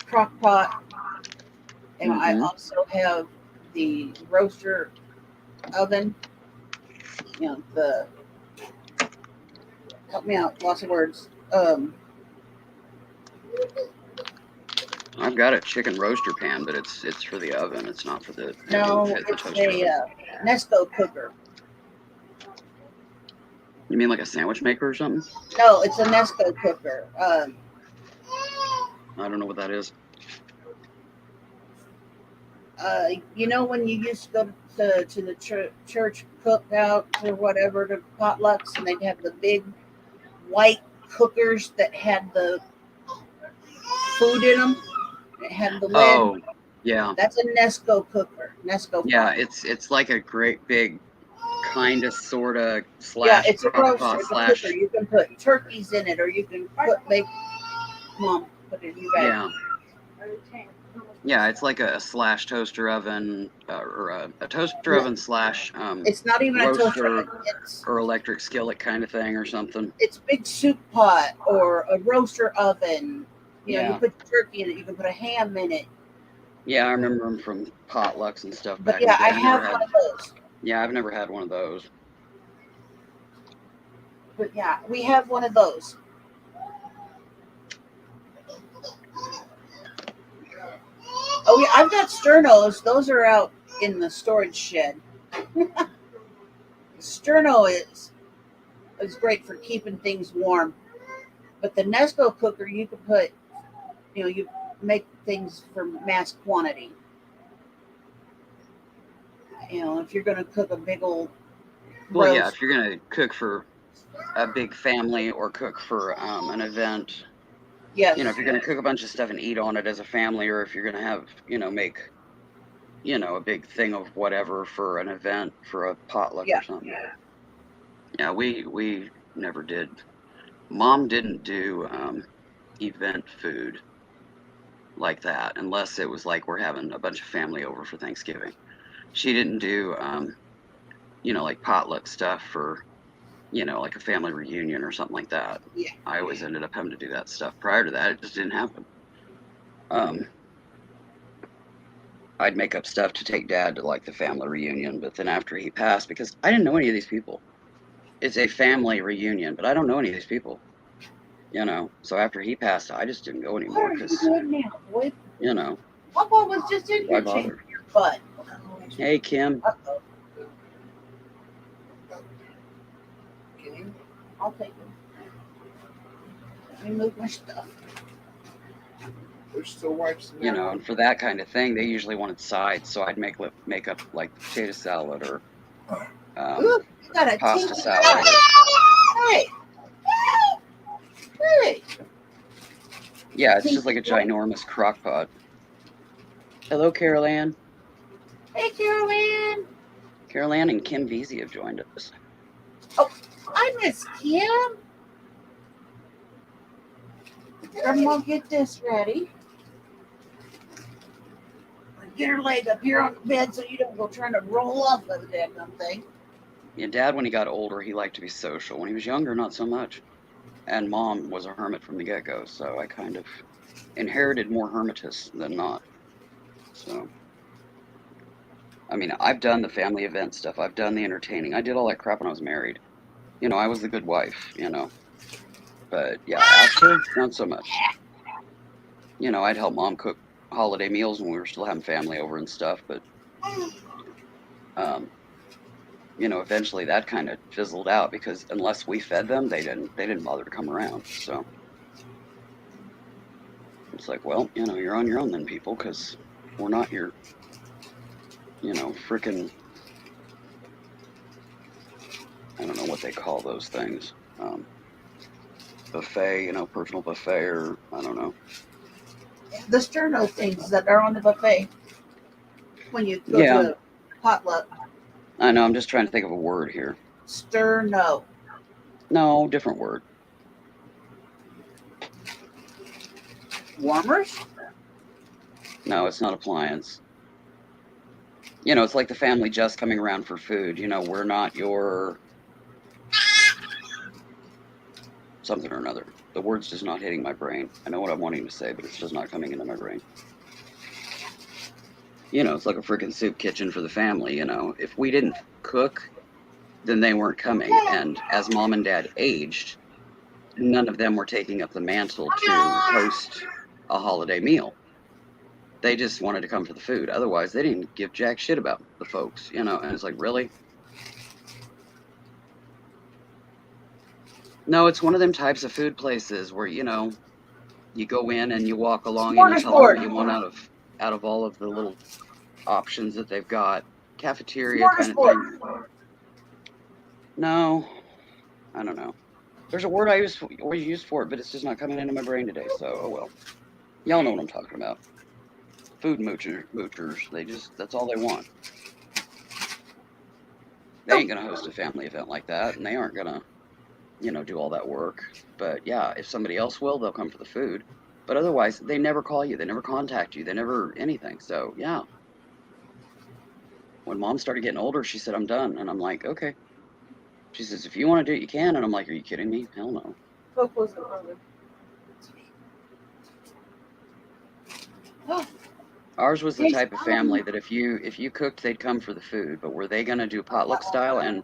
crock pot, and I Mhm. also have the roaster oven. You know, the help me out, lots of words. I've got a chicken roaster pan, but it's for the oven. It's not for the. It No, wouldn't fit the it's toaster a oven. Nesco cooker. You mean like a sandwich maker or something? No, it's a Nesco cooker. I don't know what that is. You know when you used to go to the church cookouts or whatever, the potlucks, and they'd have the big white cookers that had the food in them. It had the lid. Oh, yeah. That's a Nesco cooker. Nesco Yeah, pot. it's like a great big kind of sort of Yeah, slash it's a crock roaster. pot It's a slash. cooker. You can put turkeys in it, or you can put Mom, put it in you guys. Yeah, it's like a slash toaster oven or a toaster oven slash It's not even a toaster roaster oven. or electric skillet kind of thing or something. It's a big soup pot or a roaster oven. You know, Yeah. you put turkey in it. You can put a ham in it. Yeah, I remember them from potlucks and stuff But back yeah, in the I day. have one of those. Yeah, I've never had one of those. But yeah, we have one of those. Oh yeah, I've got sternos. Those are out in the storage shed. Sterno is great for keeping things warm. But the Nesco cooker, you can put, you make things for mass quantity. If you're going to cook a big old Well, yeah, roast, if you're gonna cook for a big family or cook for an event, yes, if you're gonna cook a bunch of stuff and eat on it as a family, or if you're gonna have, make, a big thing of whatever for an event, for a potluck Yeah. or something. Yeah, we never did. Mom didn't do event food like that unless it was like we're having a bunch of family over for Thanksgiving. She didn't do like potluck stuff for like a family reunion or something like that. Yeah. I always ended up having to do that stuff. Prior to that, it just didn't happen. I'd make up stuff to take Dad to like the family reunion, but then after he passed, because I didn't know any of these people. It's a family reunion, but I don't know any of these people. So after he passed, I just didn't go What anymore are you because, doing now, boy? Papa was just in why here bother? changing your butt. Hey, Kim. Uh-oh. Can you? I'll take it. Let me move my stuff. There's still wipes in You there. know, and for that kind of thing, they usually wanted sides, so I'd make up like potato salad or Ooh, you got a pasta tinky salad. eye. Hey. Hey. Yeah, it's just like a ginormous crock pot. Hello, Carol Ann. Hey, Carol Ann. Carol Ann and Kim Veazey have joined us. I miss Kim. I'm gonna get this ready. Get her leg up here on the bed so you don't go trying to roll off of the damn thing. Yeah, Dad, when he got older, he liked to be social. When he was younger, not so much. And Mom was a hermit from the get-go, so I kind of inherited more hermitus than not. So, I mean, I've done the family event stuff. I've done the entertaining. I did all that crap when I was married. You know, I was the good wife, you know. But yeah, after, not so much. You know, I'd help Mom cook holiday meals when we were still having family over and stuff, but you know, eventually that kind of fizzled out because unless we fed them, they didn't bother to come around. So it's like, well, you know, you're on your own then, people, because we're not your, you know, frickin', I don't know what they call those things, buffet, you know, personal buffet, or I don't know. The sterno things that are on the buffet when you go Yeah. to a potluck. I know. I'm just trying to think of a word here. Sterno. No, different word. Warmers? No, it's not appliance. You know, it's like the family just coming around for food. You know, we're not your something or another. The word's just not hitting my brain. I know what I'm wanting to say, but it's just not coming into my brain. You know, it's like a freaking soup kitchen for the family. You know, if we didn't cook, then they weren't coming. And as Mom and Dad aged, none of them were taking up the mantle to host a holiday meal. They just wanted to come for the food. Otherwise, they didn't give jack shit about the folks, you know. And it's like, really? No, it's one of them types of food places where, you know, you go in and you walk along and you tell them what you want out of all of the little options that they've got. Cafeteria kind of thing. No, I don't know. There's a word I always use for it, but it's just not coming into my brain today. So, oh well. Y'all know what I'm talking about. Food moochers. That's all they want. They ain't gonna host a family event like that, and they aren't gonna, you know, do all that work. But yeah, if somebody else will, they'll come for the food. But otherwise, they never call you. They never contact you. They never anything. So yeah. When Mom started getting older, she said, "I'm done," and I'm like, "Okay." She says, "If you want to do it, you can," and I'm like, "Are you kidding me? Hell no." Coke was the brother. Oh, Ours was the type of family that if you cooked, they'd come for the food. But were they gonna do potluck style and,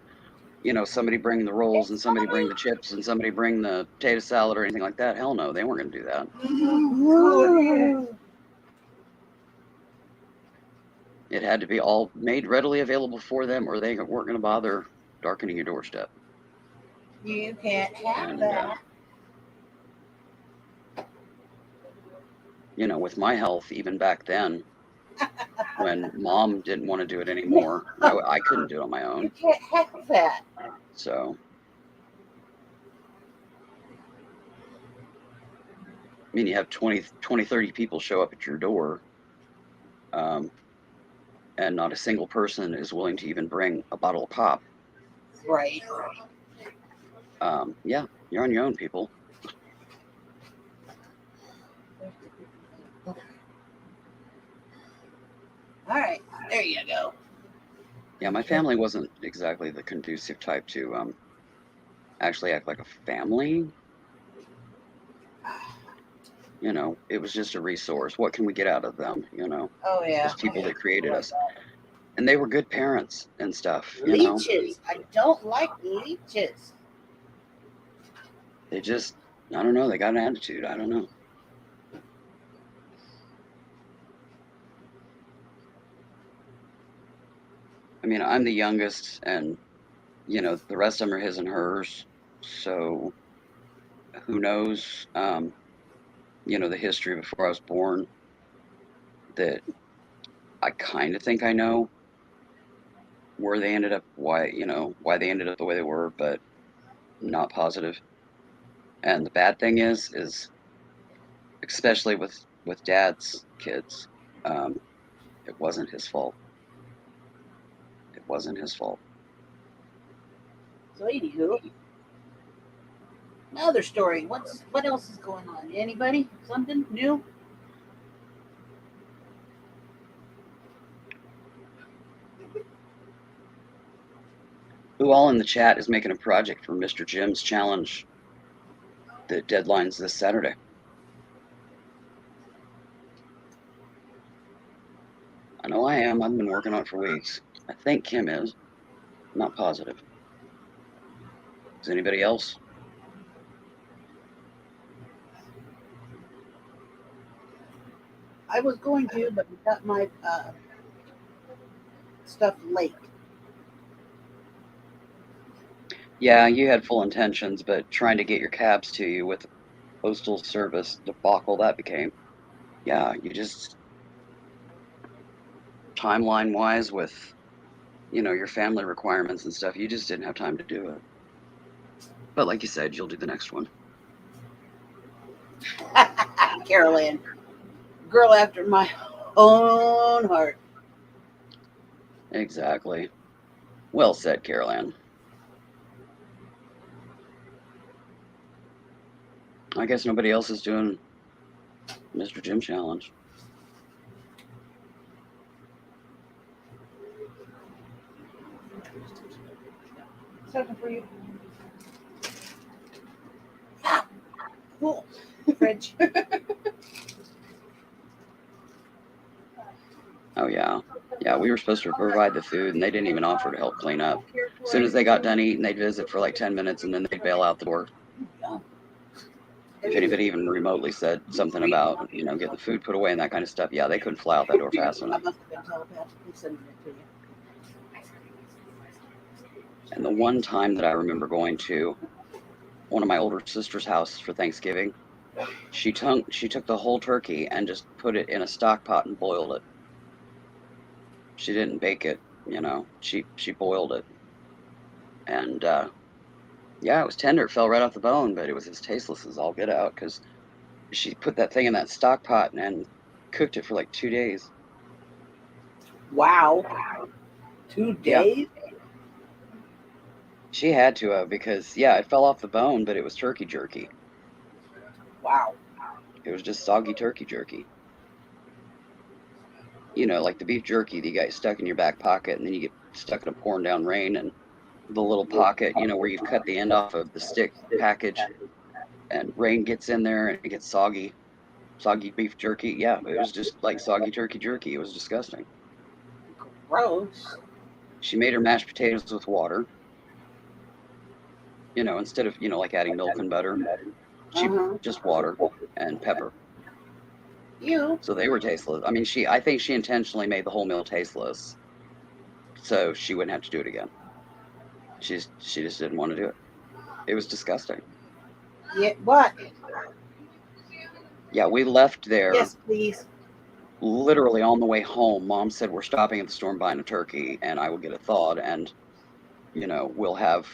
you know, somebody bring the rolls and somebody bring the chips and somebody bring the potato salad or anything like that? Hell no, they weren't gonna do that. It had to be all made readily available for them, or they weren't gonna bother darkening your doorstep. you can't have And that. you know, with my health, even back then, when Mom didn't want to do it anymore, I couldn't do it on my You own. can't have that. So, I mean, you have 20, 30 people show up at your door, and not a single person is willing to even bring a bottle of pop. Right. Yeah, you're on your own, people. All right. There you go. Yeah, my family wasn't exactly the conducive type to actually act like a family. You know, it was just a resource. What can we get out of them? You know, Oh yeah. those people that created us, and they were good parents and stuff. You know, Leeches. I don't like leeches. they just, I don't know, they got an attitude. I don't know. I mean, I'm the youngest, and you know, the rest of them are his and hers. So, who knows, the history before I was born, that I kind of think I know where they ended up, why they ended up the way they were, but not positive. And the bad thing is especially with Dad's kids, it wasn't his fault. It wasn't his fault. So anywho, another story. What else is going on? Anybody? Something new? Who all in the chat is making a project for Mr. Jim's challenge? The deadline's this Saturday. I know I am. I've been working on it for weeks. I think Kim is. I'm not positive. Is anybody else? I was going to, but we got my stuff late. Yeah, you had full intentions, but trying to get your cabs to you with the postal service debacle that became. Yeah, you just timeline wise with your family requirements and stuff, you just didn't have time to do it. But like you said, you'll do the next one. Carol Ann, girl after my own heart. Exactly. Well said, Carol Ann. I guess nobody else is doing Mr. Jim challenge. Something for you. Ah, cool. Fridge. Oh yeah. Yeah, we were supposed to provide the food and they didn't even offer to help clean up. As soon as they got done eating, they'd visit for like 10 minutes and then they'd bail out the door. If anybody even remotely said something about, getting the food put away and that kind of stuff, yeah, they couldn't fly out that door fast I enough. must have been telepathically sending it to you. And the one time that I remember going to one of my older sister's house for Thanksgiving, she took the whole turkey and just put it in a stock pot and boiled it. She didn't bake it, she boiled it. And yeah, it was tender. It fell right off the bone, but it was as tasteless as all get out because she put that thing in that stock pot and cooked it for like 2 days. Wow. 2 days? Yeah. She had to have because, yeah, it fell off the bone, but it was turkey jerky. Wow. It was just soggy turkey jerky. Like the beef jerky that you got stuck in your back pocket and then you get stuck in a pouring down rain and the little pocket, where you've cut the end off of the stick package and rain gets in there and it gets soggy beef jerky. Yeah, it was just like soggy turkey jerky. It was disgusting. Gross. She made her mashed potatoes with water. Instead of, like adding milk and butter, she just water and pepper. You. So they were tasteless. I mean, I think she intentionally made the whole meal tasteless so she wouldn't have to do it again. She just didn't want to do it. It was disgusting. Yeah, what? Yeah, we left there. Yes, please. Literally on the way home, Mom said, we're stopping at the store and buying a turkey and I will get it thawed and, we'll have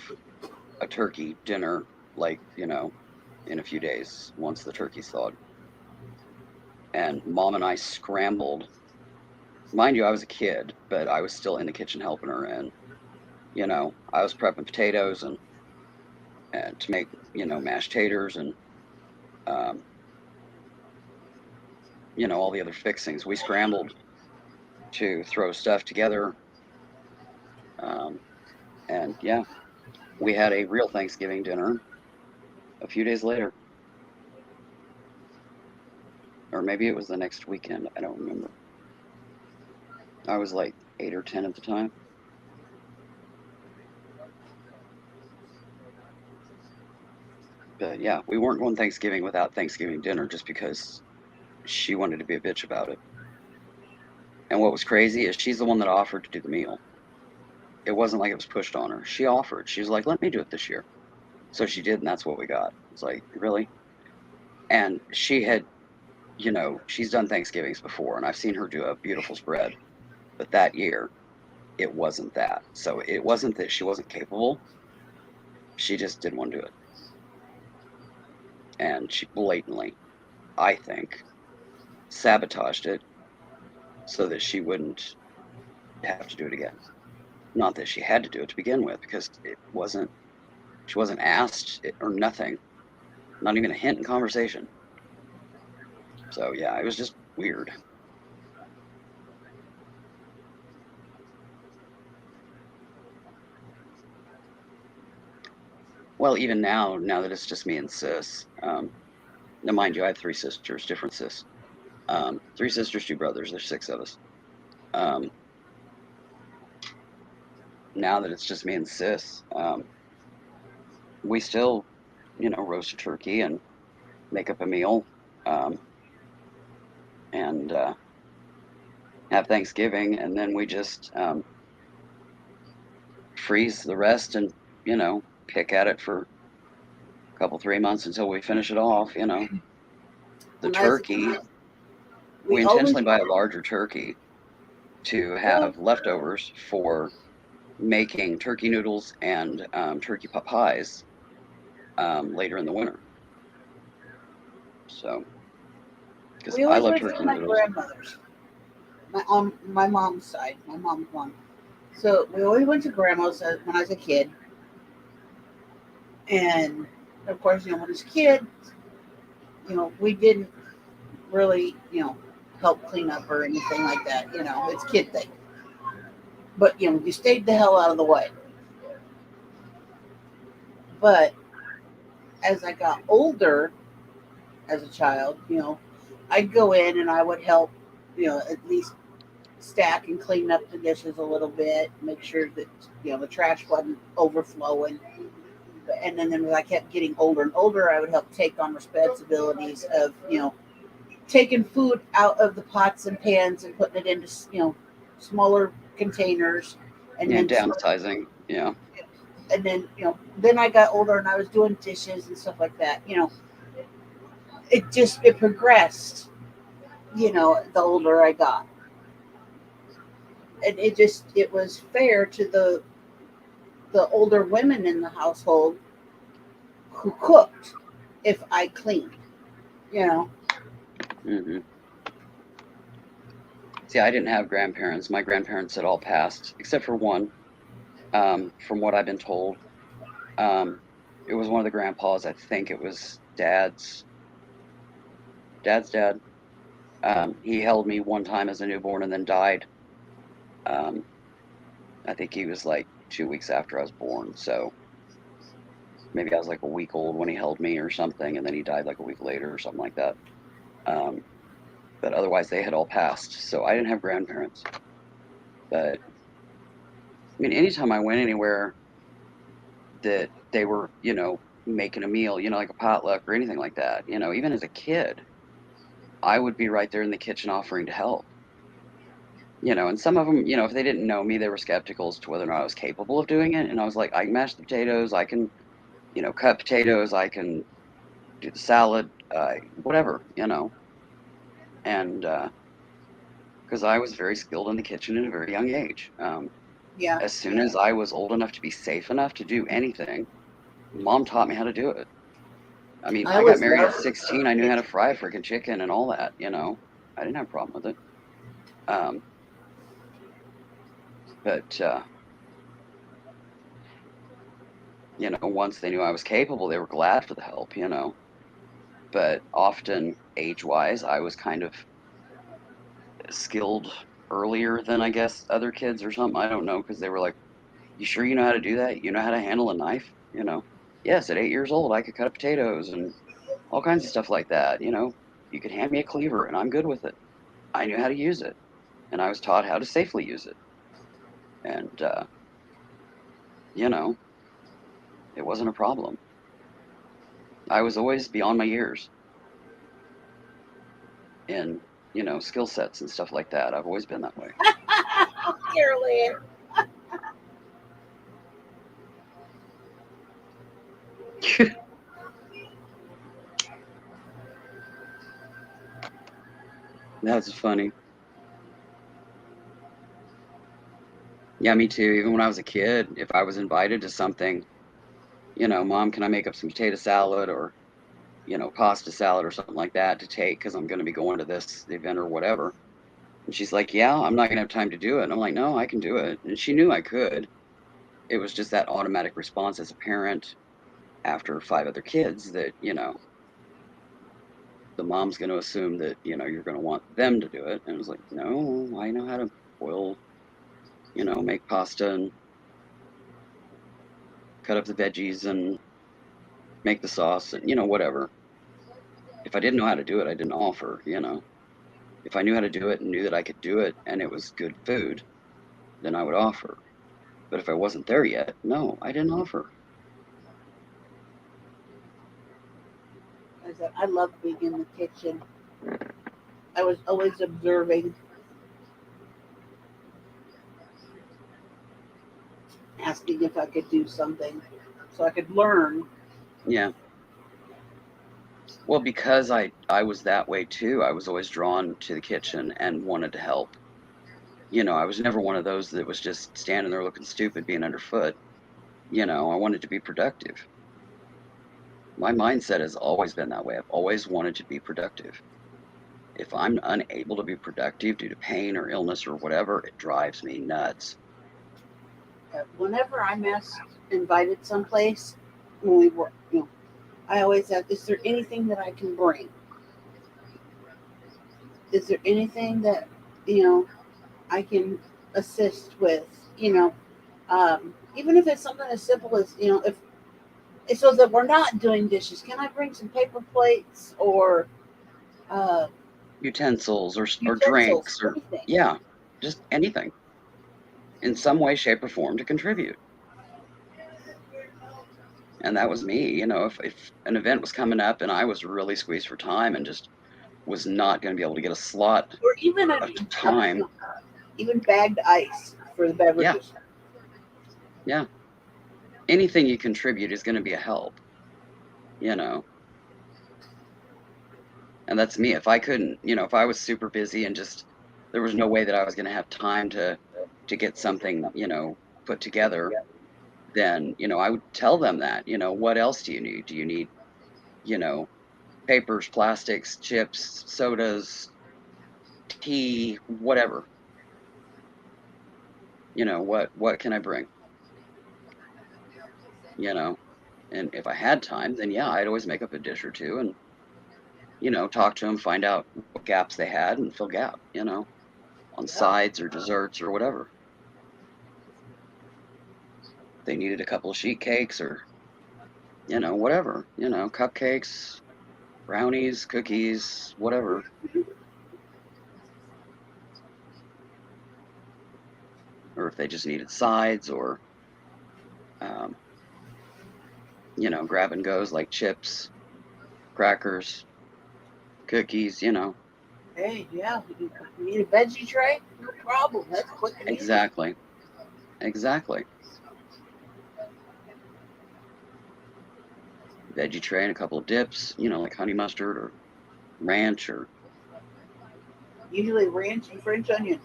a turkey dinner, like, in a few days once the turkey's thawed. And Mom and I scrambled. Mind you, I was a kid, but I was still in the kitchen helping her. And, I was prepping potatoes and to make, mashed taters and, all the other fixings. We scrambled to throw stuff together. And yeah, we had a real Thanksgiving dinner a few days later. Or maybe it was the next weekend. I don't remember. I was like 8 or 10 at the time. But yeah, we weren't going Thanksgiving without Thanksgiving dinner just because she wanted to be a bitch about it. And what was crazy is she's the one that offered to do the meal. It wasn't like it was pushed on her. She offered. She was like, let me do it this year. So she did, and that's what we got. It's like, really? And she had, she's done Thanksgivings before, and I've seen her do a beautiful spread. But that year, it wasn't that. So it wasn't that she wasn't capable. She just didn't want to do it. And she blatantly, I think, sabotaged it so that she wouldn't have to do it again. Not that she had to do it to begin with, because she wasn't asked or nothing, not even a hint in conversation. So yeah, it was just weird. Well, even now that it's just me and sis, now mind you, I have 3 sisters, different sis. 3 sisters, 2 brothers. There's 6 of us. Um, now that it's just me and sis, we still, roast a turkey and make up a meal, um, and have Thanksgiving, and then we just freeze the rest and pick at it for a couple 3 months until we finish it off. The When I was a turkey, kid, we we always intentionally buy a larger turkey to have leftovers for making turkey noodles and turkey pot pies later in the winter. So, because we I always love went to turkey my noodles. grandmother's. On my mom's side, my mom's mom. So we always went to grandma's when I was a kid, and of course, when I was a kid, we didn't really, help clean up or anything like that. It's a kid thing. But you stayed the hell out of the way. But as I got older, as a child, I'd go in and I would help, at least stack and clean up the dishes a little bit, make sure that the trash wasn't overflowing. And then as I kept getting older and older, I would help take on responsibilities of taking food out of the pots and pans and putting it into smaller containers, and Yeah, then downsizing. Yeah. and then then I got older and I was doing dishes and stuff like that. It progressed. The older I got, and it was fair to the older women in the household who cooked if I cleaned. Hmm. See, I didn't have grandparents. My grandparents had all passed, except for one. From what I've been told, um, it was one of the grandpas. I think it was dad's dad. He held me one time as a newborn and then died. Um, I think he was like 2 weeks after I was born. So maybe I was like a week old when he held me or something, and then he died like a week later or something like that. Um, but otherwise, they had all passed. So I didn't have grandparents. But I mean, anytime I went anywhere that they were, making a meal, like a potluck or anything like that, even as a kid, I would be right there in the kitchen offering to help. And some of them, if they didn't know me, they were skeptical as to whether or not I was capable of doing it. And I was like, I can mash the potatoes, I can, cut potatoes, I can do the salad, whatever, and because I was very skilled in the kitchen at a very young age. Yeah. As soon as I was old enough to be safe enough to do anything, mom taught me how to do it. I mean, I I got was married at never 16. I knew how to fry a freaking chicken and all that, I didn't have a problem with it. Um, but, once they knew I was capable, they were glad for the help, But often, age-wise, I was kind of skilled earlier than I guess other kids or something. I don't know, because they were like, "You sure you know how to do that? You know how to handle a knife?" Yes, at 8 years old, I could cut potatoes and all kinds of stuff like that. You could hand me a cleaver and I'm good with it. I knew how to use it, and I was taught how to safely use it. And, you know, it wasn't a problem. I was always beyond my years in, skill sets and stuff like that. I've always been that way. Carolyn. That's funny. Yeah, me too. Even when I was a kid, if I was invited to something, Mom, can I make up some potato salad or, pasta salad or something like that to take because I'm going to be going to this event or whatever. And she's like, yeah, I'm not going to have time to do it. And I'm like, no, I can do it. And she knew I could. It was just that automatic response as a parent after 5 other kids that, the mom's going to assume that, you're going to want them to do it. And it was like, no, I know how to boil, make pasta and cut up the veggies and make the sauce and, whatever. If I didn't know how to do it, I didn't offer. If I knew how to do it and knew that I could do it and it was good food, then I would offer. But if I wasn't there yet, no, I didn't offer. I said, I love being in the kitchen. I was always observing, asking if I could do something so I could learn. Yeah. Well, because I was that way too. I was always drawn to the kitchen and wanted to help. I was never one of those that was just standing there looking stupid, being underfoot. I wanted to be productive. My mindset has always been that way. I've always wanted to be productive. If I'm unable to be productive due to pain or illness or whatever, it drives me nuts. Whenever I'm invited someplace, when we were, I always ask, is there anything that I can bring? Is there anything that, I can assist with? Even if it's something as simple as, if it's so that we're not doing dishes, can I bring some paper plates or uh, Utensils or utensils, drinks or, anything? yeah, just anything in some way, shape, or form to contribute. And that was me. If an event was coming up and I was really squeezed for time and just was not going to be able to get a slot Or even of time, even bagged ice for the yeah, beverages. yeah, anything you contribute is going to be a help, you know. And that's me. If I couldn't, if I was super busy and just there was no way that I was going to have time to get something, put together, then, I would tell them that, what else do you need? Do you need, you know, papers, plastics, chips, sodas, tea, whatever? What can I bring? You know, and if I had time, then yeah, I'd always make up a dish or two and, talk to them, find out what gaps they had and fill gap, on Yeah. sides or desserts or whatever. They needed a couple of sheet cakes or, whatever, cupcakes, brownies, cookies, whatever. Or if they just needed sides or, um, grab and goes like chips, crackers, cookies. Hey, yeah, you need a veggie tray? No problem. That's quick and easy. Exactly. Exactly. Veggie tray and a couple of dips, like honey mustard or ranch or, Usually ranch and French onion.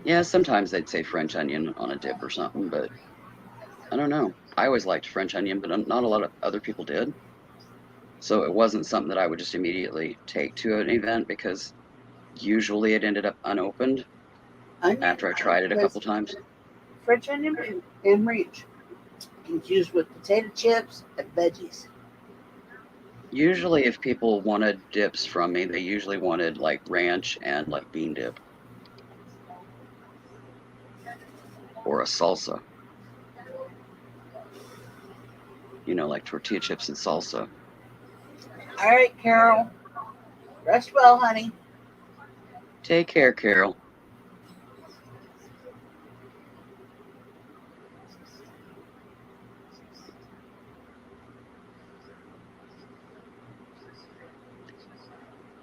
yeah, sometimes they'd say French onion on a dip or something, but I don't know. I always liked French onion, but not a lot of other people did. So it wasn't something that I would just immediately take to an event because usually it ended up unopened Onion after I tried it a was couple times. French onion and ranch. It's used with potato chips and veggies. Usually, if people wanted dips from me, they usually wanted like ranch and like bean dip or a salsa, like tortilla chips and salsa. All right, Carol. Rest well, honey. Take care, Carol.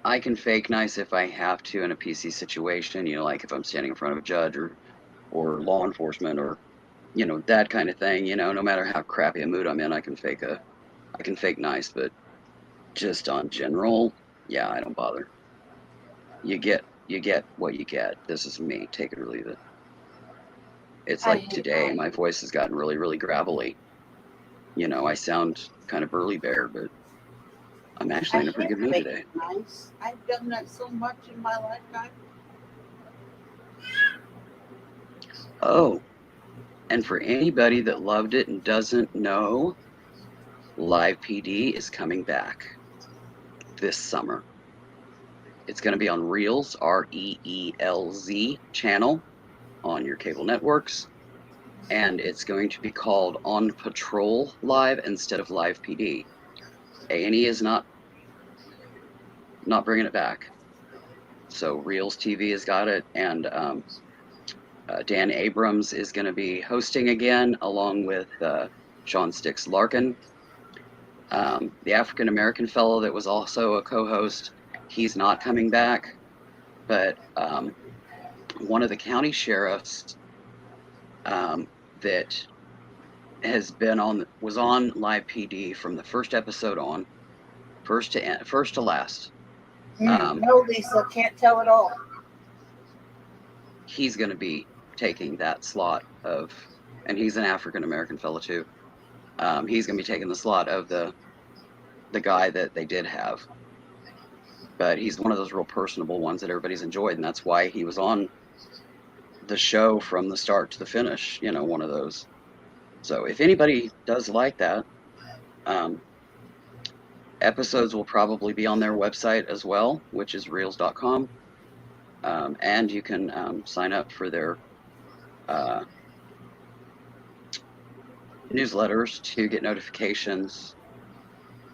I can fake nice if I have to in a PC situation, like if I'm standing in front of a judge or or law enforcement or, you know, that kind of thing. You know, no matter how crappy a mood I'm in, I can fake nice, but just on general, yeah, I don't bother. You get what you get. This is me. Take it or leave it. It's I like hate today, mine. my voice has gotten really, really gravelly. You know, I sound kind of burly bear, but I'm I actually in a pretty hate good mood faking today. nice. I've done that so much in my lifetime. Oh, and for anybody that loved it and doesn't know, Live PD is coming back this summer. It's going to be on Reels, REELZ channel on your cable networks, and it's going to be called On Patrol Live instead of Live PD. A&E is not bringing it back, so Reels TV has got it, and Dan Abrams is going to be hosting again, along with Sean Sticks Larkin. The African American fellow that was also a co-host, he's not coming back, but one of the county sheriffs that was on Live PD from the first episode on, first to last. No, Lisa, can't tell it all. He's going to be taking that slot and he's an African American fellow too. He's going to be taking the slot of the guy that they did have, but he's one of those real personable ones that everybody's enjoyed, and that's why he was on the show from the start to the finish. You know, one of those. So if anybody does like that, episodes will probably be on their website as well, which is reels.com. And you can sign up for their newsletters to get notifications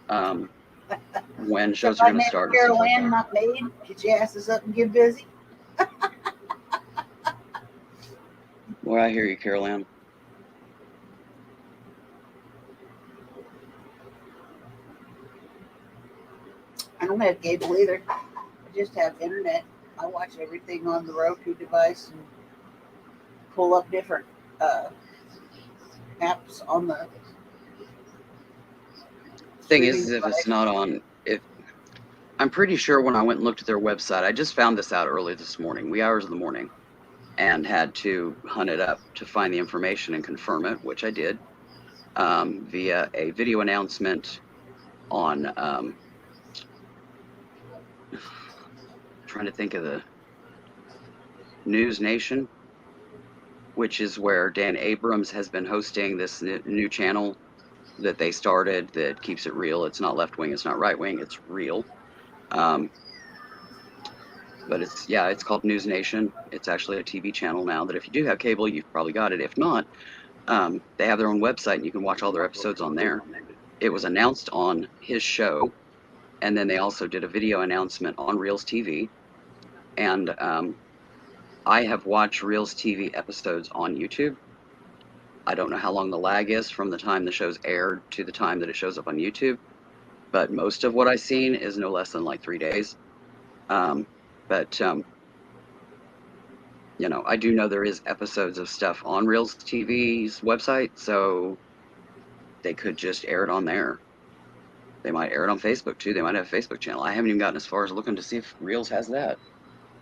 when So shows are my going to name start. Carol Ann, not Maid. Get your asses up and get busy. Well, I hear you, Carol Ann. I don't have cable either. I just have internet. I watch everything on the Roku device and pull up different apps on the Thing streaming is, if it's device. not on, if I'm pretty sure when I went and looked at their website, I just found this out early this morning, wee hours of the morning, and had to hunt it up to find the information and confirm it, which I did via a video announcement on trying to think of the News Nation, which is where Dan Abrams has been hosting this new channel that they started that keeps it real. It's not left wing, it's not right wing, it's real. But it's called News Nation. It's actually a TV channel now that if you do have cable, you've probably got it. If not, they have their own website and you can watch all their episodes on there. It was announced on his show, and then they also did a video announcement on Reels TV. And I have watched Reels TV episodes on YouTube. I don't know how long the lag is from the time the show's aired to the time that it shows up on YouTube, but most of what I've seen is no less than like 3 days. You know, I do know there is episodes of stuff on Reels TV's website, so they could just air it on there. They might air it on Facebook too. They might have a Facebook channel. I haven't even gotten as far as looking to see if Reels has that.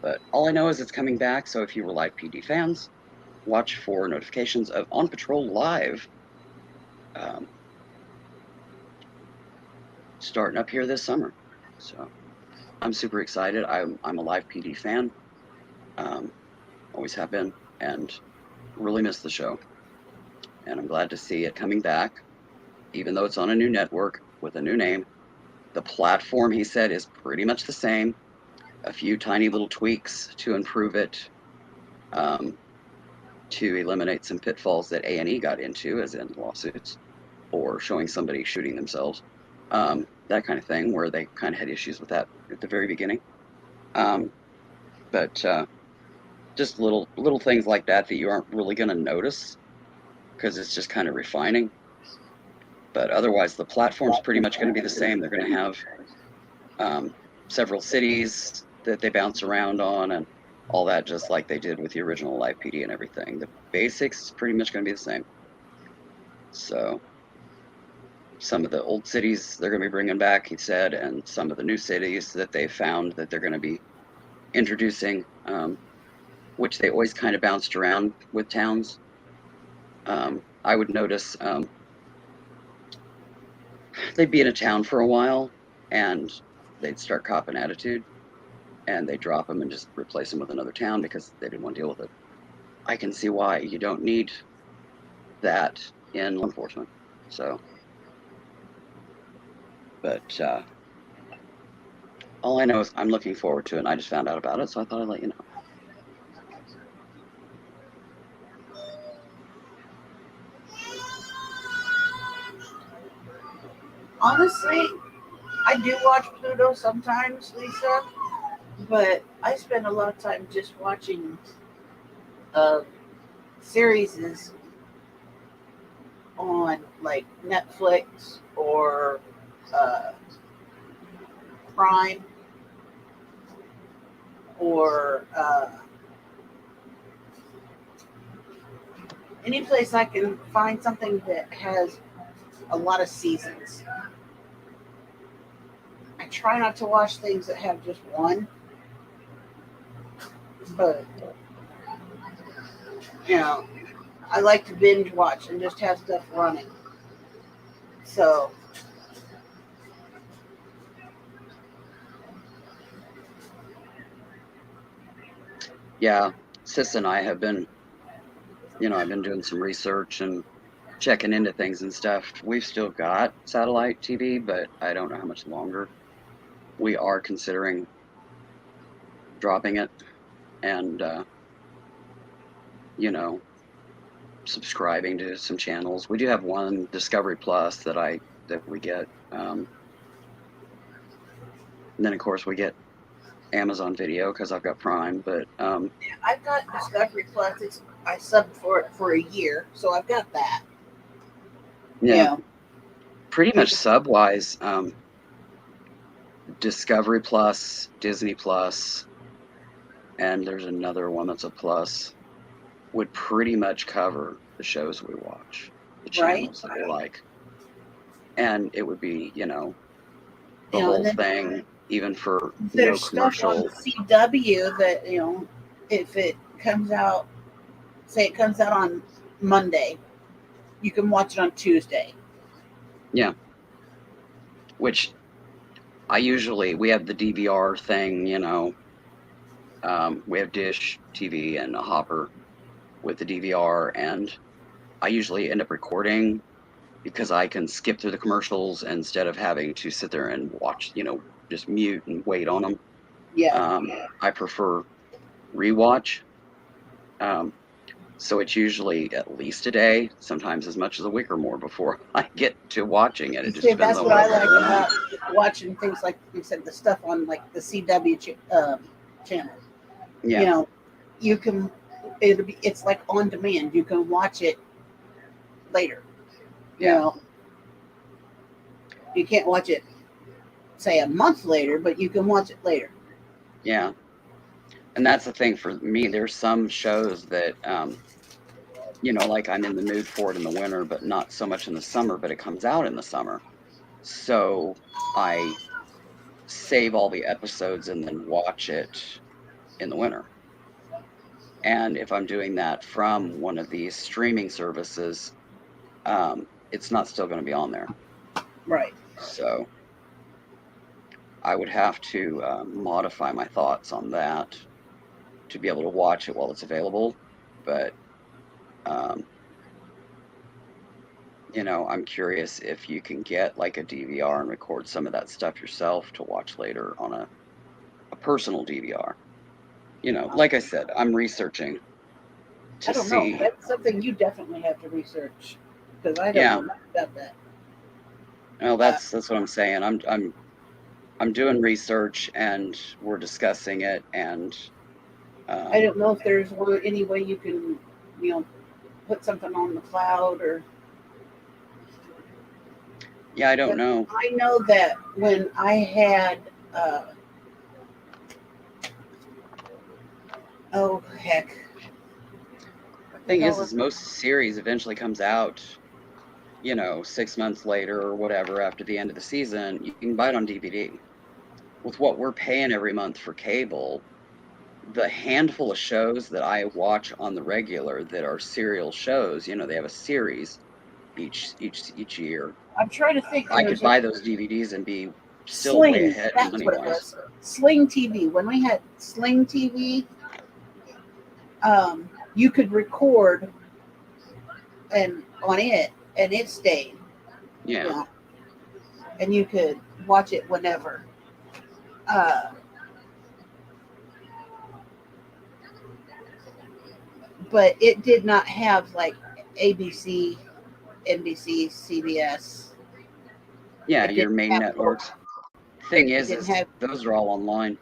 But all I know is it's coming back, so if you were Live PD fans, watch for notifications of On Patrol Live starting up here this summer. So I'm super excited. I'm a Live PD fan. Always have been, and really miss the show. And I'm glad to see it coming back, even though it's on a new network with a new name. The platform, he said, is pretty much the same. A few tiny little tweaks to improve it, to eliminate some pitfalls that A&E got into, as in lawsuits, or showing somebody shooting themselves. That kind of thing, where they kind of had issues with that at the very beginning. But just little things like that you aren't really going to notice because it's just kind of refining. But otherwise, the platform's pretty much going to be the same. They're going to have several cities that they bounce around on, and all that just like they did with the original Live PD and everything. The basics is pretty much going to be the same. So some of the old cities they're going to be bringing back, he said, and some of the new cities that they found that they're going to be introducing, which they always kind of bounced around with towns. I would notice they'd be in a town for a while and they'd start copping attitude and they drop them and just replace them with another town because they didn't want to deal with it. I can see why. You don't need that in law enforcement. So, but all I know is I'm looking forward to it, and I just found out about it, so I thought I'd let you know. Honestly, I do watch Pluto sometimes, Lisa, but I spend a lot of time just watching series on like Netflix or Prime or any place I can find something that has a lot of seasons. I try not to watch things that have just one, but you know, I like to binge watch and just have stuff running. So Yeah, Sis and I have been, I've been doing some research and checking into things and stuff. We've still got satellite TV, but I don't know how much longer. We are considering dropping it and, subscribing to some channels. We do have one, Discovery Plus, that we get. And then of course we get Amazon Video because I've got Prime. But I've got Discovery Plus. I subbed for it for a year, so I've got that. yeah, pretty much sub-wise, Discovery Plus, Disney Plus, and there's another one that's a plus, would pretty much cover the shows we watch, the channels that we like. And it would be, the whole thing, even for no commercial. Stuff on CW that, if it comes out, say it comes out on Monday, you can watch it on Tuesday. Yeah. Which we have the DVR thing, we have Dish TV and a hopper with the DVR, and I usually end up recording because I can skip through the commercials instead of having to sit there and watch, just mute and wait on them. Yeah. I prefer rewatch. So it's usually at least a day, sometimes as much as a week or more before I get to watching it. It just depends that's on what I like about watching things like you said, the stuff on like the CW channel. Yeah. You can, it's like on demand. You can watch it later. You can't watch it, say, a month later, but you can watch it later. Yeah. And that's the thing for me. There's some shows that, like I'm in the mood for it in the winter, but not so much in the summer, but it comes out in the summer. So I save all the episodes and then watch it in the winter. And if I'm doing that from one of these streaming services, it's not still going to be on there. Right. So I would have to modify my thoughts on that to be able to watch it while it's available. But, I'm curious if you can get like a DVR and record some of that stuff yourself to watch later on a personal DVR. Like I said, I'm researching to see. I don't know. That's something you definitely have to research because I don't know about that. Well, that's what I'm saying. I'm doing research and we're discussing it, and I don't know if there's any way you can, put something on the cloud or. Yeah, I don't know. I know that when I had Oh heck. Thing is most series eventually comes out, 6 months later or whatever after the end of the season. You can buy it on DVD. With what we're paying every month for cable, the handful of shows that I watch on the regular that are serial shows, they have a series each year. I'm trying to think. I could There's buy those DVDs and be still way Sling. ahead That's money what it wise. was. Sling TV. When we had Sling TV, you could record and on it, and it stayed. Yeah. And you could watch it whenever. But it did not have like ABC, NBC, CBS. Yeah, It your didn't main have networks. Thing It is didn't have. those are all online.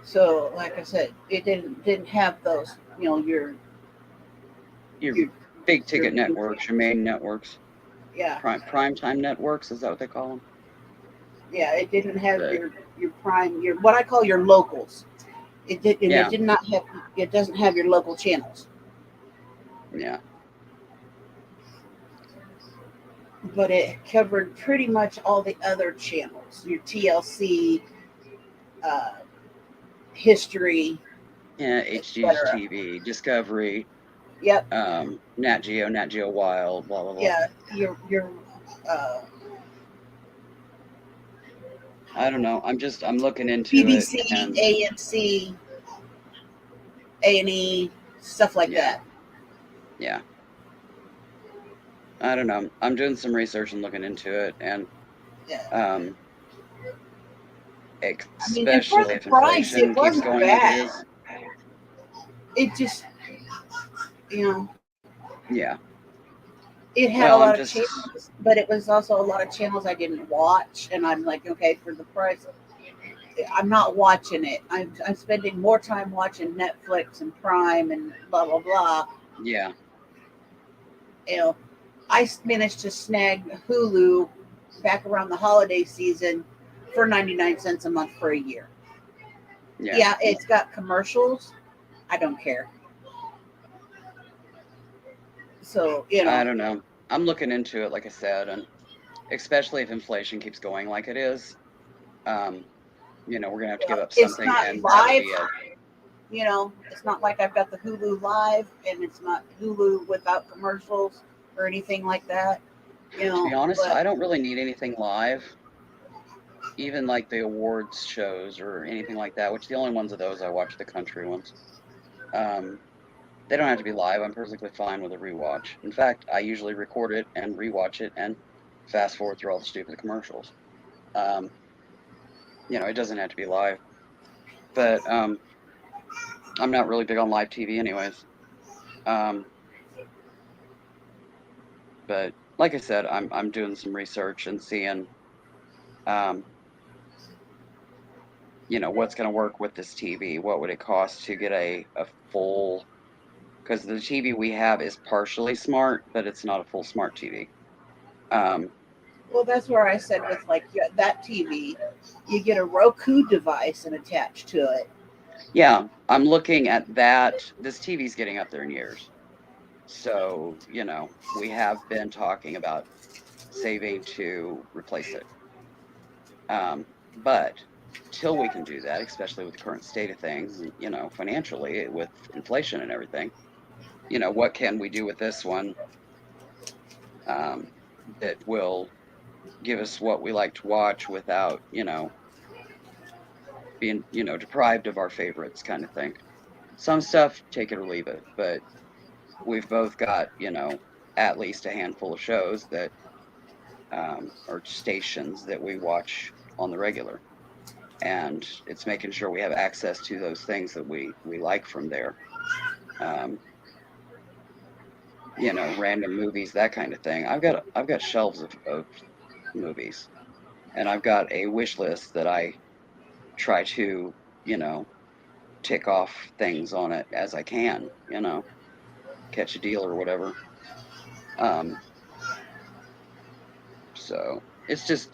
So, like I said, it didn't have those. Your Your your big your ticket networks, your main networks, yeah. prime time networks, is that what they call them? Yeah, it didn't have But your prime, your what I call your locals. It did, and yeah, it did not have. It doesn't have your local channels, yeah, but it covered pretty much all the other channels. Your TLC, uh, history, yeah. etc. HGTV, Discovery, Yep. Nat Geo Wild, blah blah blah. Yeah. Your uh, I don't know. I'm looking into it, BBC, and AMC, A&E, stuff like yeah, that. yeah. I don't know. I'm doing some research and looking into it, and Yeah. I mean, and for especially the if price, it inflation keeps wasn't going like it bad. is. It just, you know, Yeah. it had a Well, I'm lot of just channels, but it was also a lot of channels I didn't watch. And I'm like, okay, for the price, I'm not watching it. I'm spending more time watching Netflix and Prime and blah, blah, blah. yeah, I managed to snag Hulu back around the holiday season for 99 cents a month for a year. yeah. Yeah, it's got commercials. I don't care. So, I don't know. I'm looking into it, like I said, and especially if inflation keeps going like it is, we're gonna have to give up it's something, not and that would live. be it. It's not like I've got the Hulu Live and it's not Hulu without commercials or anything like that. To be honest, But I don't really need anything live, even like the awards shows or anything like that, which the only ones of those I watch the country ones. They don't have to be live. I'm perfectly fine with a rewatch. In fact, I usually record it and rewatch it and fast forward through all the stupid commercials. Um, it doesn't have to be live, but I'm not really big on live TV anyways. Um, but like I said, I'm doing some research and seeing, um, what's going to work with this TV. What would it cost to get a full? Because the TV we have is partially smart, but it's not a full smart TV. Um, well, that's where I said with that TV, you get a Roku device and attach to it. yeah, I'm looking at that. This TV's getting up there in years. So, we have been talking about saving to replace it. But till we can do that, especially with the current state of things, financially with inflation and everything, what can we do with this one that will give us what we like to watch without, being, deprived of our favorites kind of thing. Some stuff, take it or leave it, but we've both got, at least a handful of shows that or stations that we watch on the regular. And it's making sure we have access to those things that we like from there. Um, random movies, that kind of thing. I've got shelves of movies, and I've got a wish list that I try to, tick off things on it as I can, catch a deal or whatever. Um, so it's just,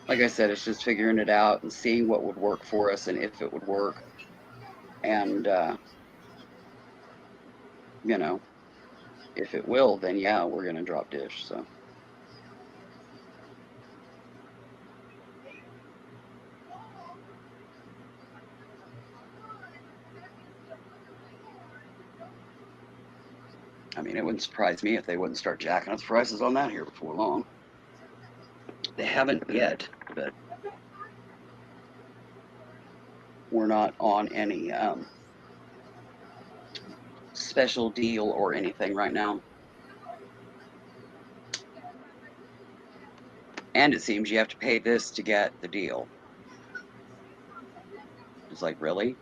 like I said, it's just figuring it out and seeing what would work for us and if it would work. And, you know, if it will, then yeah, we're going to drop Dish. So, I mean, it wouldn't surprise me if they wouldn't start jacking up the prices on that here before long. They haven't yet, but we're not on any special deal or anything right now. And it seems you have to pay this to get the deal. It's like, really?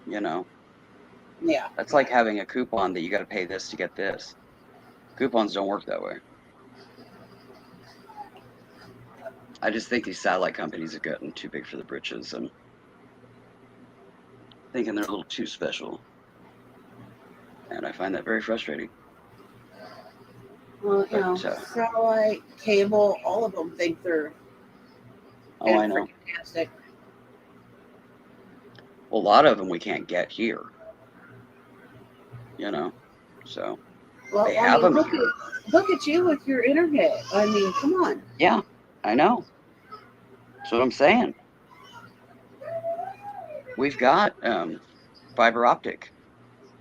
You know, Yeah. that's like having a coupon that you got to pay this to get this. Coupons don't work that way. I just think these satellite companies are getting too big for the britches and thinking they're a little too special. And I find that very frustrating. Well, you know, But, satellite, cable, all of them think they're oh, I know. fantastic. Well, a lot of them we can't get here. You know, so Well, they I have mean, them here. look at you with your internet. I mean, come on. Yeah, I know. That's what I'm saying. We've got fiber optic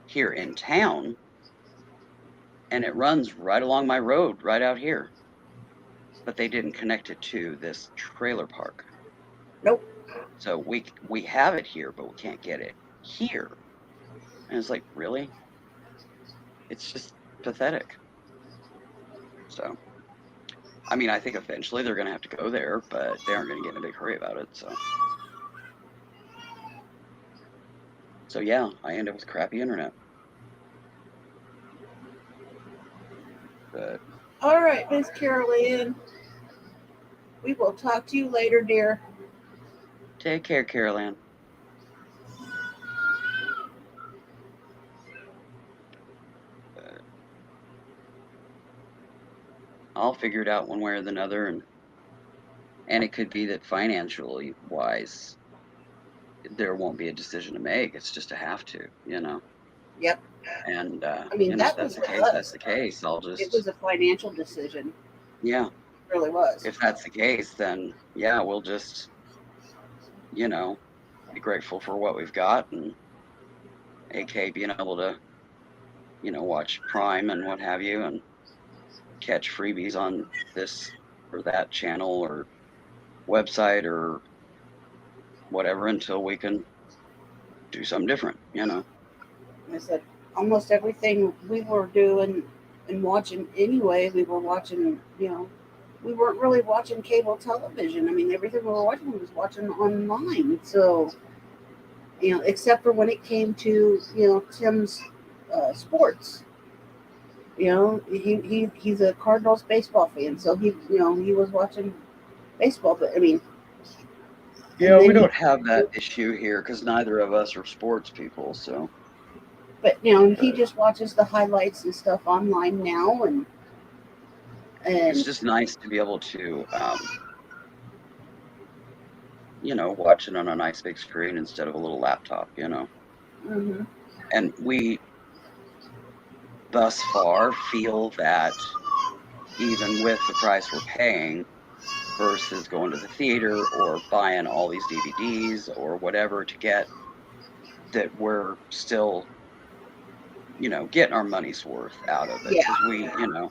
here in town, and it runs right along my road, right out here. But they didn't connect it to this trailer park. Nope. So we have it here, but we can't get it here. And it's like, really? It's just pathetic. So, I mean, I think eventually they're going to have to go there, but they aren't going to get in a big hurry about it. So yeah, I end up with crappy internet. But All right, Miss Carol Ann. We will talk to you later, dear. take care, Carol Ann. But I'll figure it out one way or the other, and it could be that financially wise, there won't be a decision to make. It's just a have to, you know. Yep. And I mean, you know, that if that's was the with case, us. that's the case. I'll It just, was a financial decision. yeah. It really was. If that's the case, then yeah, we'll just, you know, be grateful for what we've got, and AK being able to, you know, watch Prime and what have you, and catch freebies on this or that channel or website or whatever until we can do something different, you know. I said almost everything we were doing and watching anyway, we were watching, you know, we weren't really watching cable television. I mean, everything we were watching online. So, you know, except for when it came to, you know, Tim's sports. You know, he's a Cardinals baseball fan, so he, you know, he was watching baseball. But I mean, Yeah, we don't have that issue here because neither of us are sports people. So, but you know, he just watches the highlights and stuff online now, and it's just nice to be able to, you know, watch it on a nice big screen instead of a little laptop, you know. mhm. And we, thus far, feel that even with the price we're paying versus going to the theater or buying all these DVDs or whatever to get, that we're still, you know, getting our money's worth out of it. Yeah. Because we, you know,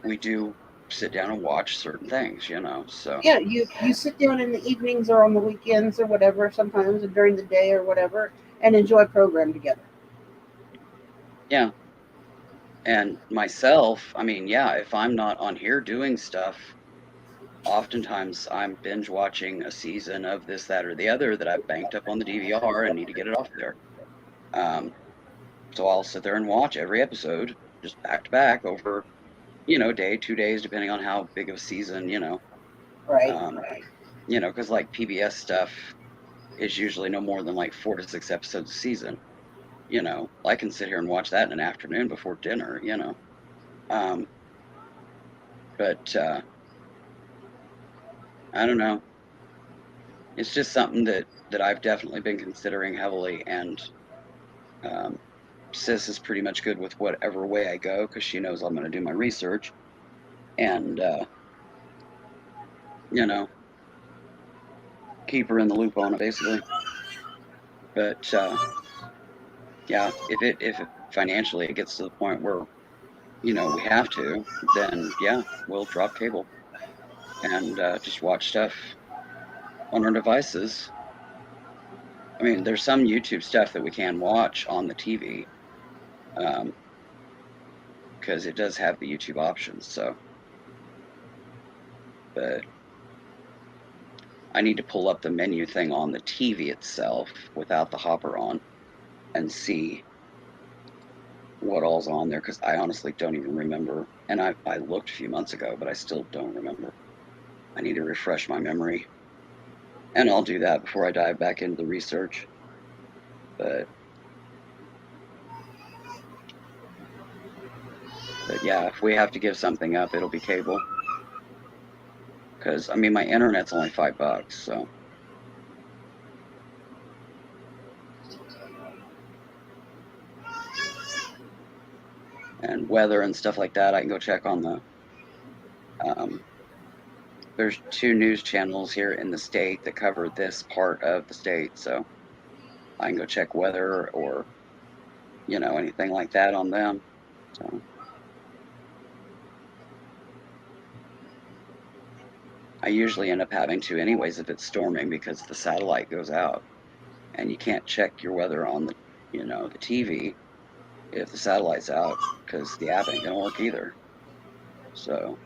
we do sit down and watch certain things, you know. So Yeah, you sit down in the evenings or on the weekends or whatever, sometimes during the day or whatever, and enjoy a program together. yeah. And myself, I mean, yeah, if I'm not on here doing stuff, oftentimes I'm binge watching a season of this, that, or the other that I've banked up on the DVR and need to get it off there. So I'll sit there and watch every episode just back to back over, you know, day, 2 days, depending on how big of a season, you know. Right. You know, because like PBS stuff is usually no more than like 4 to 6 episodes a season. You know, I can sit here and watch that in an afternoon before dinner, you know. But I don't know. It's just something that I've definitely been considering heavily, and Sis is pretty much good with whatever way I go because she knows I'm going to do my research and, you know, keep her in the loop on it basically. But yeah, if it financially it gets to the point where we have to, then yeah, we'll drop cable and just watch stuff on our devices. I mean, there's some YouTube stuff that we can watch on the TV because it does have the YouTube options. So, but I need to pull up the menu thing on the TV itself without the hopper on and see what all's on there because I honestly don't even remember. And I looked a few months ago, but I still don't remember. I need to refresh my memory. And I'll do that before I dive back into the research. But yeah, if we have to give something up, it'll be cable. Because I mean, my internet's only $5, so. And weather and stuff like that, I can go check on the. There's 2 news channels here in the state that cover this part of the state, so I can go check weather or anything like that on them. So I usually end up having to anyways if it's storming because the satellite goes out and you can't check your weather on the the TV if the satellite's out because the app ain't gonna work either. So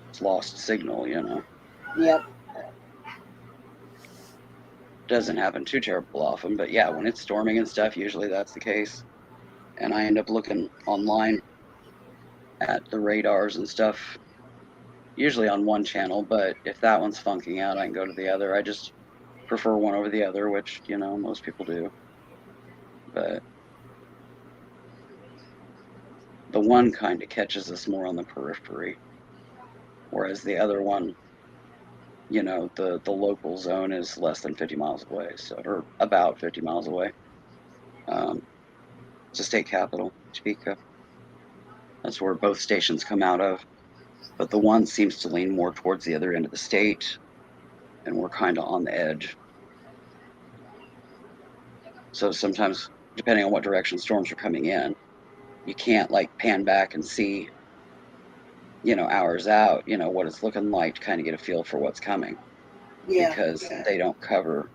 it's lost signal. Yep. Doesn't happen too terrible often, but yeah, when it's storming and stuff, usually that's the case. And I end up looking online at the radars and stuff, usually on one channel, but if that one's funking out, I can go to the other. I just prefer one over the other, which, most people do. But the one kind of catches us more on the periphery, whereas the other one, the local zone is less than 50 miles away, so or about 50 miles away. It's a state capital, Topeka. That's where both stations come out of. But the one seems to lean more towards the other end of the state, and we're kind of on the edge. So sometimes, depending on what direction storms are coming in, you can't like pan back and see, hours out, what it's looking like to kind of get a feel for what's coming Yeah. because they don't cover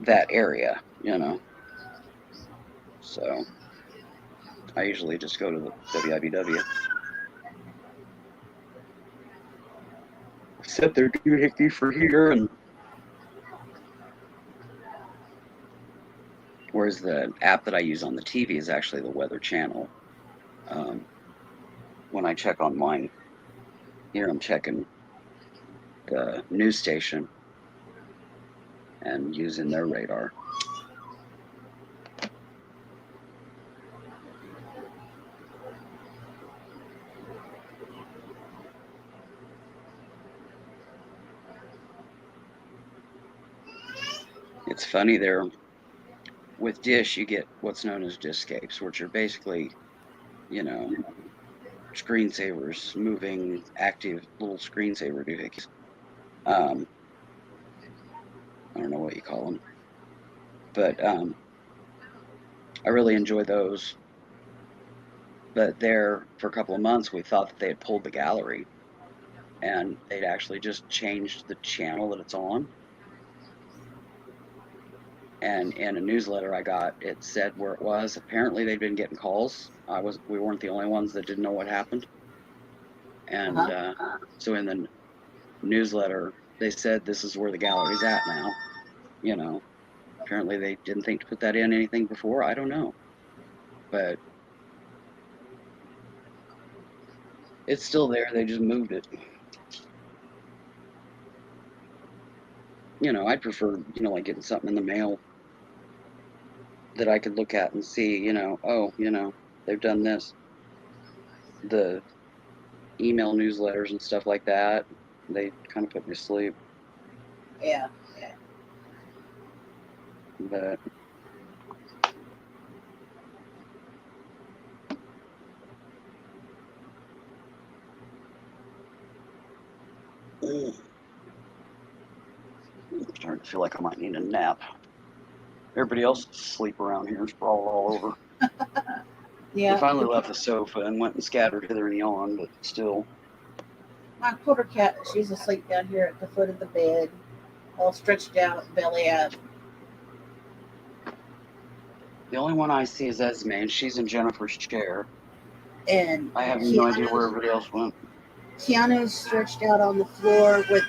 that area, So I usually just go to the WIBW. Set their doohickey for here, and whereas the app that I use on the TV is actually the Weather Channel. When I check on mine, here I'm checking the news station and using their radar. It's funny there, with Dish, you get what's known as Discapes, which are basically, screensavers, moving, active little screensaver doohickeys. I don't know what you call them. But I really enjoy those. But there, for a couple of months, we thought that they had pulled the gallery. And they'd actually just changed the channel that it's on. And in a newsletter I got, it said where it was. Apparently they'd been getting calls. We weren't the only ones that didn't know what happened. And so in the newsletter, they said this is where the gallery's at now. Apparently they didn't think to put that in anything before. I don't know. But it's still there. They just moved it. I'd prefer, like getting something in the mail that I could look at and see, they've done this. The email newsletters and stuff like that, they kind of put me to sleep. Yeah. But I'm starting to feel like I might need a nap. Everybody else is asleep around here, sprawled all over. We Yeah. finally left the sofa and went and scattered hither and yon, but still. My quarter cat, she's asleep down here at the foot of the bed, all stretched out, belly up. The only one I see is Esme, and she's in Jennifer's chair. And I have no idea where everybody else went. Keanu's stretched out on the floor with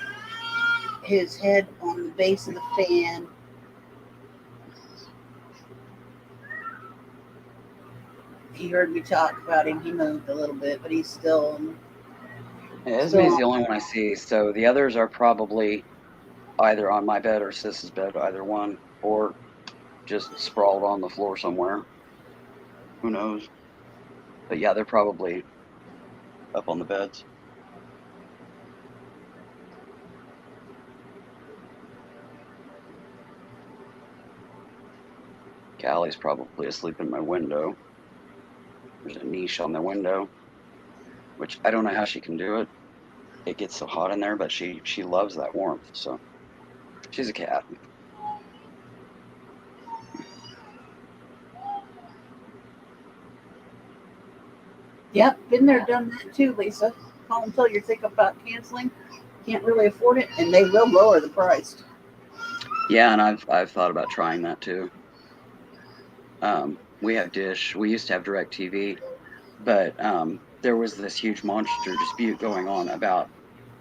his head on the base of the fan. He heard me talk about him. He moved a little bit, but he's still. Yeah, Esme's the only one I see, so the others are probably either on my bed or Sis's bed, either one, or just sprawled on the floor somewhere. Who knows? But yeah, they're probably up on the beds. Callie's probably asleep in my window. There's a niche on the window, which I don't know how she can do it. It gets so hot in there, but she loves that warmth, so she's a cat. Yep, been there, done that too, Lisa. Call until you're thinking about canceling. Can't really afford it, and they will lower the price. Yeah, and I've thought about trying that too. We have Dish. We used to have DirecTV, but there was this huge monster dispute going on about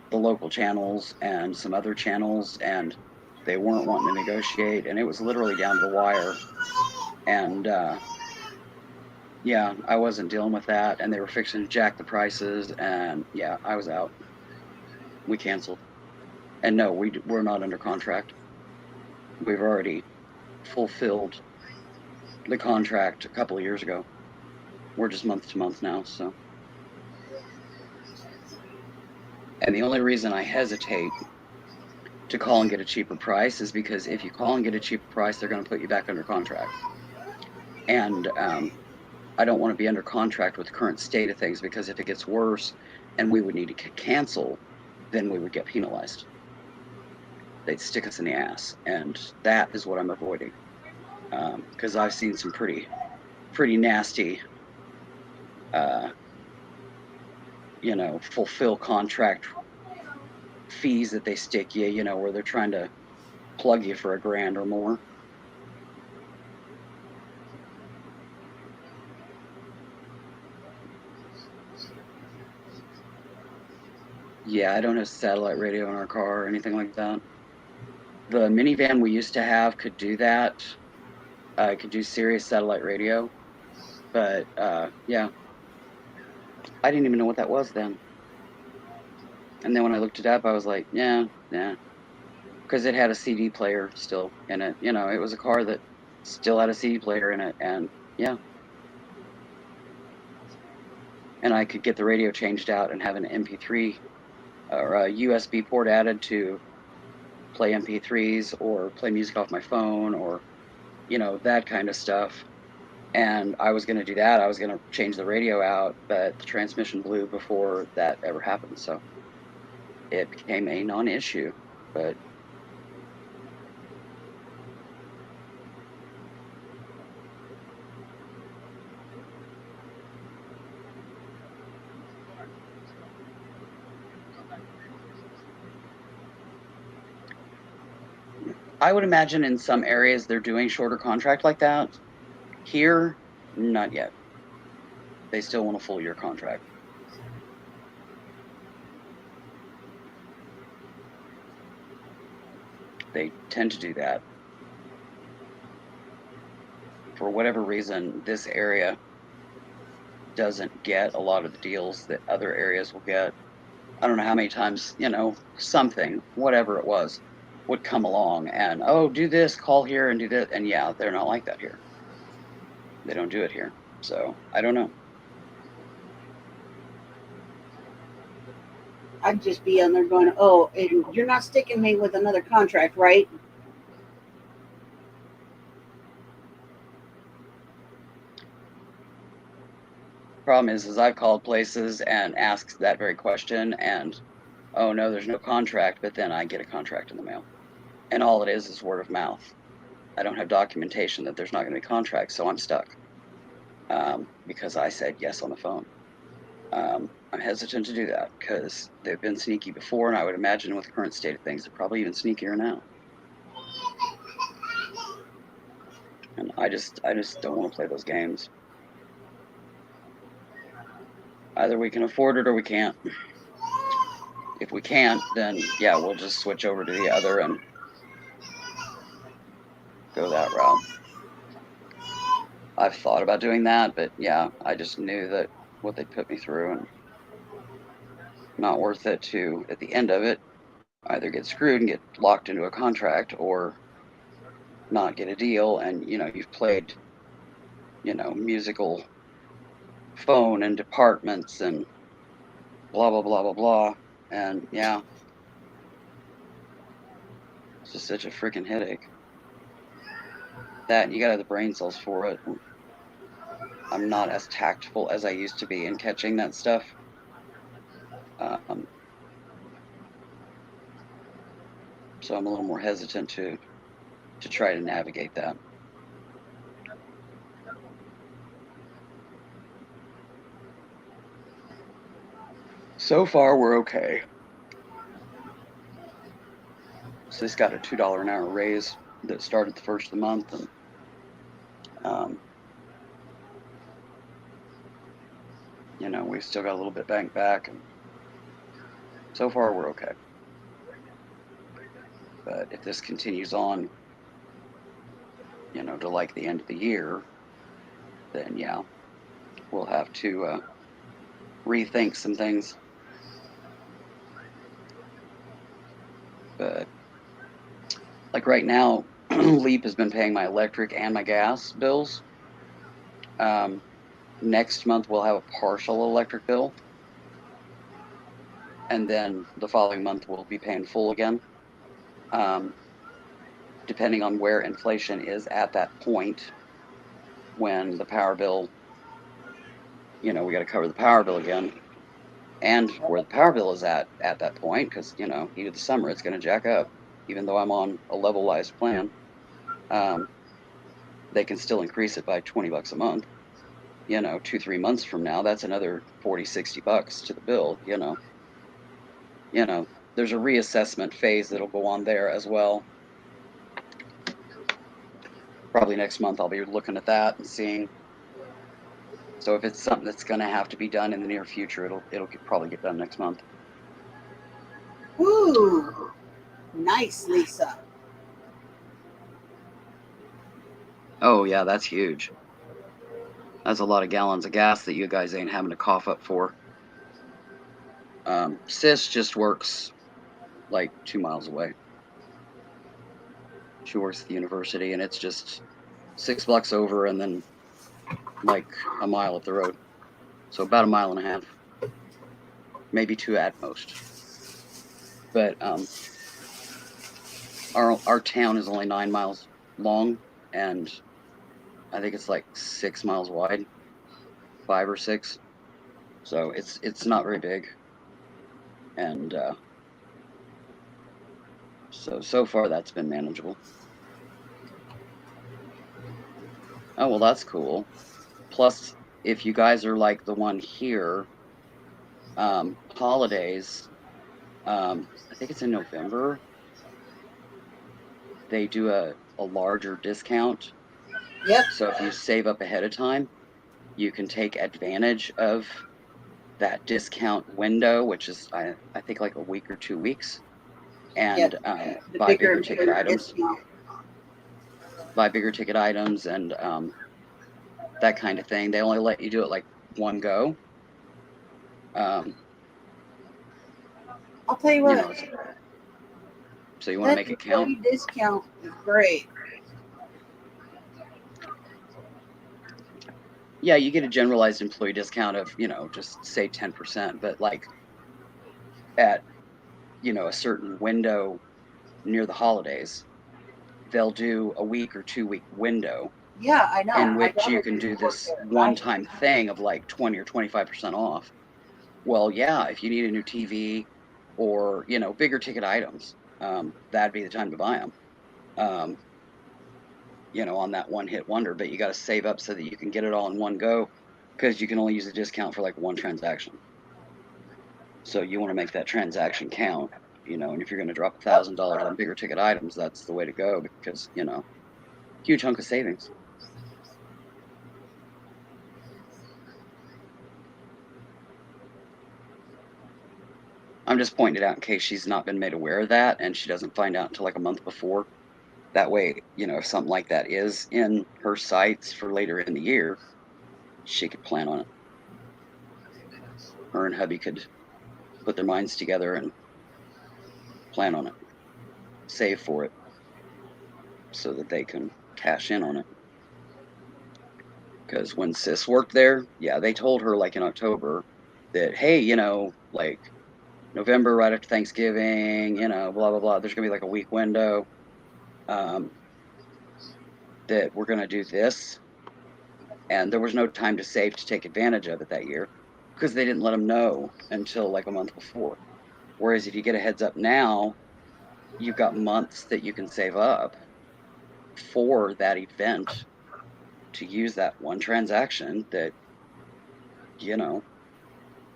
the local channels and some other channels, and they weren't wanting to negotiate, and it was literally down to the wire. And yeah, I wasn't dealing with that, and they were fixing to jack the prices, and yeah, I was out. We canceled. And no, we're not under contract. We've already fulfilled the contract a couple of years ago. We're just month to month now, so. And the only reason I hesitate to call and get a cheaper price is because if you call and get a cheaper price, they're going to put you back under contract. And I don't want to be under contract with the current state of things, because if it gets worse and we would need to cancel, then we would get penalized. They'd stick us in the ass, and that is what I'm avoiding. Because I've seen some pretty nasty, fulfill contract fees that they stick you, where they're trying to plug you for $1,000 or more. Yeah, I don't have satellite radio in our car or anything like that. The minivan we used to have could do that. It could do Sirius satellite radio. But yeah, I didn't even know what that was then. And then when I looked it up, I was like, yeah. Because it had a CD player still in it. It was a car that still had a CD player in it. And yeah. And I could get the radio changed out and have an MP3 or a USB port added to play MP3s or play music off my phone, or that kind of stuff. And I was going to do that. I was going to change the radio out, but the transmission blew before that ever happened, so it became a non-issue. But I would imagine in some areas they're doing shorter contract like that. Here, not yet. They still want a full year contract. They tend to do that. For whatever reason, this area doesn't get a lot of the deals that other areas will get. I don't know how many times, something, whatever it was, would come along and, oh, do this, call here and do this. And yeah, they're not like that here. They don't do it here. So I don't know. I'd just be on there going, oh, and you're not sticking me with another contract, right? Problem is I've called places and asked that very question, and oh no, there's no contract, but then I get a contract in the mail. And all it is word of mouth. I don't have documentation that there's not going to be contracts, so I'm stuck because I said yes on the phone. I'm hesitant to do that because they've been sneaky before, and I would imagine with the current state of things, they're probably even sneakier now. And I just don't want to play those games. Either we can afford it or we can't. If we can't, then yeah, we'll just switch over to the other and go that route. I've thought about doing that, but yeah, I just knew that what they put me through and not worth it to, at the end of it, either get screwed and get locked into a contract or not get a deal. And, you know, you've played, you know, musical phone and departments and blah, blah, blah, blah, blah. And yeah, it's just such a freaking headache. That, and you gotta have the brain cells for it. I'm not as tactful as I used to be in catching that stuff. So I'm a little more hesitant to try to navigate that. So far, we're okay. So this got a $2 an hour raise that started the first of the month, and you know, we've still got a little bit banked back, and so far we're okay. But if this continues on, you know, to like the end of the year, then yeah, we'll have to rethink some things. But like right now, Leap has been paying my electric and my gas bills. Next month we'll have a partial electric bill, and then the following month we'll be paying full again. Depending on where inflation is at that point, when the power bill, you know, we got to cover the power bill again, and where the power bill is at that point, because you know, heat of the summer, it's going to jack up. Even though I'm on a levelized plan, they can still increase it by $20 a month. You know, 2-3 months from now, that's another $40-$60 to the bill. You know, there's a reassessment phase that'll go on there as well. Probably next month I'll be looking at that and seeing. So if it's something that's going to have to be done in the near future, it'll probably get done next month. Ooh, nice, Lisa. Oh yeah, that's huge. That's a lot of gallons of gas that you guys ain't having to cough up for. Sis just works like 2 miles away. She works at the university, and it's just 6 blocks over, and then like a mile up the road. So about 1.5 miles, maybe 2 at most. But our town is only 9 miles long, and I think it's like 6 miles wide, 5 or 6. So it's not very big, and so far that's been manageable. Oh well, that's cool. Plus, if you guys are like the one here, holidays, I think it's in November, they do a larger discount. Yep. So if you save up ahead of time, you can take advantage of that discount window, which is I think like a week or 2 weeks, and buy bigger ticket items. Buy bigger ticket items and that kind of thing. They only let you do it like one go. I'll tell you what. You know, so you want to make it count. Discount is great. Yeah, you get a generalized employee discount of, you know, just say 10%, but like at, you know, a certain window near the holidays, they'll do a week or 2 week window. Yeah, I know. In which you can do this one-time thing of like 20 or 25% off. Well, yeah, if you need a new TV or, you know, bigger ticket items, that'd be the time to buy them. You know, on that one hit wonder, but you got to save up so that you can get it all in one go, because you can only use a discount for like one transaction. So you want to make that transaction count, you know, and if you're going to drop $1,000 on bigger ticket items, that's the way to go, because, you know, huge hunk of savings. I'm just pointing it out in case she's not been made aware of that and she doesn't find out until like a month before. That way, you know, if something like that is in her sights for later in the year, she could plan on it. Her and hubby could put their minds together and plan on it, save for it, so that they can cash in on it. Because when Sis worked there, yeah, they told her like in October that, hey, you know, like November right after Thanksgiving, you know, blah, blah, blah, there's going to be like a week window that we're going to do this. And there was no time to save to take advantage of it that year because they didn't let them know until like a month before. Whereas if you get a heads up now, you've got months that you can save up for that event to use that one transaction that, you know,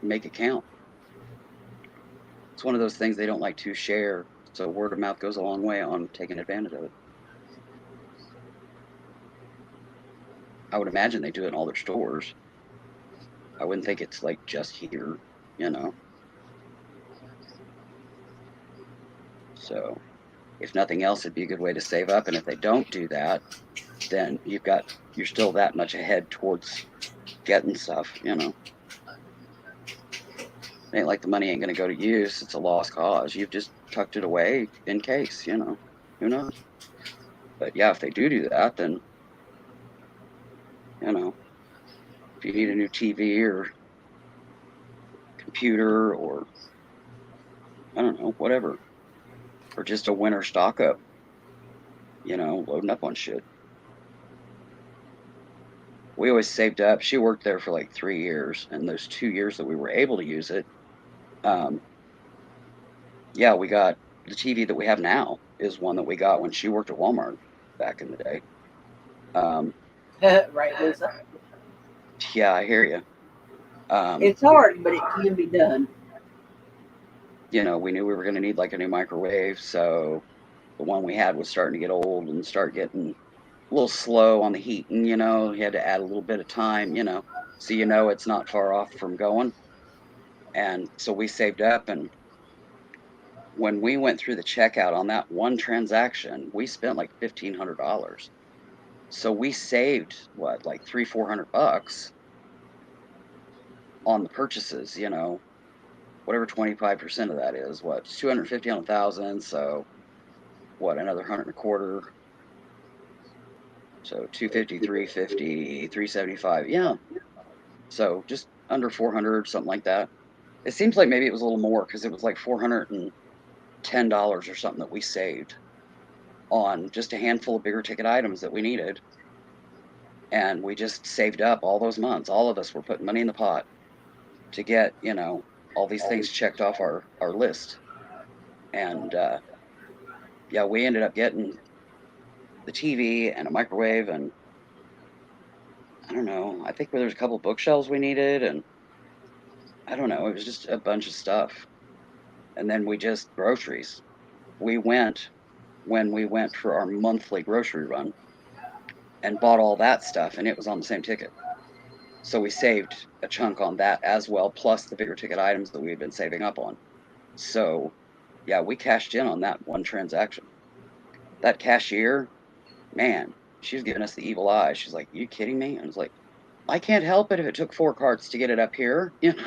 make it count. It's one of those things they don't like to share, so word of mouth goes a long way on taking advantage of it. I would imagine they do it in all their stores. I wouldn't think it's like just here, you know. So if nothing else, it'd be a good way to save up. And if they don't do that, then you're still that much ahead towards getting stuff, you know. It ain't like the money ain't going to go to use. It's a lost cause. You've just tucked it away in case, you know. Who knows? But yeah, if they do that, then, you know, if you need a new TV or computer or, I don't know, whatever, or just a winter stock up, you know, loading up on shit. We always saved up. She worked there for like 3 years, and those 2 years that we were able to use it, yeah, we got the TV that we have now is one that we got when she worked at Walmart back in the day. Right, Lisa. Yeah, I hear you. It's hard, but it can be done. You know, we knew we were going to need like a new microwave, so the one we had was starting to get old and start getting a little slow on the heat, and you know, you had to add a little bit of time, you know, so you know it's not far off from going. And so we saved up, and when we went through the checkout on that one transaction, we spent like $1,500. So we saved what, like $300-400 on the purchases, you know, whatever 25% of that is, what, 250 on 1,000, so what, another 100 and a quarter, so 250, 350, 375, yeah, so just under 400, something like that. It seems like maybe it was a little more because it was like $410 or something that we saved on just a handful of bigger ticket items that we needed. And we just saved up all those months. All of us were putting money in the pot to get, you know, all these things checked off our list. And yeah, we ended up getting the TV and a microwave, and I don't know, I think there's a couple bookshelves we needed, and I don't know, it was just a bunch of stuff. And then we just groceries. We went when we went for our monthly grocery run and bought all that stuff, and it was on the same ticket. So we saved a chunk on that as well, plus the bigger ticket items that we had been saving up on. So yeah, we cashed in on that one transaction. That cashier, man, she was giving us the evil eye. She's like, "You kidding me?" And I was like, "I can't help it if it took 4 carts to get it up here." You know?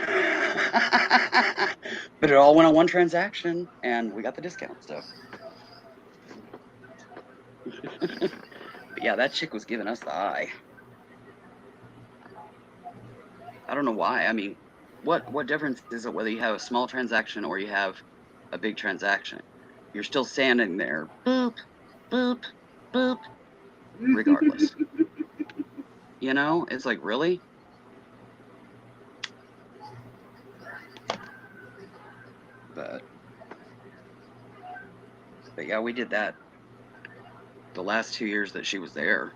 But it all went on one transaction, and we got the discount. So, but yeah, that chick was giving us the eye. I don't know why. I mean, what difference is it whether you have a small transaction or you have a big transaction? You're still standing there, boop, boop, boop, regardless. You know, it's like, really? But But yeah, we did that the last 2 years that she was there.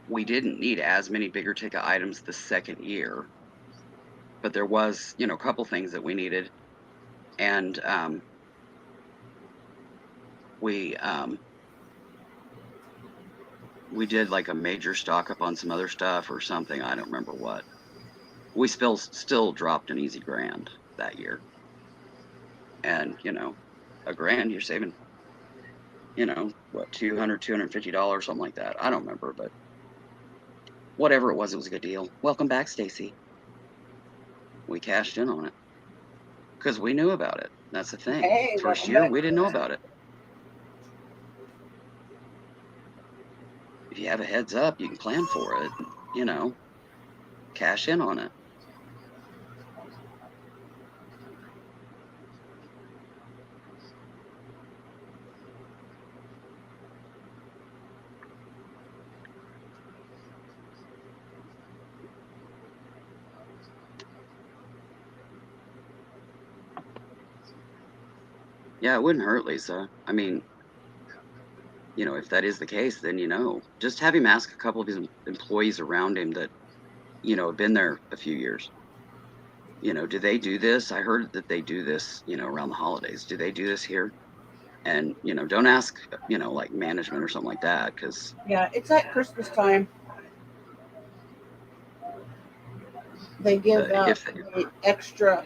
We didn't need as many bigger ticket items the second year, but there was, a couple things that we needed. And we we did like a major stock up on some other stuff or something. I don't remember what. We still dropped an easy grand that year. And, a grand, you're saving, what, $250, something like that. I don't remember, but whatever it was a good deal. Welcome back, Stacy. We cashed in on it because we knew about it. That's the thing. Hey, First welcome year, back. we didn't know about it. If you have a heads up, you can plan for it, cash in on it. Yeah, it wouldn't hurt, Lisa. I mean, if that is the case, then just have him ask a couple of his employees around him that, have been there a few years. Do they do this? I heard that they do this, around the holidays. Do they do this here? And, don't ask, like management or something like that, because Yeah, it's at Christmas time. They give out if, the extra.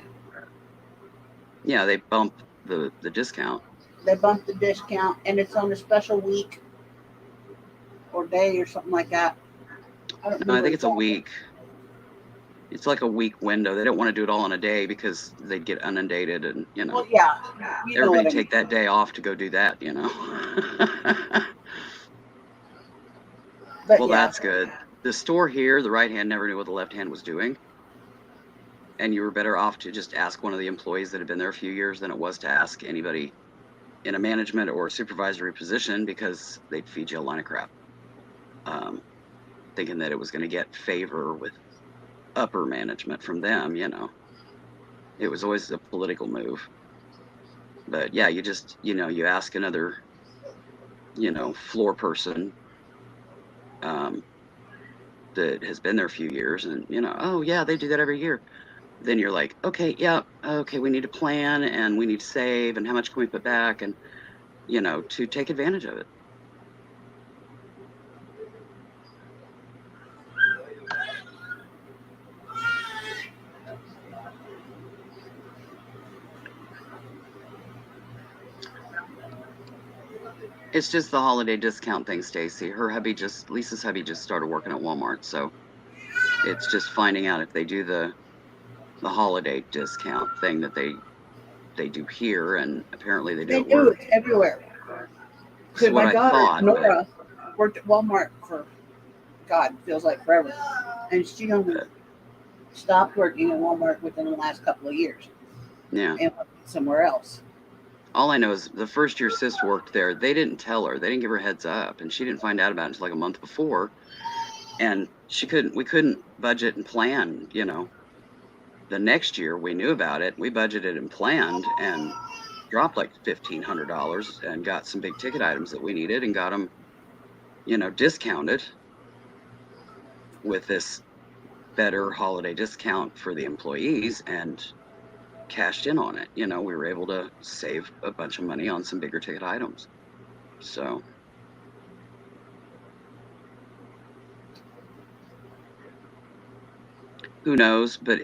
yeah, they bump the discount. They bump the discount, and it's on a special week or day or something like that. I don't No, I remember think it's a exactly. week. It's like a week window. They don't want to do it all in a day because they'd get inundated and, Well, yeah, you know everybody what I take mean. that day off to go do that, But Well, yeah, that's good. The store here, the right hand never knew what the left hand was doing. And you were better off to just ask one of the employees that had been there a few years than it was to ask anybody in a management or supervisory position because they'd feed you a line of crap. Thinking that it was going to get favor with upper management from them, It was always a political move. But yeah, you just, you ask another, floor person that has been there a few years and, oh yeah, they do that every year. Then you're like, okay, yeah, okay, we need to plan and we need to save and how much can we put back and, to take advantage of it. It's just the holiday discount thing, Stacy. Lisa's hubby just started working at Walmart, so it's just finding out if they do the holiday discount thing that they do here, and apparently they do they at do work. it everywhere. This is Because what my I daughter thought, but Nora worked at Walmart for God feels like forever, and she only stopped working at Walmart within the last couple of years yeah. and went somewhere else. All I know is the first year sis worked there, they didn't tell her. They didn't give her a heads up, and she didn't find out about it until like a month before. And we couldn't budget and plan, The next year we knew about it. We budgeted and planned and dropped like $1,500 and got some big ticket items that we needed and got them, discounted with this better holiday discount for the employees and cashed in on it. We were able to save a bunch of money on some bigger ticket items. So who knows, but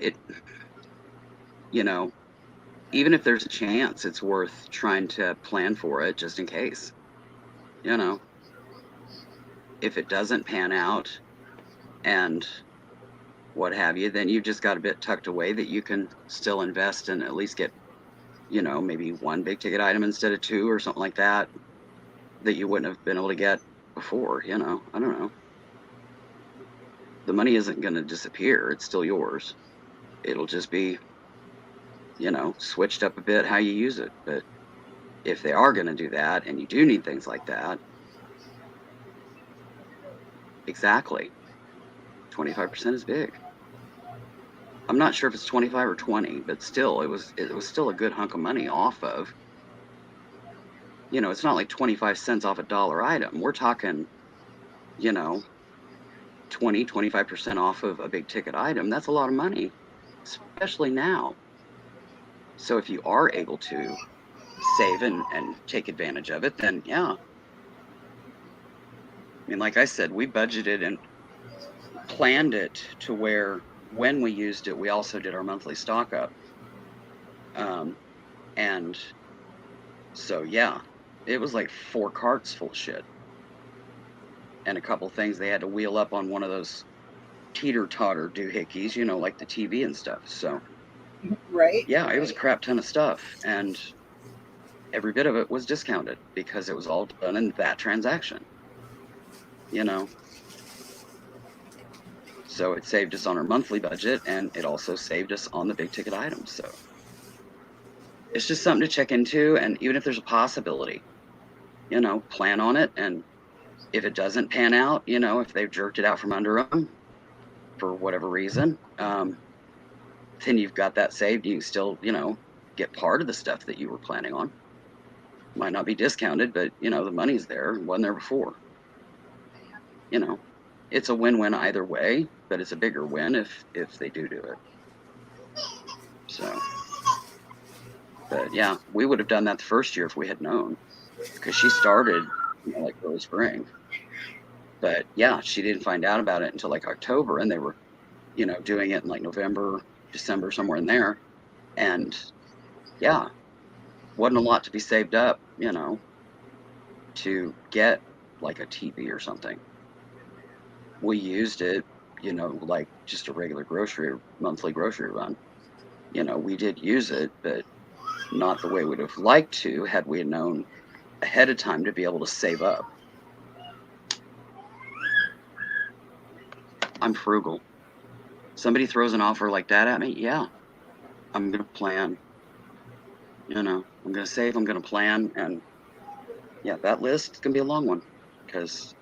even if there's a chance, it's worth trying to plan for it just in case. If it doesn't pan out and what have you, then you've just got a bit tucked away that you can still invest and at least get, maybe one big ticket item instead of two or something like that you wouldn't have been able to get before, I don't know. The money isn't going to disappear. It's still yours. It'll just be, switched up a bit how you use it. But if they are going to do that and you do need things like that, exactly. 25% is big. I'm not sure if it's 25 or 20, but still, it was still a good hunk of money off of You know, it's not like 25 cents off a dollar item. We're talking, you know, 25% off of a big ticket item. That's a lot of money, especially now. So if you are able to save and take advantage of it, then yeah. I mean, like I said, we budgeted and planned it to where when we used it, we also did our monthly stock up. And so, yeah, it was like 4 carts full of shit. And a couple things they had to wheel up on one of those teeter-totter doohickeys, you know, like the TV and stuff. So, Right? yeah, it was a crap ton of stuff. And every bit of it was discounted because it was all done in that transaction, you know. So it saved us on our monthly budget, and it also saved us on the big ticket items. So it's just something to check into, and even if there's a possibility, you know, plan on it. And if it doesn't pan out, you know, if they've jerked it out from under them for whatever reason, then you've got that saved. You can still, you know, get part of the stuff that you were planning on. Might not be discounted, but, you know, the money's there. It wasn't there before. You know, it's a win-win either way, but it's a bigger win if they do it. So, but yeah, we would have done that the first year if we had known, because she started, you know, like early spring. But yeah, she didn't find out about it until like October, and they were, you know, doing it in like November, December, somewhere in there. And yeah, wasn't a lot to be saved up, you know, to get like a TV or something. We used it, you know, like just a regular monthly grocery run. You know, we did use it, but not the way we'd have liked to had we known ahead of time to be able to save up. I'm frugal. Somebody throws an offer like that at me, yeah, I'm going to plan. You know, I'm going to save, I'm going to plan, and yeah, that list is going to be a long one, because,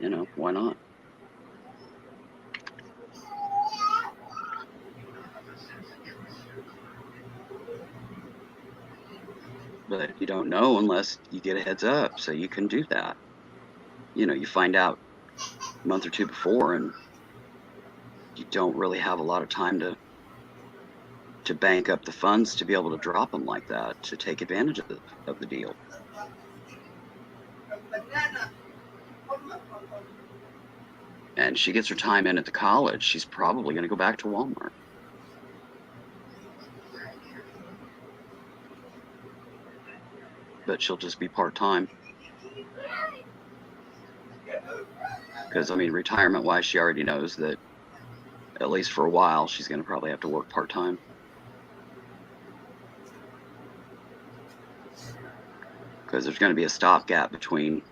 you know, why not? But you don't know unless you get a heads up, so you can do that. You know, you find out a month or two before, and you don't really have a lot of time to bank up the funds to be able to drop them like that, to take advantage of the deal. And she gets her time in at the college, she's probably going to go back to Walmart. But she'll just be part-time. Because, I mean, retirement-wise, she already knows that at least for a while, she's going to probably have to work part-time. Because there's going to be a stopgap between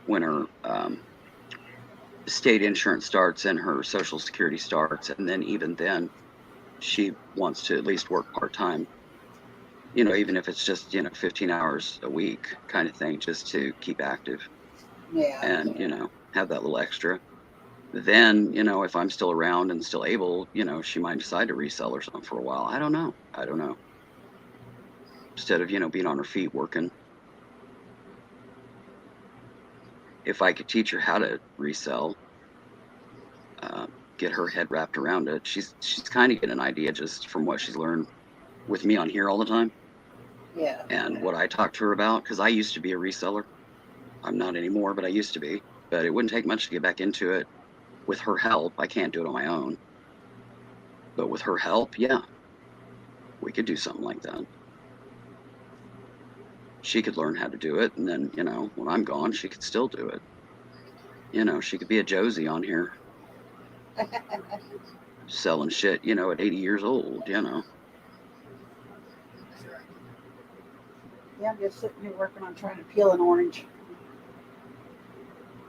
when her state insurance starts and her Social Security starts, and then even then, she wants to at least work part-time. You know, even if it's just, you know, 15 hours a week kind of thing, just to keep active. Yeah. And, you know, have that little extra. Then, you know, if I'm still around and still able, you know, she might decide to resell or something for a while. I don't know. Instead of, you know, being on her feet working. If I could teach her how to resell, get her head wrapped around it, she's kind of getting an idea just from what she's learned with me on here all the time. Yeah. And what I talk to her about, because I used to be a reseller. I'm not anymore, but I used to be. But it wouldn't take much to get back into it with her help. I can't do it on my own. But with her help, yeah, we could do something like that. She could learn how to do it, and then, you know, when I'm gone, she could still do it. You know, she could be a Josie on here. Selling shit, you know, at 80 years old, you know. Yeah, I'm just sitting here working on trying to peel an orange.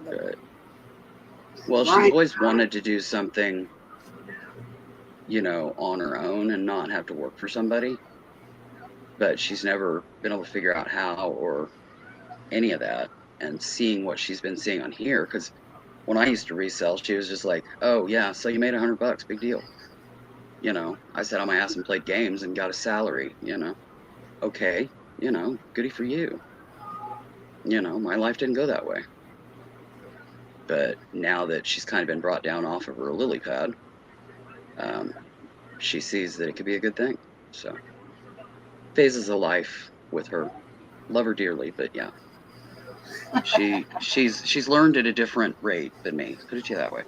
But, well, she's always wanted to do something, you know, on her own and not have to work for somebody. But she's never been able to figure out how or any of that. And seeing what she's been seeing on here, because when I used to resell, she was just like, oh, yeah, so you made $100, big deal. You know, I sat on my ass and played games and got a salary, you know. Okay, you know, goody for you. You know, my life didn't go that way. But now that she's kind of been brought down off of her lily pad, um, she sees that it could be a good thing. So, phases of life with her. Love her dearly, but yeah, she's learned at a different rate than me. Put it to you that way.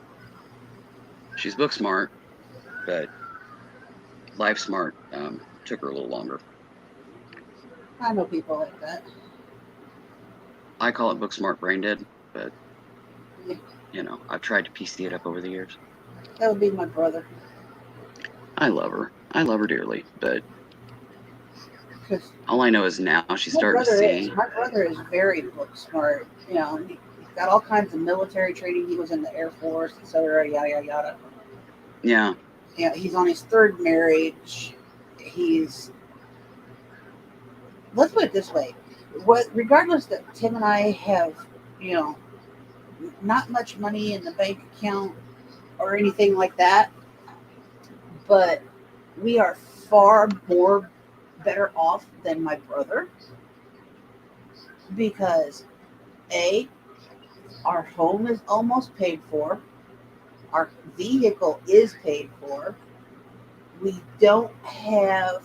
She's book smart, but life smart took her a little longer. I know people like that. I call it book smart, brain dead, but Yeah. you know, I've tried to PC it up over the years. That would be my brother. I love her. I love her dearly, but 'Cause all I know is now she's my starting to brother see. is. My brother is very book smart. You know, he's got all kinds of military training. He was in the Air Force, etc. Yada yada yada. Yeah, Yeah, he's on his third marriage. He's, let's put it this way, regardless that Tim and I have, you know, not much money in the bank account or anything like that, but we are far more better off than my brother because A, our home is almost paid for, our vehicle is paid for, we don't have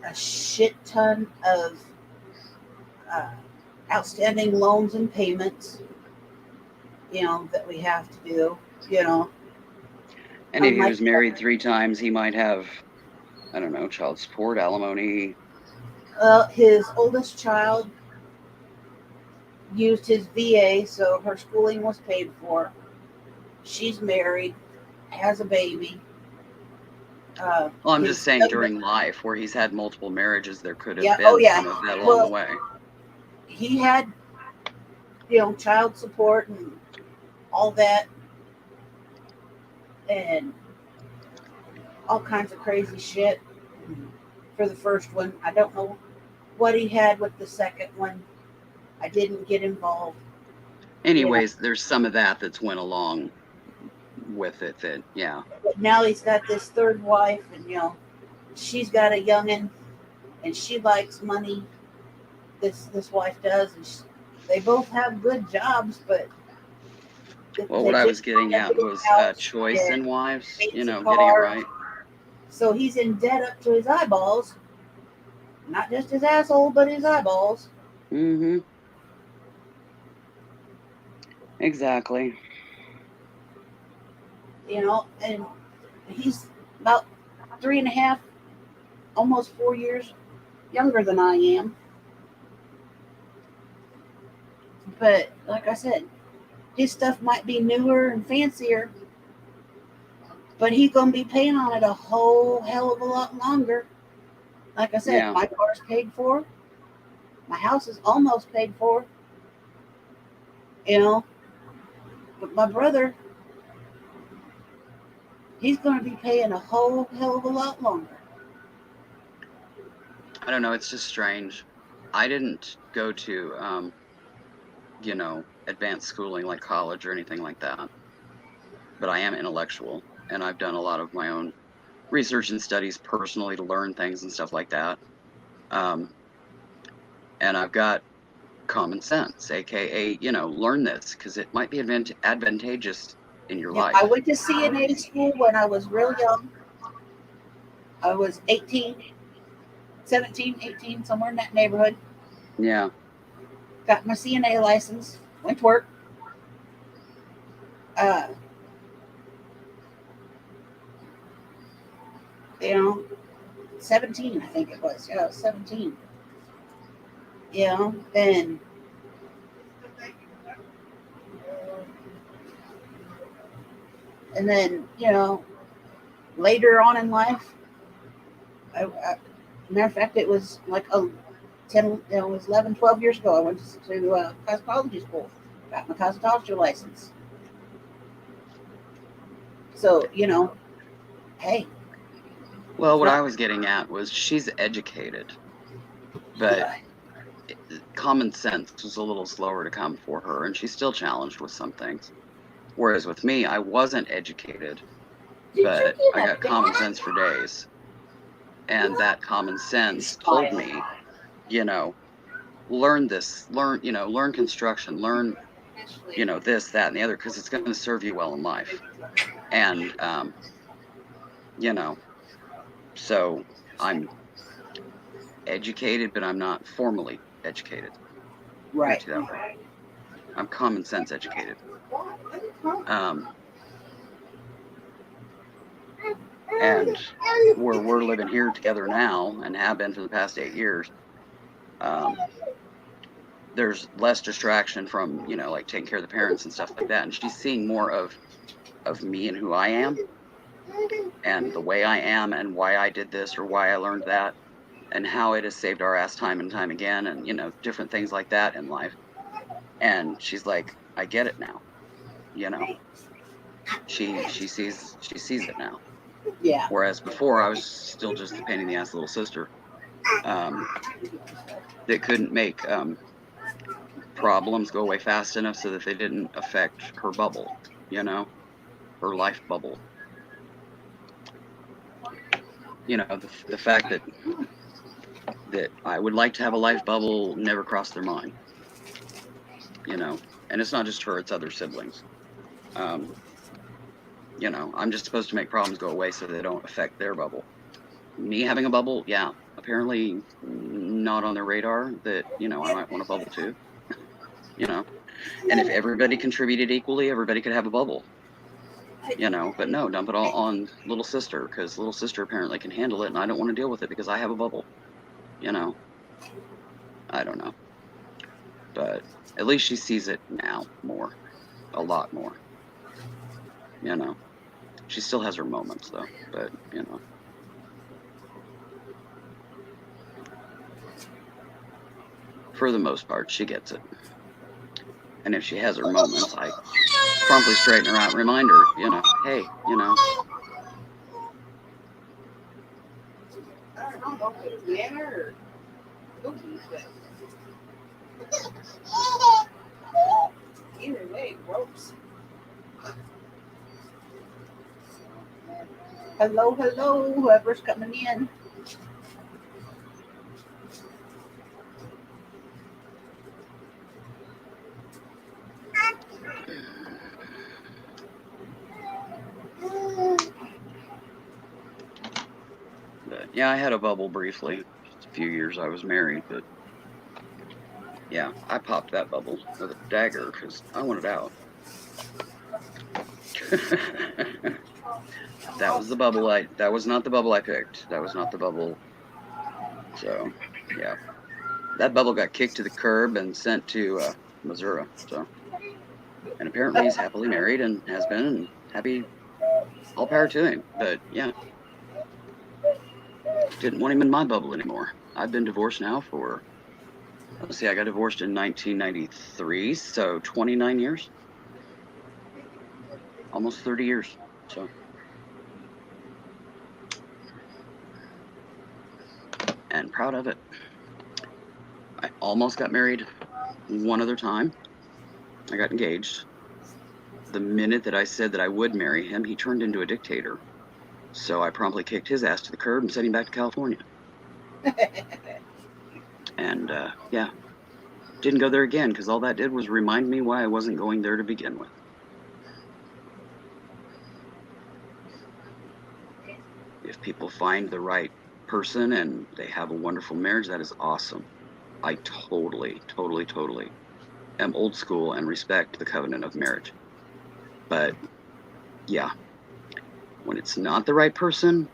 a shit ton of uh, outstanding loans and payments, you know, that we have to do, you know. and if he Unlike was married 3 times, he might have, I don't know, child support, alimony. his oldest child used his VA, so her schooling was paid for. She's married, has a baby. Well, I'm His just saying younger, during life where he's had multiple marriages, there could have yeah, oh been yeah. some of that along the Well, way. he had, you know, child support and all that, and all kinds of crazy shit for the first one. I don't know what he had with the second one. I didn't get involved. Anyways, there's some of that that's went along with it that, yeah. But now he's got this third wife, and you know, she's got a youngin, and she likes money. This wife does, and they both have good jobs, but Well, they what I was just getting bought a at big was house choice and in wives, you fancy know, getting it cars. right. So he's in debt up to his eyeballs. Not just his asshole, but his eyeballs. Mm-hmm. Exactly. You know, and he's about 3.5, almost 4 years younger than I am. But like I said, his stuff might be newer and fancier, but he's gonna be paying on it a whole hell of a lot longer. Like I said, Yeah. my car's paid for, my house is almost paid for. You know, but my brother, he's gonna be paying a whole hell of a lot longer. I don't know. It's just strange. I didn't go to, you know, advanced schooling like college or anything like that. But I am intellectual, and I've done a lot of my own research and studies personally to learn things and stuff like that. Um, and I've got common sense, aka, you know, learn this because it might be advantageous in your Yeah, life. I went to CNA school when I was real young. I was 18, 17, 18, somewhere in that neighborhood. Yeah. Got my CNA license, went to work. Uh, you know, 17, I think it was. Yeah, I was 17. You know, and then, you know, later on in life, matter of fact, it was like 10, you know, it was 11, 12 years ago. I went to cosmetology school, got my cosmetology license. So, you know, hey. Well, what I was getting at was she's educated, but common sense was a little slower to come for her, and she's still challenged with some things. Whereas with me, I wasn't educated, but I got common sense for days. And that common sense told me, you know, learn construction, learn, this, that, and the other, because it's going to serve you well in life. And, so I'm educated, but I'm not formally educated. Right. That way. I'm common sense educated. And where we're living here together now and have been for the past 8 years, there's less distraction from, like taking care of the parents and stuff like that. And she's seeing more of me and who I am and the way I am and why I did this or why I learned that and how it has saved our ass time and time again and, different things like that in life. And she's like, I get it now. She sees it now. Yeah. Whereas before I was still just the pain in the ass little sister that couldn't make problems go away fast enough so that they didn't affect her bubble, her life bubble. The fact that I would like to have a life bubble never crossed their mind, and it's not just her, it's other siblings. I'm just supposed to make problems go away so they don't affect their bubble. Me having a bubble, yeah, apparently not on their radar that, I might want a bubble too, and if everybody contributed equally, everybody could have a bubble, but no, dump it all on little sister, because little sister apparently can handle it, and I don't want to deal with it because I have a bubble, I don't know, but at least she sees it now more, a lot more, she still has her moments though, but, for the most part, she gets it. And if she has her moments, I promptly straighten her out and remind her, hey, I don't know if it's banana or cookies, but either way, gross. Hello, whoever's coming in. But yeah, I had a bubble briefly, just a few years I was married, but yeah, I popped that bubble with a dagger because I wanted out. That was the bubble that was not the bubble I picked. That was not the bubble. So, yeah. That bubble got kicked to the curb and sent to Missouri. So, and apparently he's happily married and has been and happy, all power to him. But yeah, didn't want him in my bubble anymore. I've been divorced now for, let's see, I got divorced in 1993, so 29 years. Almost 30 years. So, and proud of it. I almost got married one other time. I got engaged. The minute that I said that I would marry him, he turned into a dictator. So I promptly kicked his ass to the curb and sent him back to California. And yeah, didn't go there again because all that did was remind me why I wasn't going there to begin with. If people find the right person and they have a wonderful marriage, that is awesome. I totally am old school and respect the covenant of marriage. But yeah, when it's not the right person,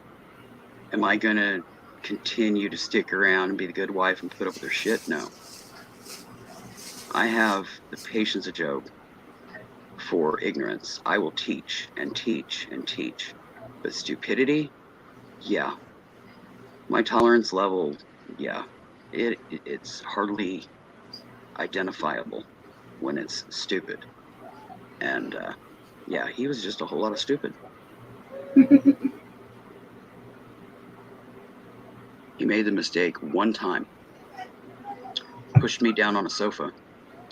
am I going to continue to stick around and be the good wife and put up with their shit? No. I have the patience of Job for ignorance. I will teach and teach and teach. But stupidity, yeah. My tolerance level, yeah. It's hardly identifiable when it's stupid. And yeah, he was just a whole lot of stupid. He made the mistake one time. Pushed me down on a sofa.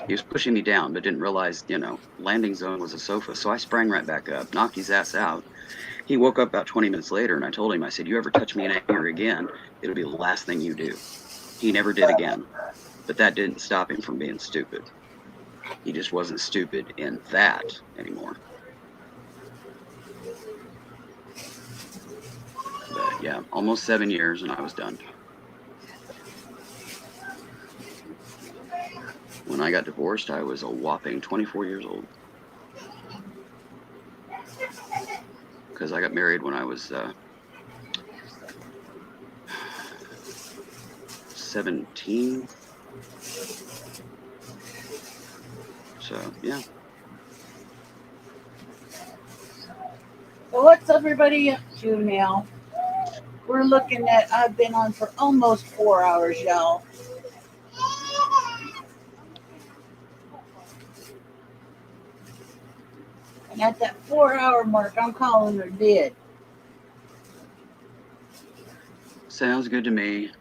He was pushing me down, but didn't realize, landing zone was a sofa. So I sprang right back up, knocked his ass out, He woke up about 20 minutes later, and I told him, I said, you ever touch me in anger again, it'll be the last thing you do. He never did again, but that didn't stop him from being stupid. He just wasn't stupid in that anymore. But yeah, almost 7 years, and I was done. When I got divorced, I was a whopping 24 years old. Because I got married when I was 17. So, yeah. So what's everybody up to now? We're looking at, I've been on for almost 4 hours, y'all. And at that 4 hour mark, I'm calling her dead. Sounds good to me.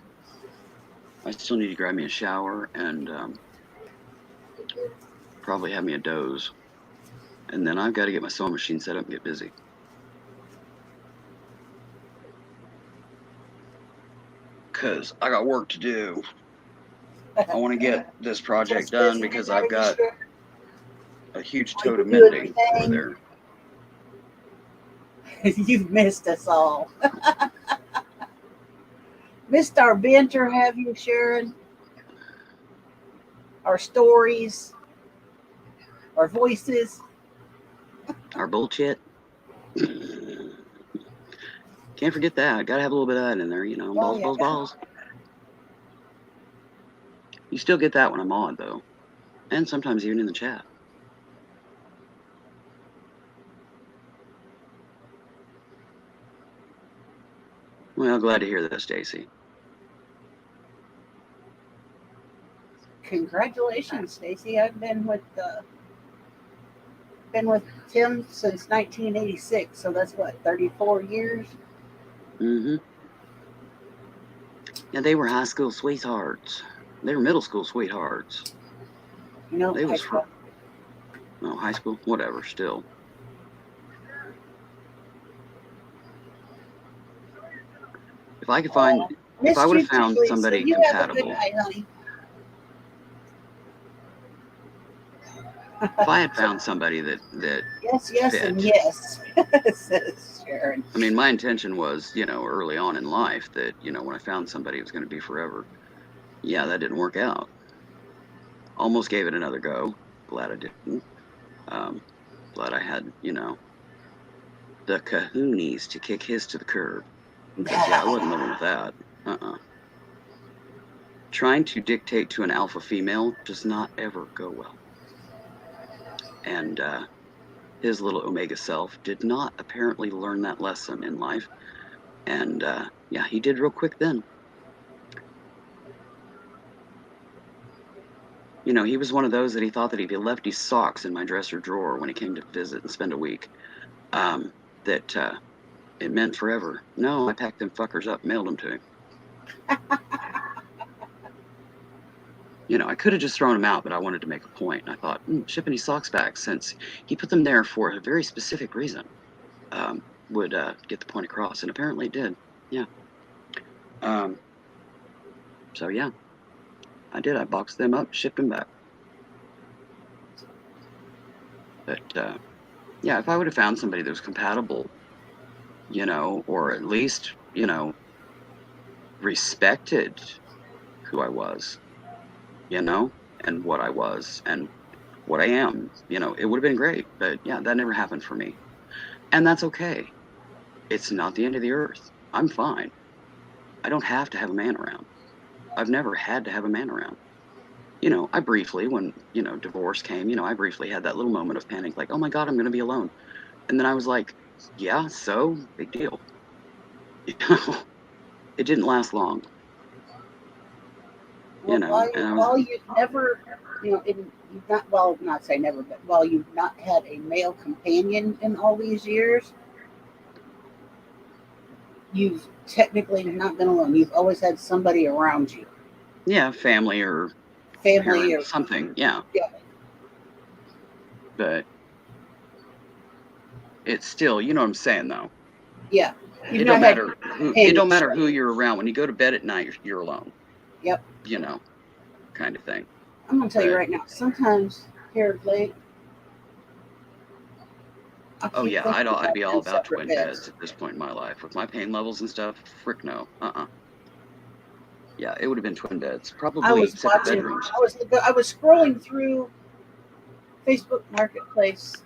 I still need to grab me a shower and probably have me a doze. And then I've got to get my sewing machine set up and get busy. Because I got work to do. I want to get this project done because I've got a huge tote of mending over there. You've missed us all. Missed our banter, have you, Sharon? Our stories, our voices. Our bullshit. Can't forget that. Gotta have a little bit of that in there, you know. Balls, balls, balls. You still get that when I'm on, though. And sometimes even in the chat. Well, glad to hear that, Stacy. Congratulations, Stacy. I've been with Tim since 1986, so that's what, 34 years? Mm-hmm. Yeah, they were high school sweethearts. They were middle school sweethearts. You know, They was from, no, high school, whatever, still. If I could find, if I would have found somebody compatible. If I had found somebody that yes, fit, and yes, says Sharon. I mean, my intention was, you know, early on in life that, you know, when I found somebody it was going to be forever. Yeah, that didn't work out. Almost gave it another go. Glad I didn't. Glad I had, you know, the kahoonies to kick his to the curb. Because, yeah, I wasn't living with that. Trying to dictate to an alpha female does not ever go well. And his little omega self did not apparently learn that lesson in life. And yeah, he did real quick then. You know, he was one of those that he thought that if he left his socks in my dresser drawer when he came to visit and spend a week, that it meant forever. No, I packed them fuckers up, mailed them to him. You know, I could have just thrown them out, but I wanted to make a point. And I thought, shipping his socks back, since he put them there for a very specific reason, would get the point across. And apparently it did. Yeah. So, yeah, I did. I boxed them up, shipped them back. But, yeah, if I would have found somebody that was compatible, you know, or at least, you know, respected who I was, you know, and what I was and what I am, you know, it would have been great. But yeah, that never happened for me. And that's okay. It's not the end of the earth. I'm fine. I don't have to have a man around. I've never had to have a man around. You know, I briefly, when, you know, divorce came, you know, I briefly had that little moment of panic, like, oh my God, I'm going to be alone. And then I was like, yeah, so big deal. You know, it didn't last long. Well, you know, while you've never, you know, you've not, well, not say never, but while you've not had a male companion in all these years, you've technically not been alone. You've always had somebody around you. Yeah, family or family or something. Yeah. Yeah. But it's still, you know what I'm saying, though. Yeah. It You've don't not had matter who. panic It don't matter strike. who you're around. When you go to bed at night, you're alone. Yep. You know, kind of thing. I'm gonna tell you But right now. Sometimes here of late, I oh keep yeah, thinking I'd about be all them about separate twin beds beds. at this point in my life with my pain levels and stuff. Frick no. Yeah, it would have been twin beds, I probably was separate watching. bedrooms. I was scrolling through Facebook Marketplace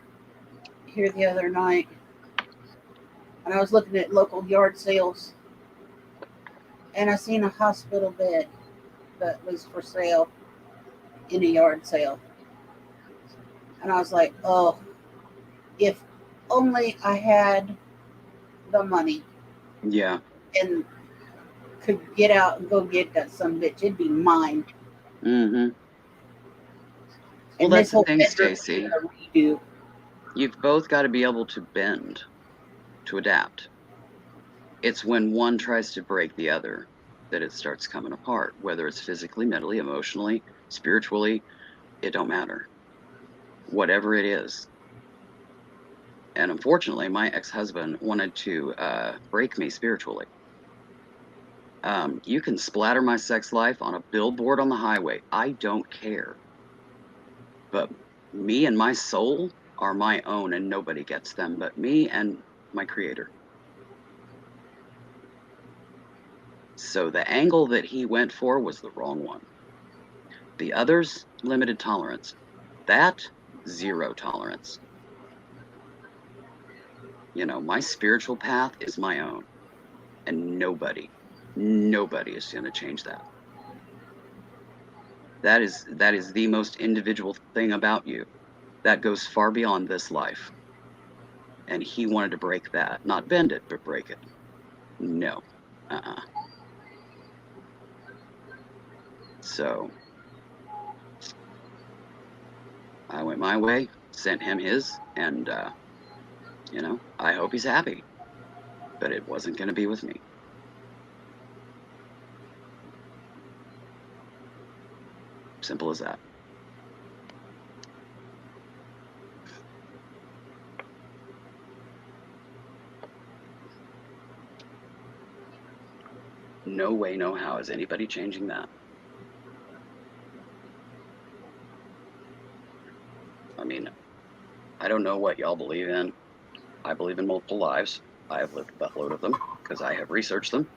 here the other night, and I was looking at local yard sales, and I seen a hospital bed that was for sale in a yard sale, and I was like, oh, if only I had the money Yeah. and could get out and go get that some bitch, it'd be mine. Mm-hmm. Well, And that's this the whole thing, bedroom Stacy. needs a redo. You've both got to be able to bend to adapt. It's when one tries to break the other that it starts coming apart, whether it's physically, mentally, emotionally, spiritually, it don't matter. Whatever it is. And unfortunately, my ex-husband wanted to break me spiritually. You can splatter my sex life on a billboard on the highway. I don't care. But me and my soul are my own, and nobody gets them but me and my creator. So the angle that he went for was the wrong one. The others, limited tolerance. That, zero tolerance. You know, my spiritual path is my own, and nobody is going to change that. That is the most individual thing about you. That goes far beyond this life. And he wanted to break that, not bend it, but break it. No. Uh-uh. So I went my way, sent him his, and you know, I hope he's happy. But it wasn't going to be with me. Simple as that. No way, no how is anybody changing that. I mean, I don't know what y'all believe in. I believe in multiple lives. I have lived a buttload of them because I have researched them.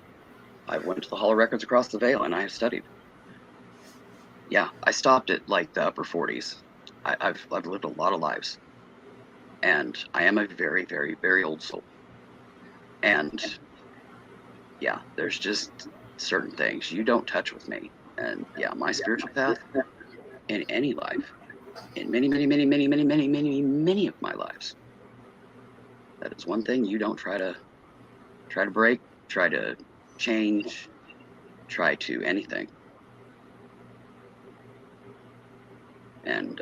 I went to the Hall of Records across the Veil and I have studied. Yeah, I stopped at like the upper 40s. I've lived a lot of lives, and I am a very, very, very old soul. And yeah, there's just certain things you don't touch with me. And yeah, my spiritual path in any life, in many, many, many, many, many, many, many, many of my lives, that is one thing you don't try to break, try to change, try to anything. And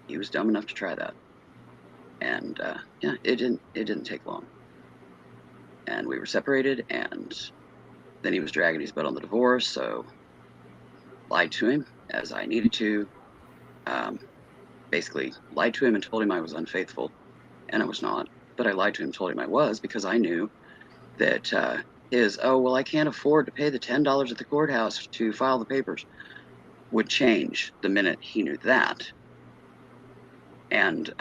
he was dumb enough to try that. And yeah, it didn't take long. And we were separated, and then he was dragging his butt on the divorce, so lied to him as I needed to. Basically lied to him and told him I was unfaithful, and I was not. But I lied to him, told him I was, because I knew that oh, well, I can't afford to pay the $10 at the courthouse to file the papers would change the minute he knew that. And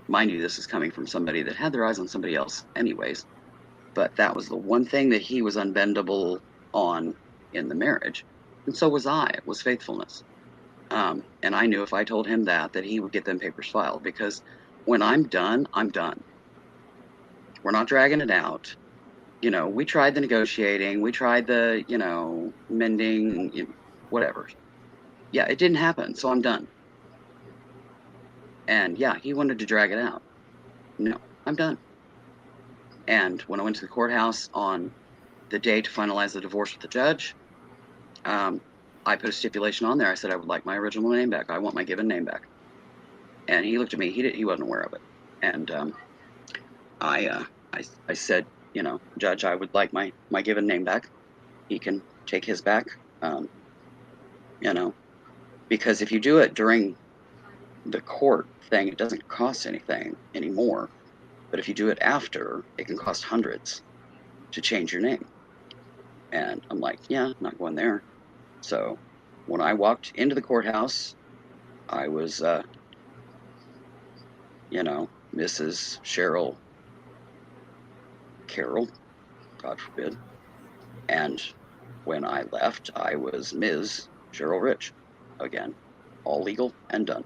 mind you, this is coming from somebody that had their eyes on somebody else anyways. But that was the one thing that he was unbendable on in the marriage. And so was I. It was faithfulness. And I knew if I told him that he would get them papers filed, because when I'm done, I'm done. We're not dragging it out. You know, we tried the negotiating, we tried the, you know, mending, whatever. Yeah, it didn't happen, so I'm done. And yeah, he wanted to drag it out. No, I'm done. And when I went to the courthouse on the day to finalize the divorce with the judge, I put a stipulation on there. I said I would like my original name back. I want my given name back. And he looked at me. He wasn't aware of it. And I said, you know, Judge, I would like my given name back. He can take his back. You know, because if you do it during the court thing, it doesn't cost anything anymore. But if you do it after, it can cost hundreds to change your name. And I'm like, yeah, I'm not going there. So when I walked into the courthouse, I was, Mrs. Cheryl Carroll, God forbid. And when I left, I was Ms. Cheryl Rich. Again, all legal and done.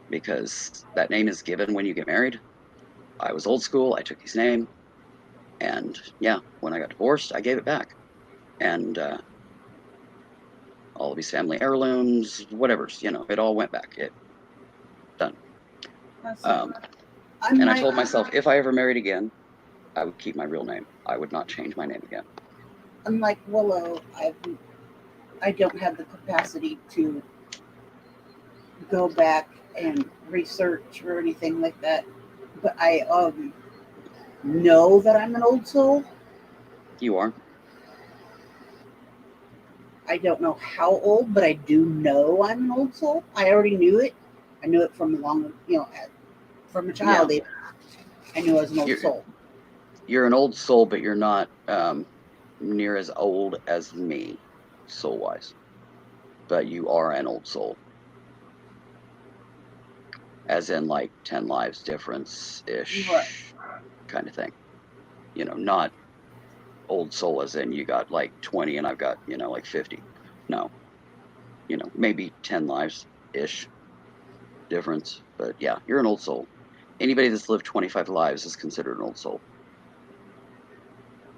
Because that name is given when you get married. I was old school. I took his name. And yeah, when I got divorced, I gave it back. And all of his family heirlooms, whatever's, it all went back. It done. And I told myself, if I ever married again, I would keep my real name. I would not change my name again. Unlike Willow, I don't have the capacity to go back and research or anything like that. But I know that I'm an old soul. You are? I don't know how old, but I do know I'm an old soul. I already knew it. I knew it from from a child. Yeah. I knew I was an old soul. You're an old soul, but you're not near as old as me, soul-wise. But you are an old soul. As in, like, 10 lives difference-ish kind of thing. Not old soul as in you got, like, 20 and I've got, like 50. No. Maybe 10 lives-ish difference. But, yeah, you're an old soul. Anybody that's lived 25 lives is considered an old soul.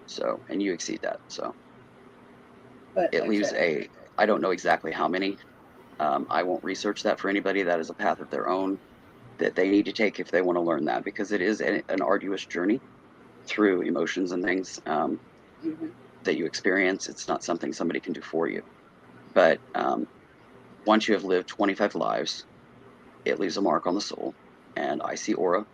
So, and you exceed that, so. But it leaves I don't know exactly how many. I won't research that for anybody. That is a path of their own that they need to take if they want to learn that, because it is an arduous journey through emotions and things that you experience. It's not something somebody can do for you. But once you have lived 25 lives, it leaves a mark on the soul. And I see aura,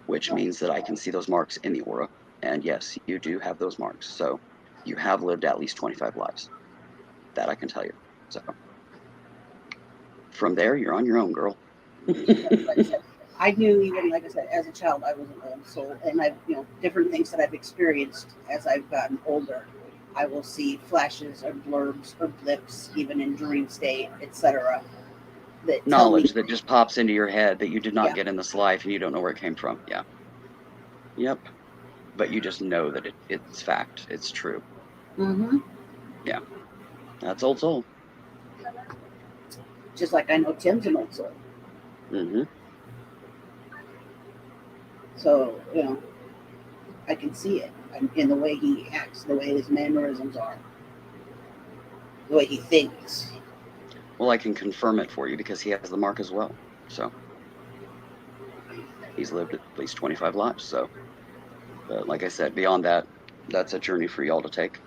which means that I can see those marks in the aura. And yes, you do have those marks. So you have lived at least 25 lives. That I can tell you. So from there, you're on your own, girl. Like I said, I knew, even like I said, as a child, I was an old soul, and I've different things that I've experienced as I've gotten older. I will see flashes or blurbs or blips, even in dream state, etc. That knowledge that just pops into your head that you did not get in this life, and you don't know where it came from. Yeah. Yep. But you just know that it's fact. It's true. Yeah. That's old soul. Just like I know Tim's an old soul. So, I can see it in the way he acts, the way his mannerisms are, the way he thinks. Well, I can confirm it for you because he has the mark as well. So he's lived at least 25 lives. So, but like I said, beyond that, that's a journey for y'all to take.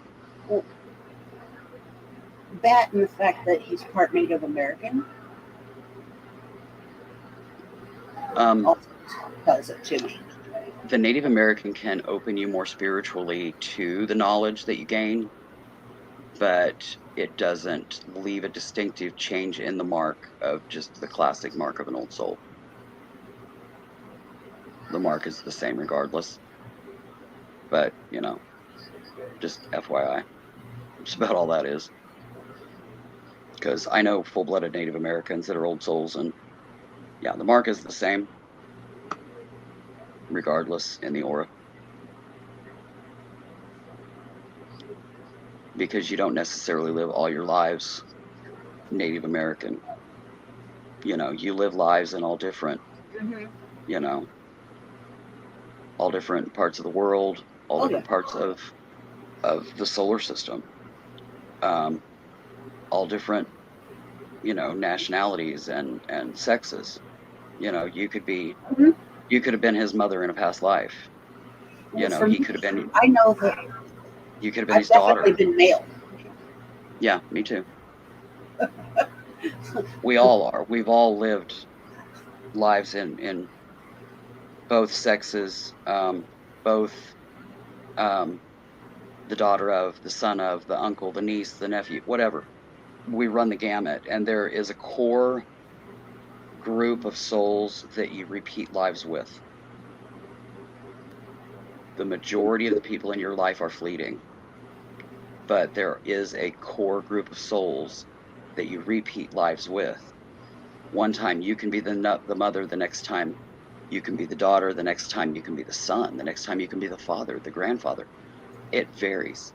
Well, that and the fact that he's part Native American also tells it to me. The Native American can open you more spiritually to the knowledge that you gain, but it doesn't leave a distinctive change in the mark of just the classic mark of an old soul. The mark is the same regardless. But, just FYI. That's about all that is. Because I know full-blooded Native Americans that are old souls, and yeah, the mark is the same regardless in the aura. Because you don't necessarily live all your lives Native American. You live lives in all different, all different parts of the world, all different parts of the solar system, all different, nationalities and sexes. You could be, you could have been his mother in a past life. He could have been. I know that. You could have been his daughter. I've definitely been male. Yeah, me too. We all are. We've all lived lives in both sexes, both the daughter of, the son of, the uncle, the niece, the nephew, whatever. We run the gamut, and there is a core group of souls that you repeat lives with. The majority of the people in your life are fleeting, but there is a core group of souls that you repeat lives with. One time you can be the mother, the next time you can be the daughter, the next time you can be the son, the next time you can be the father, the grandfather. It varies,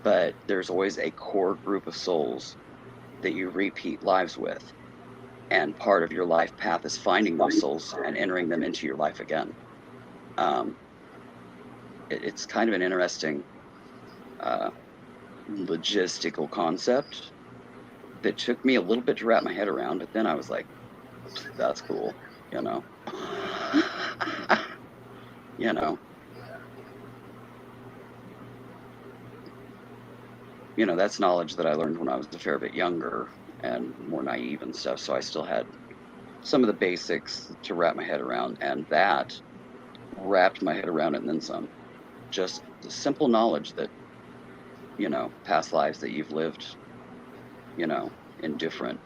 but there's always a core group of souls that you repeat lives with. And part of your life path is finding those souls and entering them into your life again. It's kind of an interesting logistical concept that took me a little bit to wrap my head around, but then I was like, that's cool, you know. You know. That's knowledge that I learned when I was a fair bit younger and more naive and stuff, so I still had some of the basics to wrap my head around, and that wrapped my head around it and then some. Just the simple knowledge that, past lives that you've lived, in different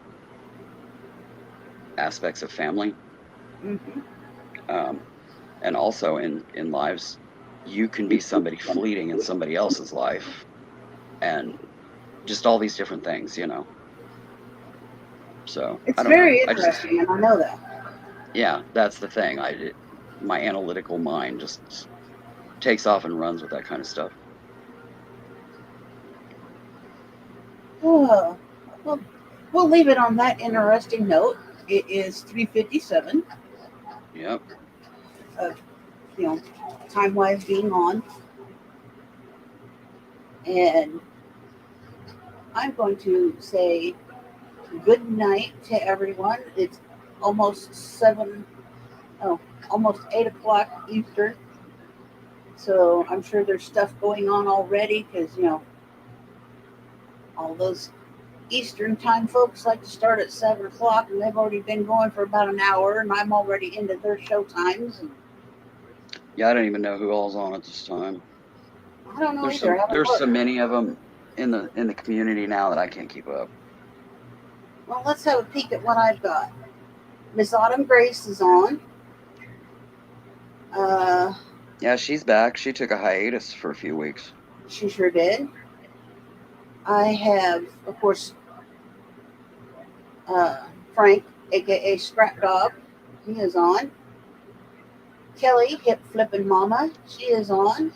aspects of family. Mm-hmm. And also in lives, you can be somebody fleeting in somebody else's life, and just all these different things, So It's I don't know. very I just, interesting, and I know that. yeah, that's the thing. My analytical mind just takes off and runs with that kind of stuff. Oh, well, we'll leave it on that interesting note. It is 3:57. Yep. Time-wise being on, and I'm going to say good night to everyone. It's almost 8 o'clock Eastern. So I'm sure there's stuff going on already because, all those Eastern time folks like to start at 7 o'clock and they've already been going for about an hour and I'm already into their show times. And Yeah, I don't even know who all's on at this time. I don't know either. There's so many of them in the community now that I can't keep up. Well, let's have a peek at what I've got. Miss Autumn Grace is on. Yeah, she's back. She took a hiatus for a few weeks. She sure did. I have, of course, Frank, aka Scrap Dog. He is on. Kelly, Hip Flippin' Mama. She is on.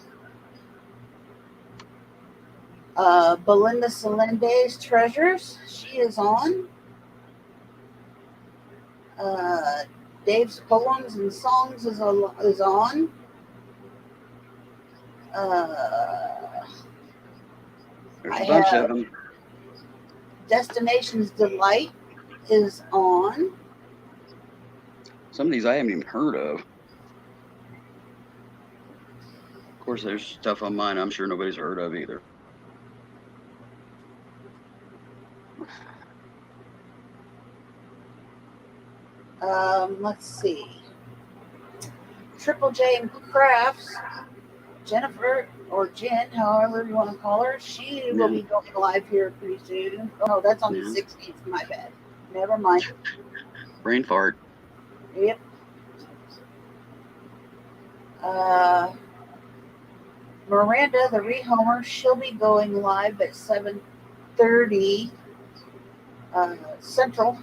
Belinda Solende's Treasures. She is on. Dave's Poems and Songs is on. There's a bunch of them. Destinations Delight is on. Some of these I haven't even heard of. Of course, there's stuff on mine I'm sure nobody's heard of either. Let's see. Triple J and Crafts, Jennifer or Jen, however you want to call her, she will be going live here pretty soon. Oh, no, that's on the 16th. My bad. Never mind. Brain fart. Yep. Miranda, the Rehomer, she'll be going live at 7:30 Central.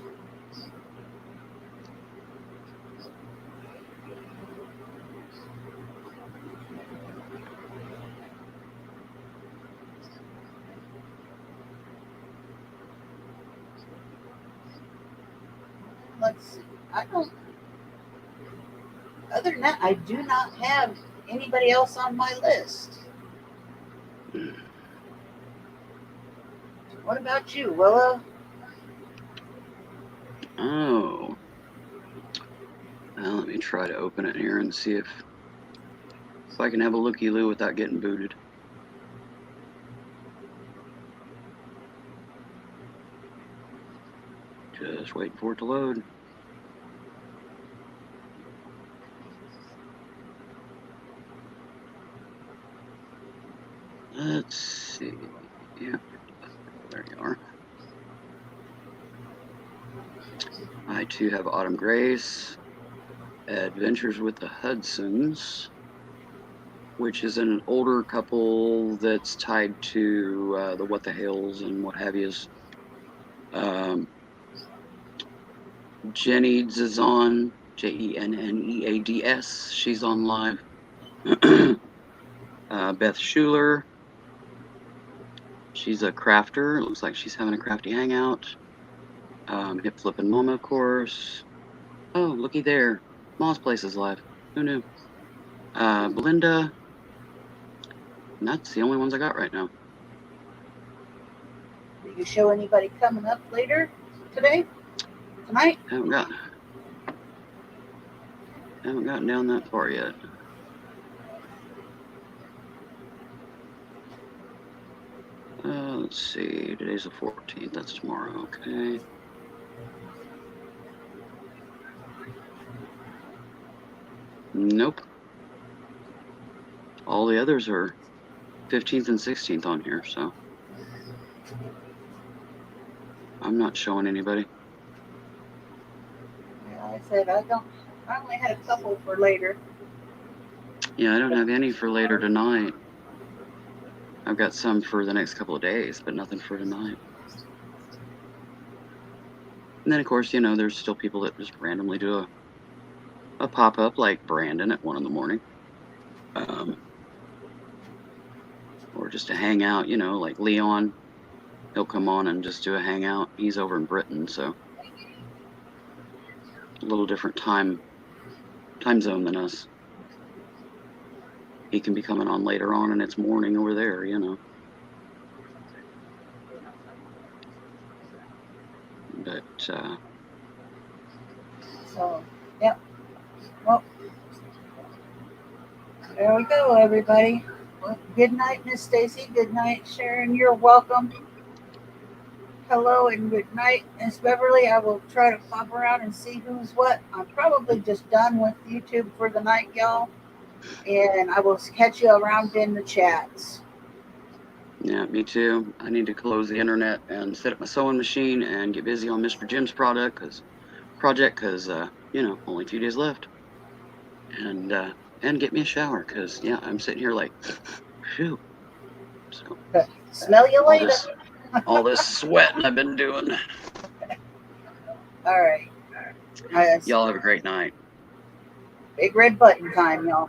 Let's see. Other than that, I do not have anybody else on my list. What about you, Willow? Oh. Well, let me try to open it here and see if I can have a looky-loo without getting booted. Just waiting for it to load. Let's see. Yeah, there you are. I too have Autumn Grace, Adventures with the Hudsons, which is an older couple that's tied to the What the Hales and what have yous. Jenneads is on, Jenneads. She's on live. Beth Schuler. She's a crafter. It looks like she's having a crafty hangout. Hip Flippin' Mama, of course. Oh, looky there. Ma's Place is live. Who knew? Belinda. And that's the only ones I got right now. Did you show anybody coming up later today? Tonight? Haven't gotten down that far yet. Let's see. Today's the 14th. That's tomorrow. Okay. Nope. All the others are 15th and 16th on here, so I'm not showing anybody. Yeah, I said I only had a couple for later. Yeah, I don't have any for later tonight. I've got some for the next couple of days, but nothing for tonight. And then, of course, there's still people that just randomly do a pop-up, like Brandon at 1 in the morning. Or just a hangout, like Leon. He'll come on and just do a hangout. He's over in Britain, so a little different time zone than us. He can be coming on later on, and it's morning over there, But, So, yep. Well, there we go, everybody. Well, good night, Miss Stacy. Good night, Sharon. You're welcome. Hello and good night, Miss Beverly. I will try to pop around and see who's what. I'm probably just done with YouTube for the night, y'all. And I will catch you around in the chats. yeah, me too. I need to close the internet and set up my sewing machine and get busy on Mr. Jim's project, because only a few days left. And get me a shower, because, yeah, I'm sitting here like, phew. So, Smell you later. all this sweating I've been doing. All right. Y'all have a great night. Big red button time, y'all.